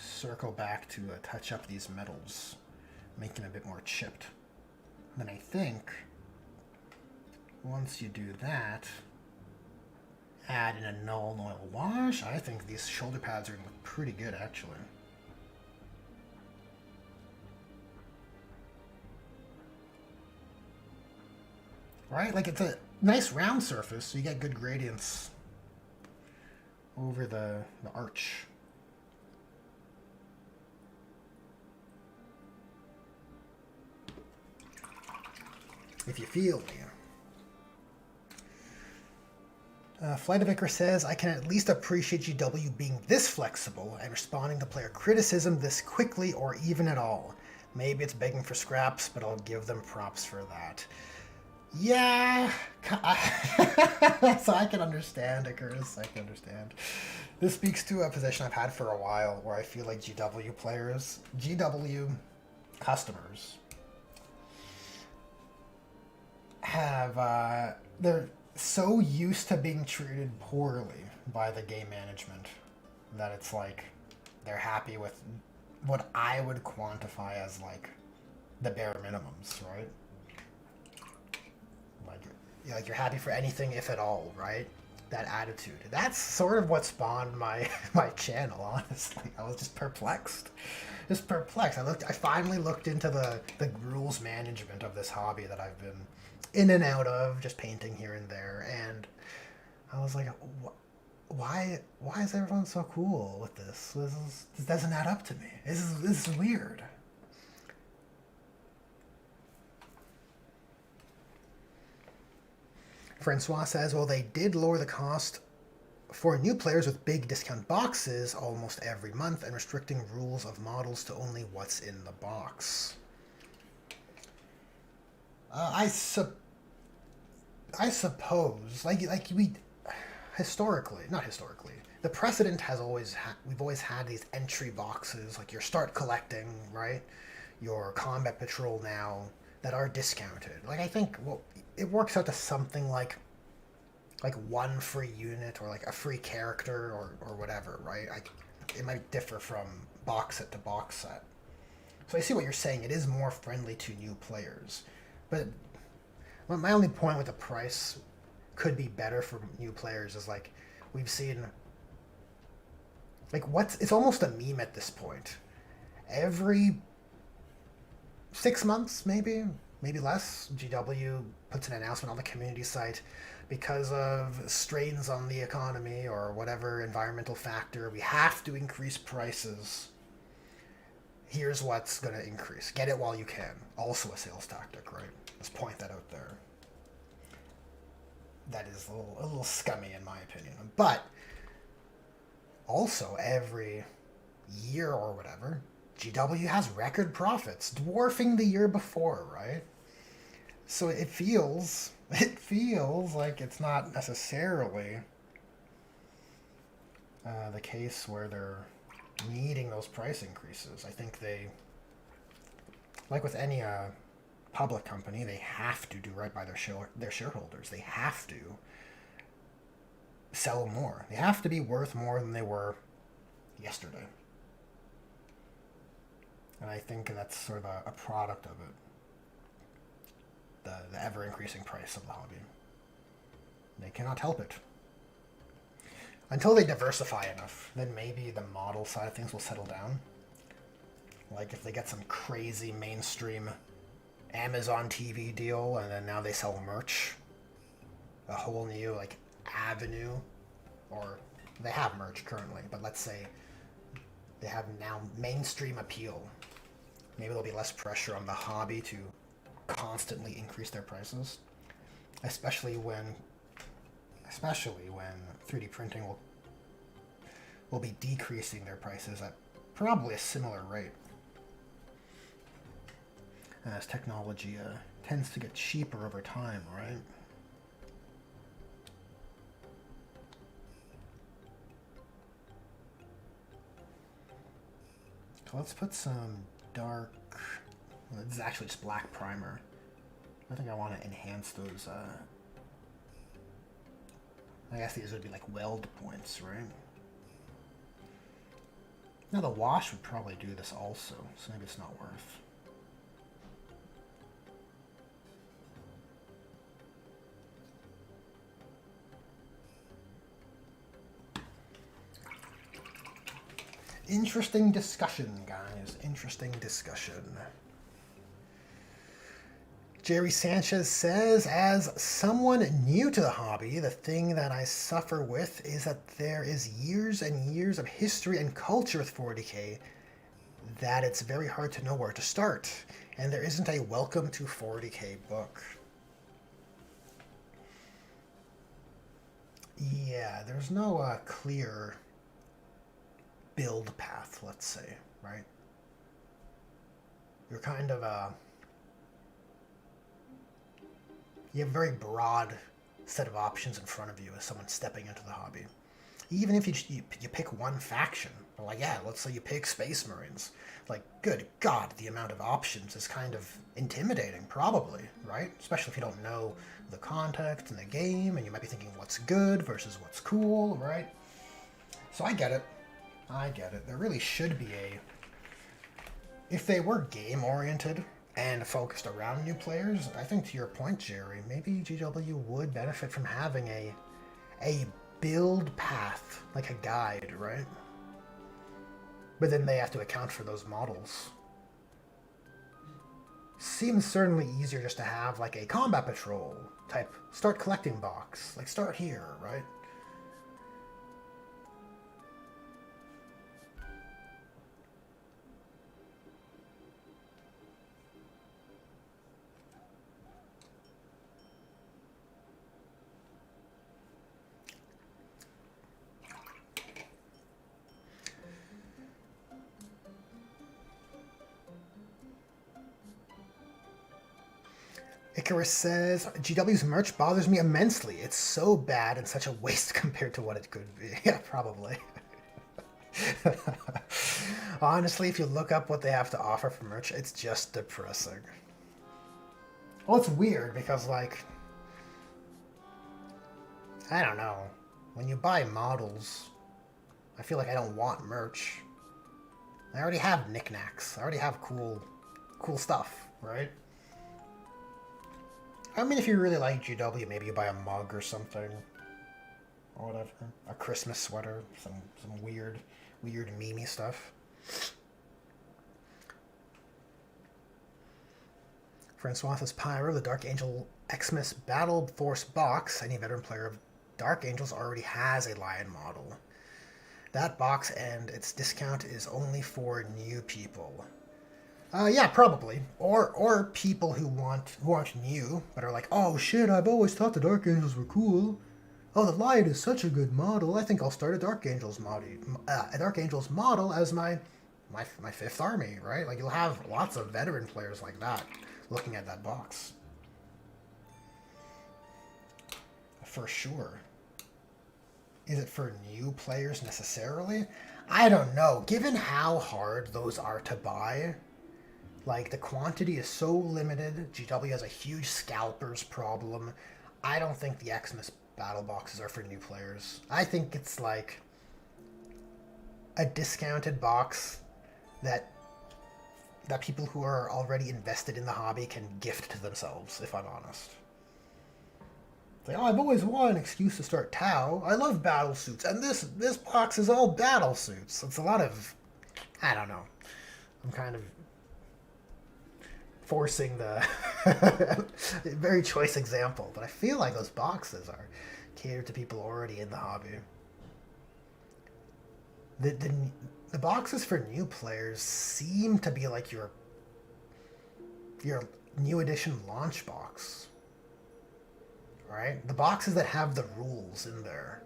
circle back to touch up these metals, make them a bit more chipped. And then I think once you do that, add in a null and oil wash, I think these shoulder pads are going to look pretty good, actually. Right? Like, it's a nice round surface, so you get good gradients over the arch. If you feel me. Flight of Icarus says, I can at least appreciate GW being this flexible and responding to player criticism this quickly or even at all. Maybe it's begging for scraps, but I'll give them props for that. Yeah, so I can understand, Icarus, I can understand. This speaks to a position I've had for a while where I feel like GW players, GW customers, have, they're so used to being treated poorly by the game management that it's like they're happy with what I would quantify as like the bare minimums, right? Like you're happy for anything if at all, right? that attitude. That's sort of what spawned my my channel. Honestly, I was just perplexed, I finally looked into the rules management of this hobby that I've been in and out of, just painting here and there, and I was like, why is everyone so cool with this? This doesn't add up to me. This is weird. Francois says, well, they did lower the cost for new players with big discount boxes almost every month and restricting rules of models to only what's in the box. I suppose, not historically, the precedent has we've always had these entry boxes, like your start collecting, right? Your combat patrol now, that are discounted. Like, I think, well, it works out to something like one free unit or like a free character or whatever, right? It might differ from box set to box set. So I see what you're saying. It is more friendly to new players. But my only point with the price could be better for new players is, like, we've seen, like, it's almost a meme at this point. Every 6 months, maybe less, GW puts an announcement on the community site, because of strains on the economy or whatever environmental factor, we have to increase prices. Here's what's going to increase. Get it while you can. Also a sales tactic, right? Let's point that out there. That is a little scummy in my opinion. But also every year or whatever, GW has record profits, dwarfing the year before, right? So it feels like it's not necessarily the case where they're needing those price increases. I think they, like with any public company, they have to do right by their shareholders. They have to sell more. They have to be worth more than they were yesterday. And I think that's sort of a product of it. The ever-increasing price of the hobby. They cannot help it. Until they diversify enough, then maybe the model side of things will settle down. Like if they get some crazy mainstream Amazon TV deal, and then now they sell merch. A whole new, like, avenue. Or they have merch currently, but let's say they have now mainstream appeal. Maybe there'll be less pressure on the hobby to constantly increase their prices, especially when 3D printing will be decreasing their prices at probably a similar rate as technology tends to get cheaper over time, right? So let's put some dark. This is actually just black primer. I think I want to enhance those. I guess these would be like weld points, right? Now the wash would probably do this also, so maybe it's not worth. Interesting discussion, guys. Interesting discussion. Jerry Sanchez says, as someone new to the hobby, the thing that I suffer with is that there is years and years of history and culture with 40k that it's very hard to know where to start, and there isn't a welcome to 40k book. Yeah, there's no clear build path, let's say, right? You're kind of you have a very broad set of options in front of you as someone stepping into the hobby. Even if you pick one faction, like, yeah, let's say you pick Space Marines, like, good God, the amount of options is kind of intimidating, probably, right? Especially if you don't know the context in the game, and you might be thinking what's good versus what's cool, right? So I get it. There really should be if they were game-oriented and focused around new players, I think to your point, Jerry, maybe GW would benefit from having a build path, like a guide, right? But then they have to account for those models. Seems certainly easier just to have like a combat patrol type start collecting box. Like start here, right? Icarus says, GW's merch bothers me immensely. It's so bad and such a waste compared to what it could be. Yeah, probably. Honestly, if you look up what they have to offer for merch, it's just depressing. Well, it's weird because, like, I don't know. When you buy models, I feel like I don't want merch. I already have knickknacks. I already have cool stuff, right? I mean, if you really like GW, maybe you buy a mug or something. Or whatever. A Christmas sweater. Some weird meme stuff. Francois says, Pyro, the Dark Angel Xmas Battle Force box. Any veteran player of Dark Angels already has a Lion model. That box and its discount is only for new people. Yeah, probably. Or people who aren't new, but are like, oh shit, I've always thought the Dark Angels were cool. Oh, the Lion is such a good model. I think I'll start a Dark Angels model as my fifth army, right? Like you'll have lots of veteran players like that looking at that box. For sure. Is it for new players necessarily? I don't know. Given how hard those are to buy, like, the quantity is so limited. GW has a huge scalpers problem. I don't think the Xmas battle boxes are for new players. I think it's like a discounted box that people who are already invested in the hobby can gift to themselves, if I'm honest. It's like, oh, I've always wanted an excuse to start Tau. I love battle suits, and this box is all battle suits. It's a lot of, I don't know. I'm kind of forcing the very choice example, but I feel like those boxes are catered to people already in the hobby. The boxes for new players seem to be like your new edition launch box, right? The boxes that have the rules in there,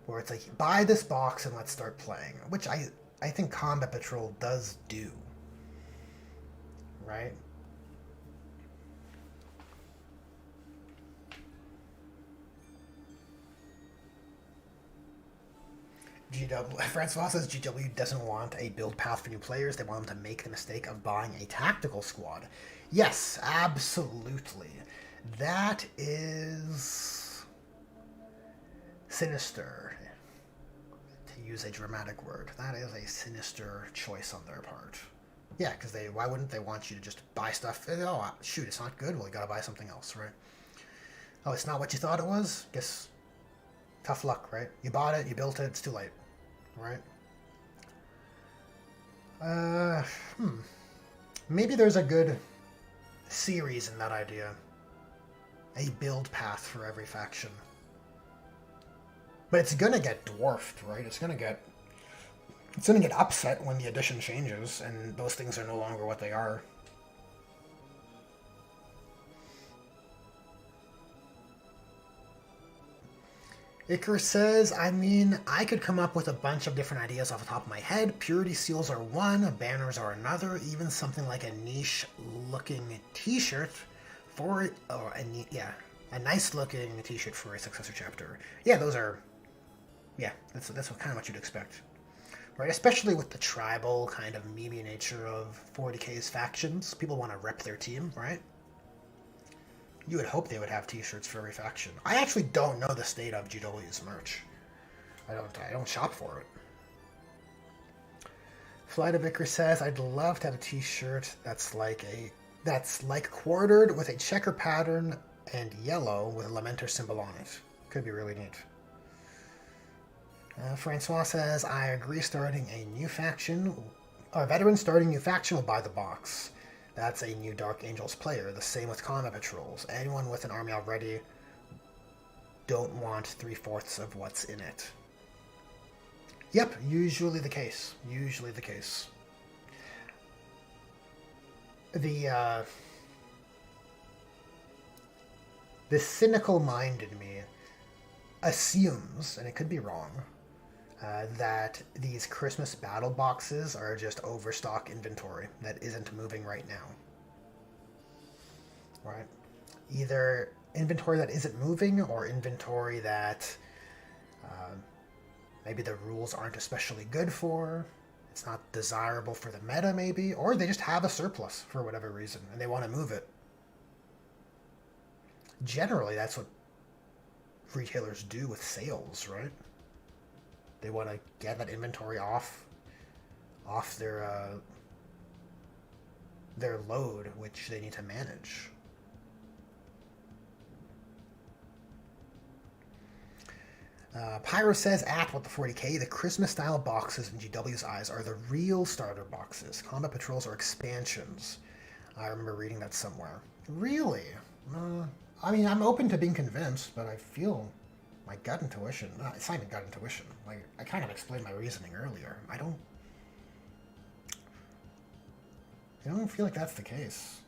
where it's like, buy this box and let's start playing, which I think Combat Patrol does do, right? Francois says GW doesn't want a build path for new players. They want them to make the mistake of buying a tactical squad. Yes, absolutely. That is sinister, to use a dramatic word. That is a sinister choice on their part. Yeah, because why wouldn't they want you to just buy stuff? Oh, shoot, it's not good. Well, you gotta buy something else, right? Oh, it's not what you thought it was? Guess tough luck, right? You bought it, you built it, it's too late, right? Maybe there's a good series in that idea. A build path for every faction. But it's gonna get dwarfed, right? It's gonna get upset when the edition changes and those things are no longer what they are. Icarus says, I mean, I could come up with a bunch of different ideas off the top of my head. Purity seals are one, banners are another, even something like a niche-looking t-shirt for, a nice-looking t-shirt for a successor chapter. Yeah, those are, yeah, that's kind of what you'd expect. Right, especially with the tribal kind of meme nature of 40K's factions. People want to rep their team, right? You would hope they would have t-shirts for every faction. I actually don't know the state of GW's merch. I don't shop for it. Flight of Vicar says, I'd love to have a t-shirt that's like quartered with a checker pattern and yellow with a Lamenter symbol on it. Could be really neat. Francois says, I agree starting a new faction. A veteran starting a new faction will buy the box. That's a new Dark Angels player. The same with combat patrols. Anyone with an army already don't want 3/4 of what's in it. Yep, usually the case. Usually the case. The cynical mind in me assumes, and it could be wrong, that these Christmas battle boxes are just overstock inventory that isn't moving right now. Right? Either inventory that isn't moving or inventory that maybe the rules aren't especially good for. It's not desirable for the meta, maybe, or they just have a surplus for whatever reason and they want to move it. Generally, that's what retailers do with sales, right? They want to get that inventory off their load, which they need to manage. Pyro says, at what the 40k, the Christmas style boxes in GW's eyes are the real starter boxes. Combat patrols are expansions. I remember reading that somewhere. Really? I mean, I'm open to being convinced, but I feel my gut intuition. It's not even gut intuition. Like, I kind of explained my reasoning earlier. I don't feel like that's the case.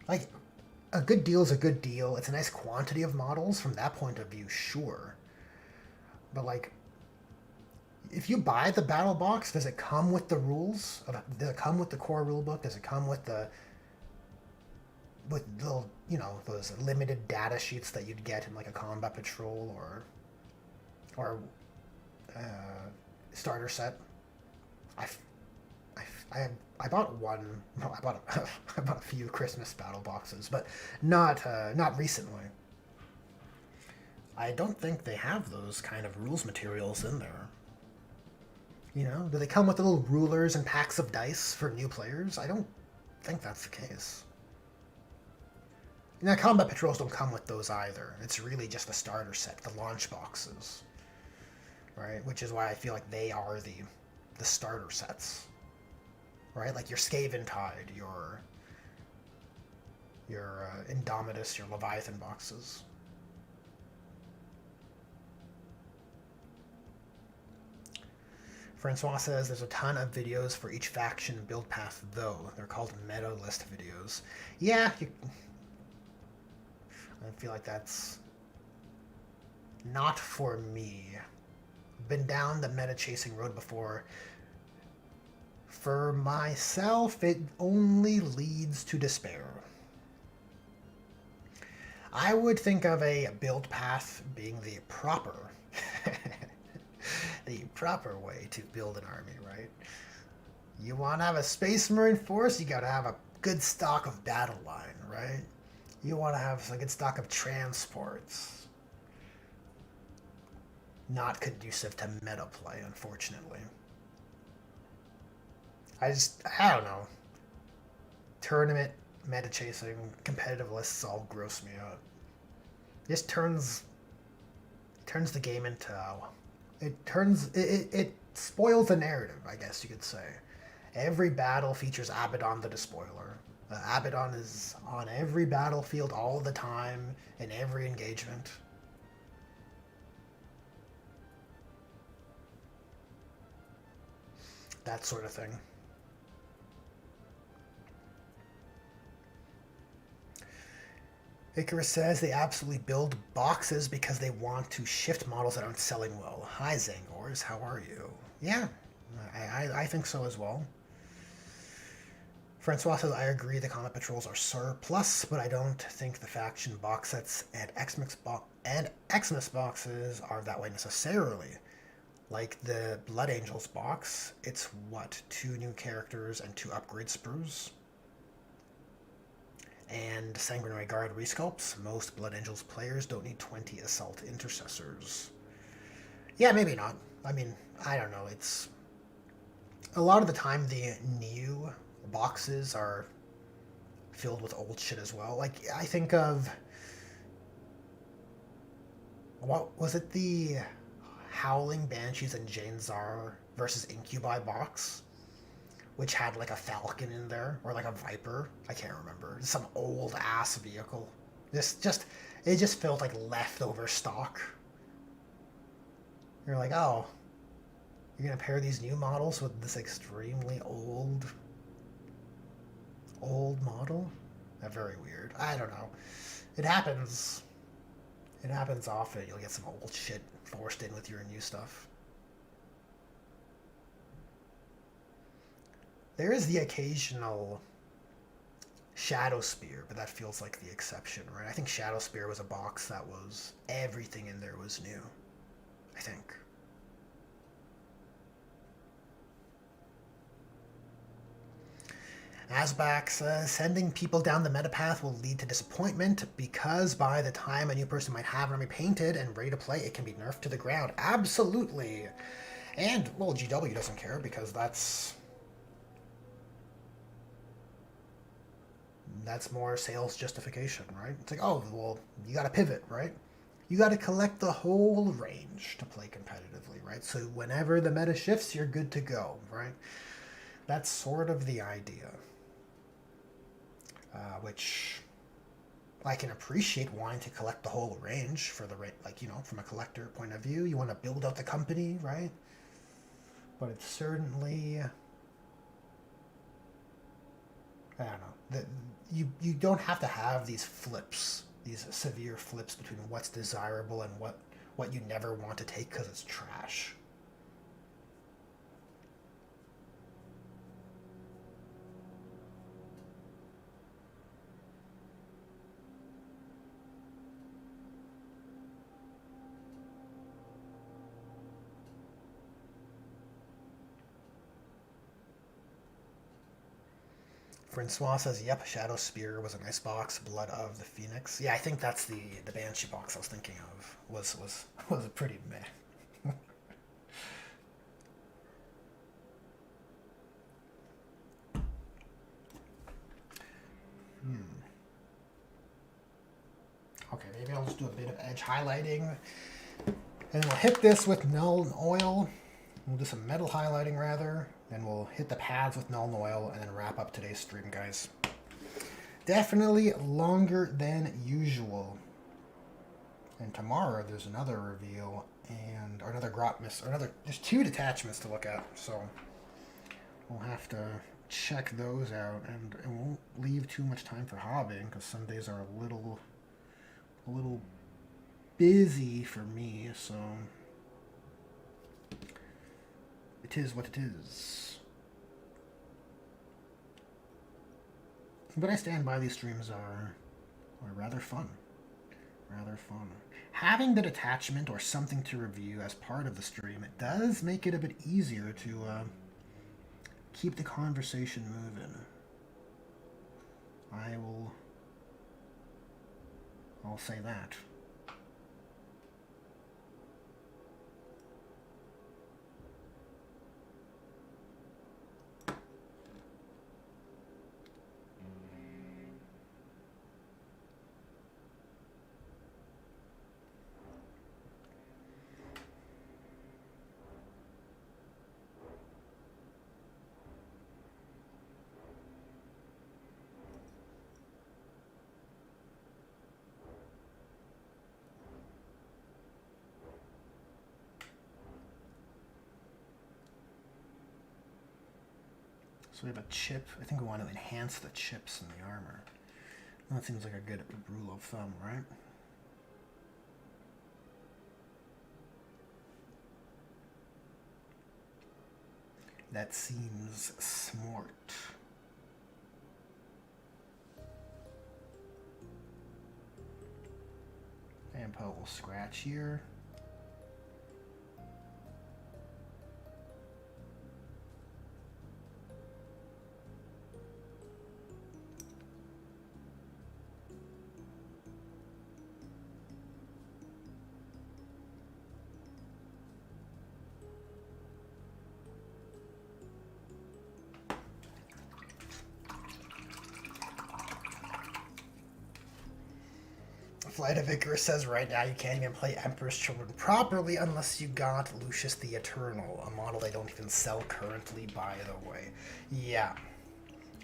Like, a good deal is a good deal. It's a nice quantity of models from that point of view, sure. But, like, if you buy the battle box, does it come with the rules? Does it come with the core rulebook? Does it come with the little, those limited data sheets that you'd get in like a combat patrol or starter set? I bought one. No, I bought I bought a few Christmas battle boxes, but not recently. I don't think they have those kind of rules materials in there. Do they come with little rulers and packs of dice for new players? I don't think that's the case. Now, combat patrols don't come with those either. It's really just the starter set, the launch boxes, right? Which is why I feel like they are the starter sets, right? Like your Skaven Tide, your Indomitus, your Leviathan boxes. Francois says there's a ton of videos for each faction build path, though. They're called meta list videos. Yeah, I feel like that's not for me. Been down the meta chasing road before. For myself, it only leads to despair. I would think of a build path being the proper way to build an army, right? You want to have a Space Marine force, you got to have a good stock of battle line, right? You want to have a good stock of transports. Not conducive to meta play, unfortunately. I don't know. Tournament, meta chasing, competitive lists all gross me out. Just turns the game into... It spoils the narrative, I guess you could say. Every battle features Abaddon the Despoiler. Abaddon is on every battlefield all the time, in every engagement. That sort of thing. Icarus says they absolutely build boxes because they want to shift models that aren't selling well. Hi, Zangors, how are you? Yeah, I think so as well. Francois says, I agree the combat patrols are surplus, but I don't think the faction box sets and Xmas boxes are that way necessarily. Like the Blood Angels box, it's what, 2 new characters and 2 upgrade sprues? And Sanguinary Guard resculpts. Most Blood Angels players don't need 20 Assault Intercessors. Yeah, maybe not. I mean, I don't know. It's... A lot of the time, the new boxes are filled with old shit as well. Like, I think of... What was it? The Howling Banshees and Janezar versus Incubi box, which had like a Falcon in there or like a Viper. I can't remember. Some old ass vehicle. It just felt like leftover stock. You're like, oh, you're gonna pair these new models with this extremely old model? Very weird. I don't know. It happens. It happens often. You'll get some old shit forced in with your new stuff. There is the occasional Shadow Spear, but that feels like the exception, right? I think Shadow Spear was a box that was everything in there was new. I think. Asbak says, sending people down the meta path will lead to disappointment because by the time a new person might have an army painted and ready to play, it can be nerfed to the ground. Absolutely. And, well, GW doesn't care because that's more sales justification, right? It's like, oh, well, you got to pivot, right? You got to collect the whole range to play competitively, right? So whenever the meta shifts, you're good to go, right? That's sort of the idea. Which I can appreciate wanting to collect the whole range for the like, you know, from a collector point of view. You want to build out the company, right? But it's certainly, I don't know. You don't have to have these flips, these severe flips between what's desirable and what you never want to take because it's trash. Francois says, yep, Shadow Spear was a nice box. Blood of the Phoenix. Yeah, I think that's the Banshee box I was thinking of. Was a pretty meh. Okay, maybe I'll just do a bit of edge highlighting. And we'll hit this with Null Oil. We'll do some metal highlighting rather. Then we'll hit the pads with Null Oil and then wrap up today's stream, guys. Definitely longer than usual. And tomorrow there's another reveal and or another Grotmas or another. There's 2 detachments to look at, so we'll have to check those out, and it won't leave too much time for hobbying because Sundays are a little busy for me, so it is what it is. But I stand by, these streams are rather fun. Rather fun. Having the detachment or something to review as part of the stream, it does make it a bit easier to keep the conversation moving. I'll say that. So we have a chip. I think we want to enhance the chips in the armor. That seems like a good rule of thumb, right? That seems smart. And put a little scratch here. Flight of Icarus says right now you can't even play Emperor's Children properly unless you got Lucius the Eternal, a model they don't even sell currently, by the way. Yeah.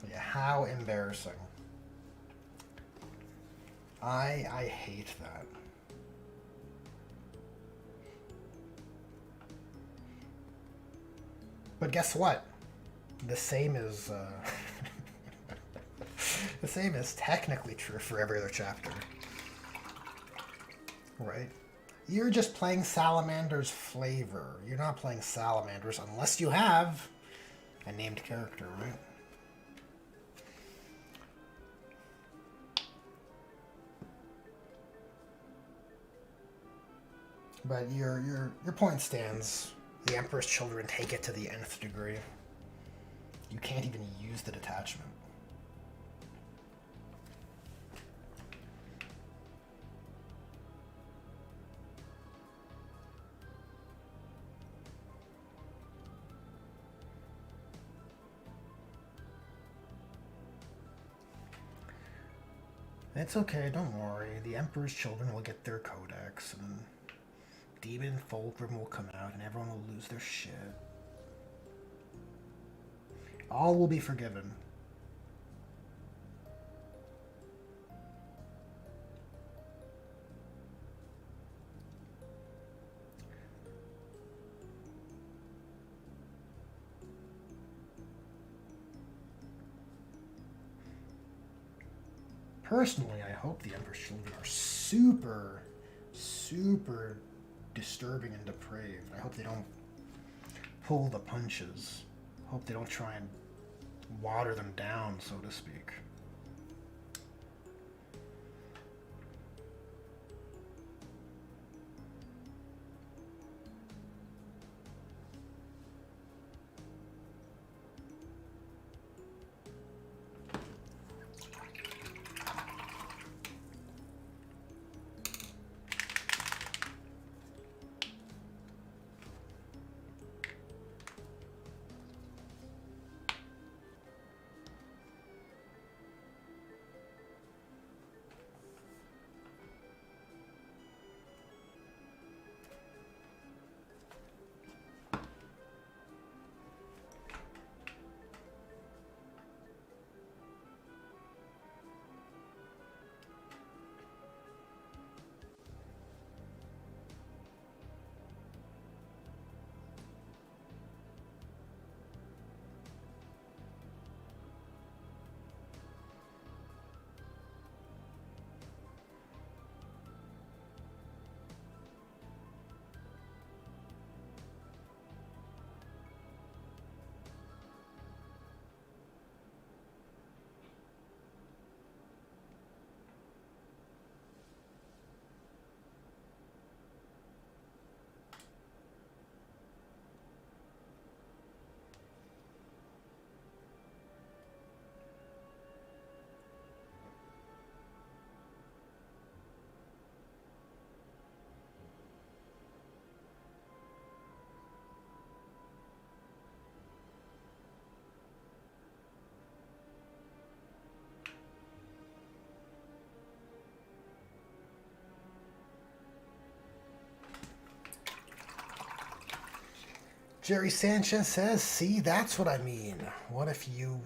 Yeah, how embarrassing. I hate that. But guess what? The same is the same is technically true for every other chapter. Right? You're just playing Salamander's flavor. You're not playing Salamanders unless you have a named character, right? But your point stands. The Emperor's Children take it to the nth degree. You can't even use the detachment. It's okay, don't worry. The Emperor's Children will get their codex, and Demon Fulcrum will come out, and everyone will lose their shit. All will be forgiven. Personally, I hope the Emperor's Children are super, super disturbing and depraved. I hope they don't pull the punches. I hope they don't try and water them down, so to speak. Jerry Sanchez says, "See, that's what I mean. What if you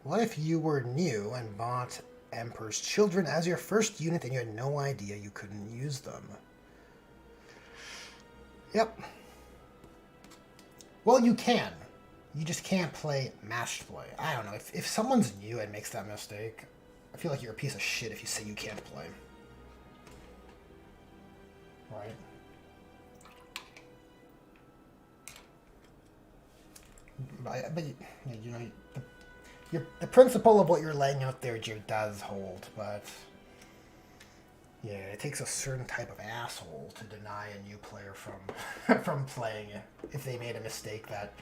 were new and bought Emperor's Children as your first unit and you had no idea you couldn't use them?" Yep. Well, you can. You just can't play matched play. I don't know. If someone's new and makes that mistake, I feel like you're a piece of shit if you say you can't play. Right? But you know, the principle of what you're laying out there, Jared, does hold, but yeah, it takes a certain type of asshole to deny a new player from from playing it if they made a mistake that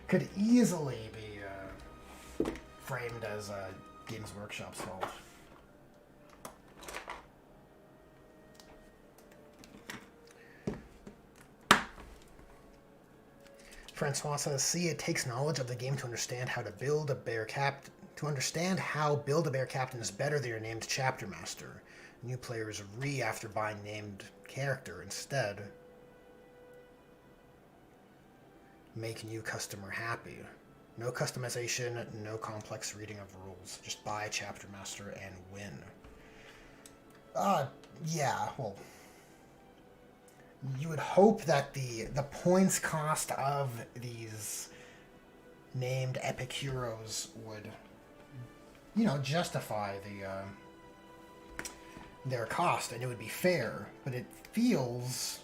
could easily be framed as Games Workshop's fault. Francois says, "See, it takes knowledge of the game to understand how to build a bear cap To understand how Build-A-Bear Captain is better than your named Chapter Master, new players after buying named character instead. Make new customer happy. No customization, no complex reading of rules. Just buy Chapter Master and win. Yeah, well, you would hope that the points cost of these named epic heroes would, justify their cost, and it would be fair. But it feels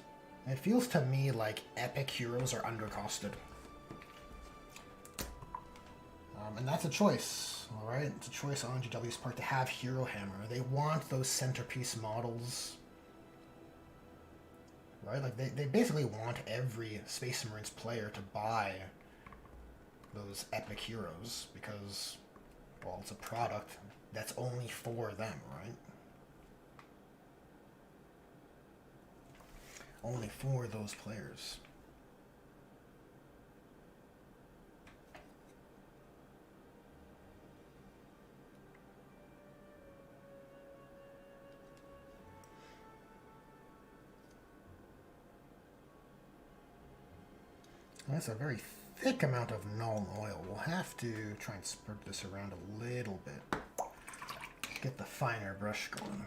to me like epic heroes are undercosted. And that's a choice, all right? It's a choice on GW's part to have Hero Hammer. They want those centerpiece models, right? Like, they basically want every Space Marines player to buy those epic heroes because, well, it's a product that's only for them, right? Only for those players. That's a very thick amount of null oil. We'll have to try and spread this around a little bit. Get the finer brush going.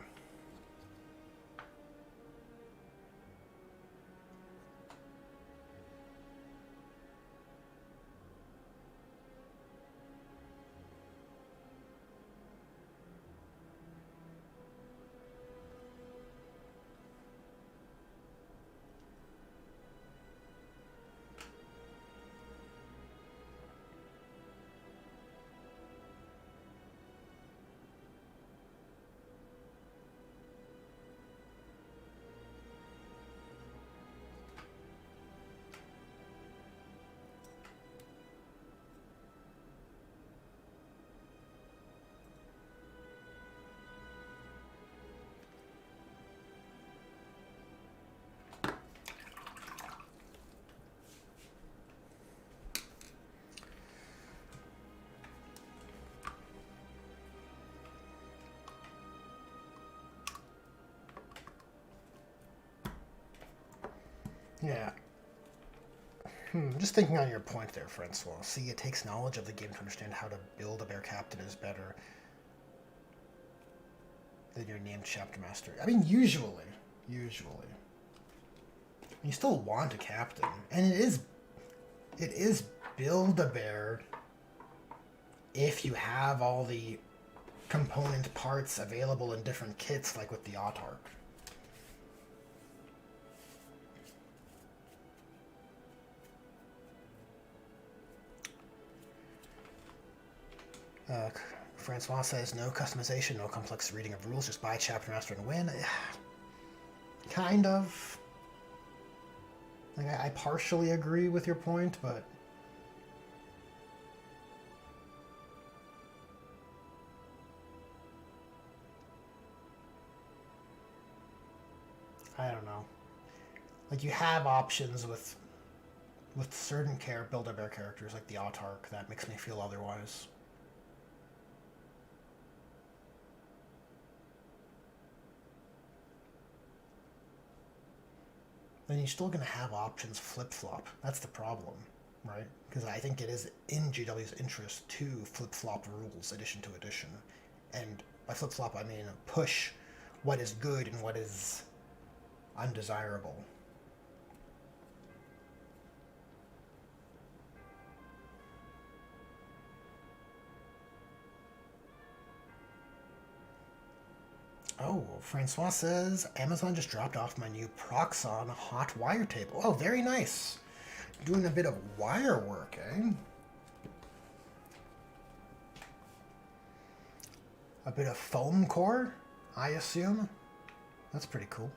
Yeah. Just thinking on your point there, Francois. See, it takes knowledge of the game to understand how to build a bear captain is better than your named chapter master. I mean, usually. You still want a captain. And it is Build-A-Bear if you have all the component parts available in different kits, like with the Autarch. Francois says, no customization, no complex reading of rules, just buy Chapter Master and win. Kind of. Like, I partially agree with your point, but... I don't know. Like, you have options with certain Build-A-Bear characters, like the Autarch, that makes me feel otherwise. Then you're still going to have options flip-flop. That's the problem, right? Because I think it is in GW's interest to flip-flop rules edition to edition. And by flip-flop, I mean push what is good and what is undesirable. Oh, Francois says, Amazon just dropped off my new Proxon hot wire table. Oh, very nice. Doing a bit of wire work, eh? A bit of foam core, I assume. That's pretty cool.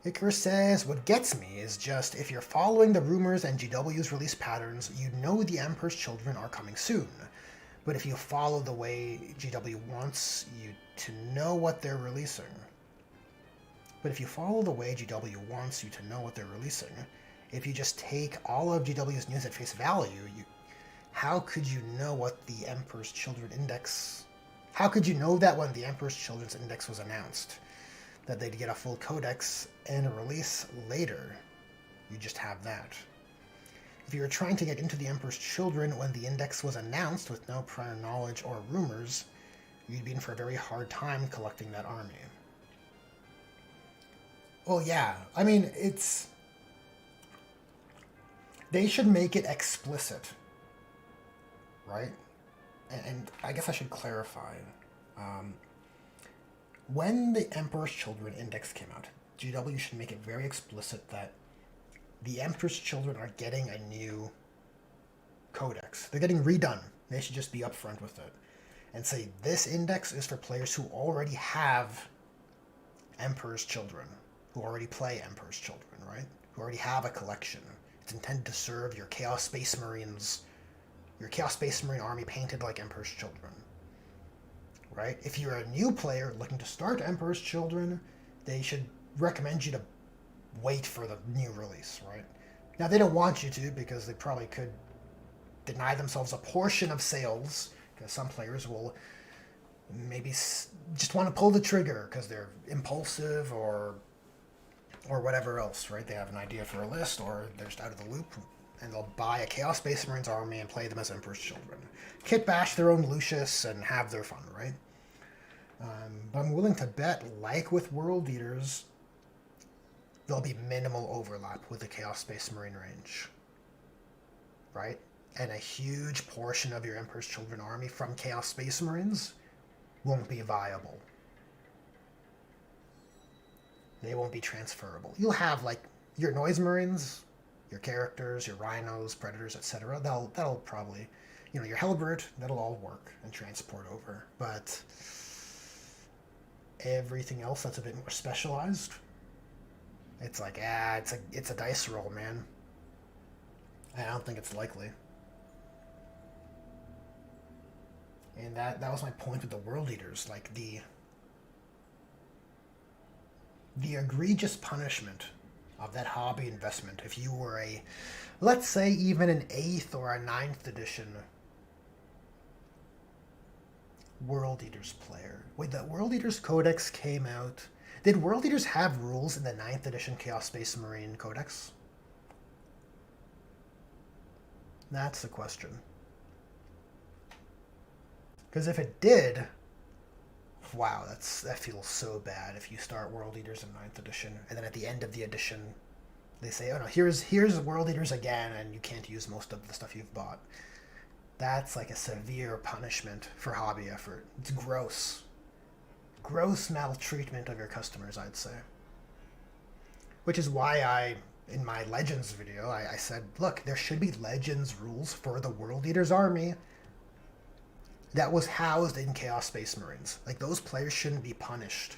Icarus says, what gets me is just, if you're following the rumors and GW's release patterns, you know the Emperor's Children are coming soon. But if you follow the way GW wants you to know what they're releasing, if you just take all of GW's news at face value, how could you know what the Emperor's Children Index... How could you know that when the Emperor's Children's Index was announced? That they'd get a full codex and a release later. You just have that. If you were trying to get into the Emperor's Children when the index was announced with no prior knowledge or rumors, you'd be in for a very hard time collecting that army. Well, yeah. I mean, it's... They should make it explicit. Right? And I guess I should clarify. When the Emperor's Children Index came out, GW should make it very explicit that the Emperor's Children are getting a new codex. They're getting redone. They should just be upfront with it. And say, this index is for players who already have Emperor's Children. Who already play Emperor's Children, right? Who already have a collection. It's intended to serve your Chaos Space Marines... Your Chaos Space Marine army painted like Emperor's Children. Right? If you're a new player looking to start Emperor's Children, they should recommend you to wait for the new release, right? Now, they don't want you to, because they probably could deny themselves a portion of sales, because some players will maybe just want to pull the trigger because they're impulsive or whatever else, right? They have an idea for a list, or they're just out of the loop, and they'll buy a Chaos Space Marines army and play them as Emperor's Children. Kit bash their own Lucius and have their fun, right? But I'm willing to bet, like with World Eaters, there'll be minimal overlap with the Chaos Space Marine range. Right? And a huge portion of your Emperor's Children army from Chaos Space Marines won't be viable. They won't be transferable. You'll have, like, your Noise Marines, your characters, your Rhinos, Predators, etc. That'll probably, your Hellbird, that'll all work and transport over. But everything else that's a bit more specialized, it's like, it's a dice roll, man. I don't think it's likely. And that was my point with the World Eaters. Like, the egregious punishment of that hobby investment, if you were let's say even an 8th or a 9th edition World Eaters player. Wait, the World Eaters Codex came out. Did World Eaters have rules in the 9th edition Chaos Space Marine Codex? That's the question. Because if it did, wow, that feels so bad if you start World Eaters in 9th edition, and then at the end of the edition, they say, oh no, here's World Eaters again, and you can't use most of the stuff you've bought. That's like a severe punishment for hobby effort. It's gross. Gross maltreatment of your customers, I'd say. Which is why in my Legends video, I said, look, there should be Legends rules for the World Eaters army that was housed in Chaos Space Marines. Like, those players shouldn't be punished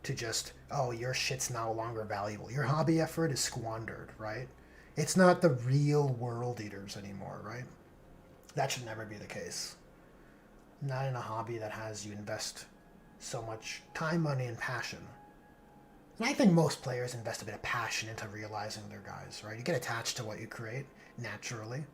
to just, oh, your shit's no longer valuable. Your hobby effort is squandered, right? It's not the real World Eaters anymore, right? That should never be the case. Not in a hobby that has you invest so much time, money, and passion. And I think most players invest a bit of passion into realizing their guys, right? You get attached to what you create, naturally.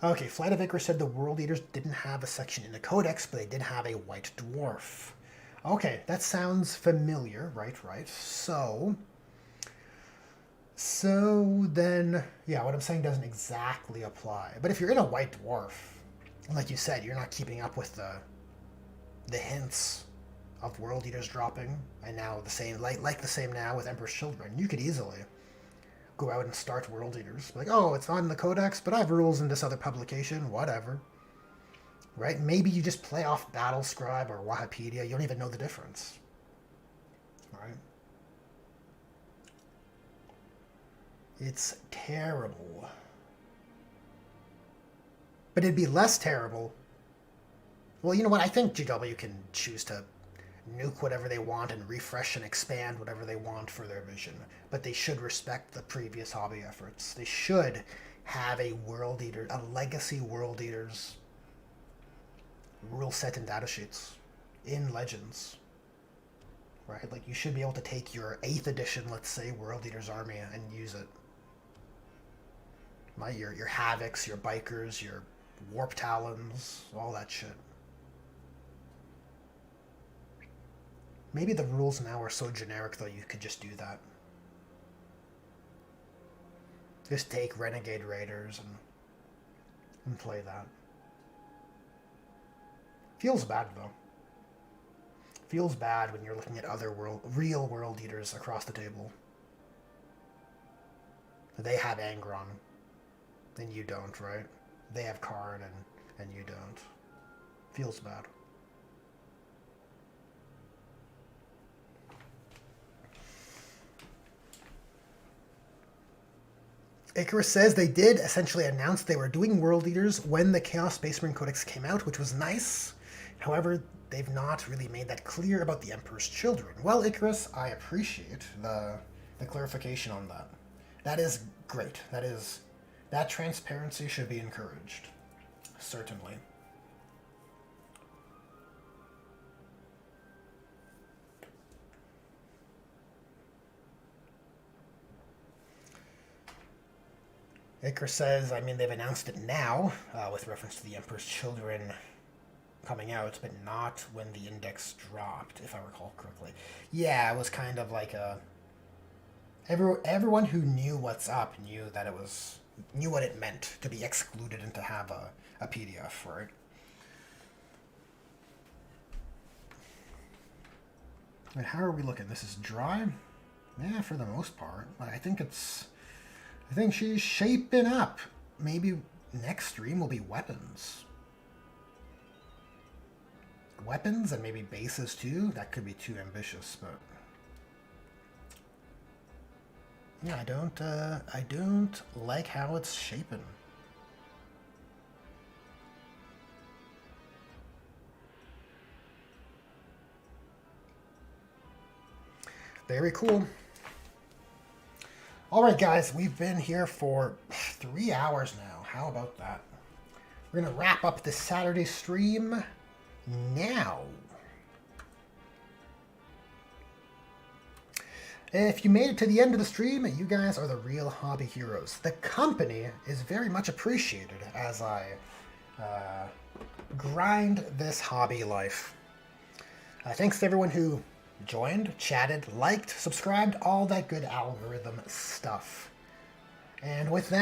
Okay, Flight of Icarus said the World Eaters didn't have a section in the Codex, but they did have a White Dwarf. Okay, that sounds familiar, right. So then, yeah, what I'm saying doesn't exactly apply. But if you're in a White Dwarf, and like you said, you're not keeping up with the hints of World Eaters dropping, and now the same, like the same now with Emperor's Children, you could easily go out and start World Eaters. Like, oh, it's not in the Codex, but I have rules in this other publication, whatever. Right? Maybe you just play off Battlescribe or Wahapedia. You don't even know the difference. Right? It's terrible. But it'd be less terrible. Well, you know what? I think GW can choose to nuke whatever they want and refresh and expand whatever they want for their vision. But they should respect the previous hobby efforts. They should have a World Eater, a legacy World Eaters rule set and datasheets in Legends. right? Like, you should be able to take your 8th edition, let's say, World Eater's Army and use it. Your Havocs, your Bikers, your Warp Talons, all that shit. Maybe the rules now are so generic, though, you could just do that. Just take Renegade Raiders and play that. Feels bad, though. Feels bad when you're looking at other real World Eaters across the table. They have Angron, and you don't, right? They have Karn, and you don't. Feels bad. Icarus says they did essentially announce they were doing World Eaters when the Chaos Space Marine Codex came out, which was nice. However, they've not really made that clear about the Emperor's Children. Well, Icarus, I appreciate the clarification on that. That is great. That transparency should be encouraged. Certainly. Icarus says, I mean, they've announced it now, with reference to the Emperor's Children coming out, but not when the index dropped, if I recall correctly. Yeah, it was kind of like a... Everyone who knew what's up knew what it meant to be excluded and to have a PDF, right? And how are we looking? This is dry? Yeah, for the most part. I think she's shaping up. Maybe next stream will be weapons. Weapons and maybe bases too? That could be too ambitious, but... Yeah, I don't like how it's shaping. Very cool. All right, guys, we've been here for 3 hours now. How about that? We're going to wrap up this Saturday stream now. If you made it to the end of the stream, you guys are the real hobby heroes. The company is very much appreciated as I grind this hobby life. Thanks to everyone who joined, chatted, liked, subscribed, all that good algorithm stuff. And with that,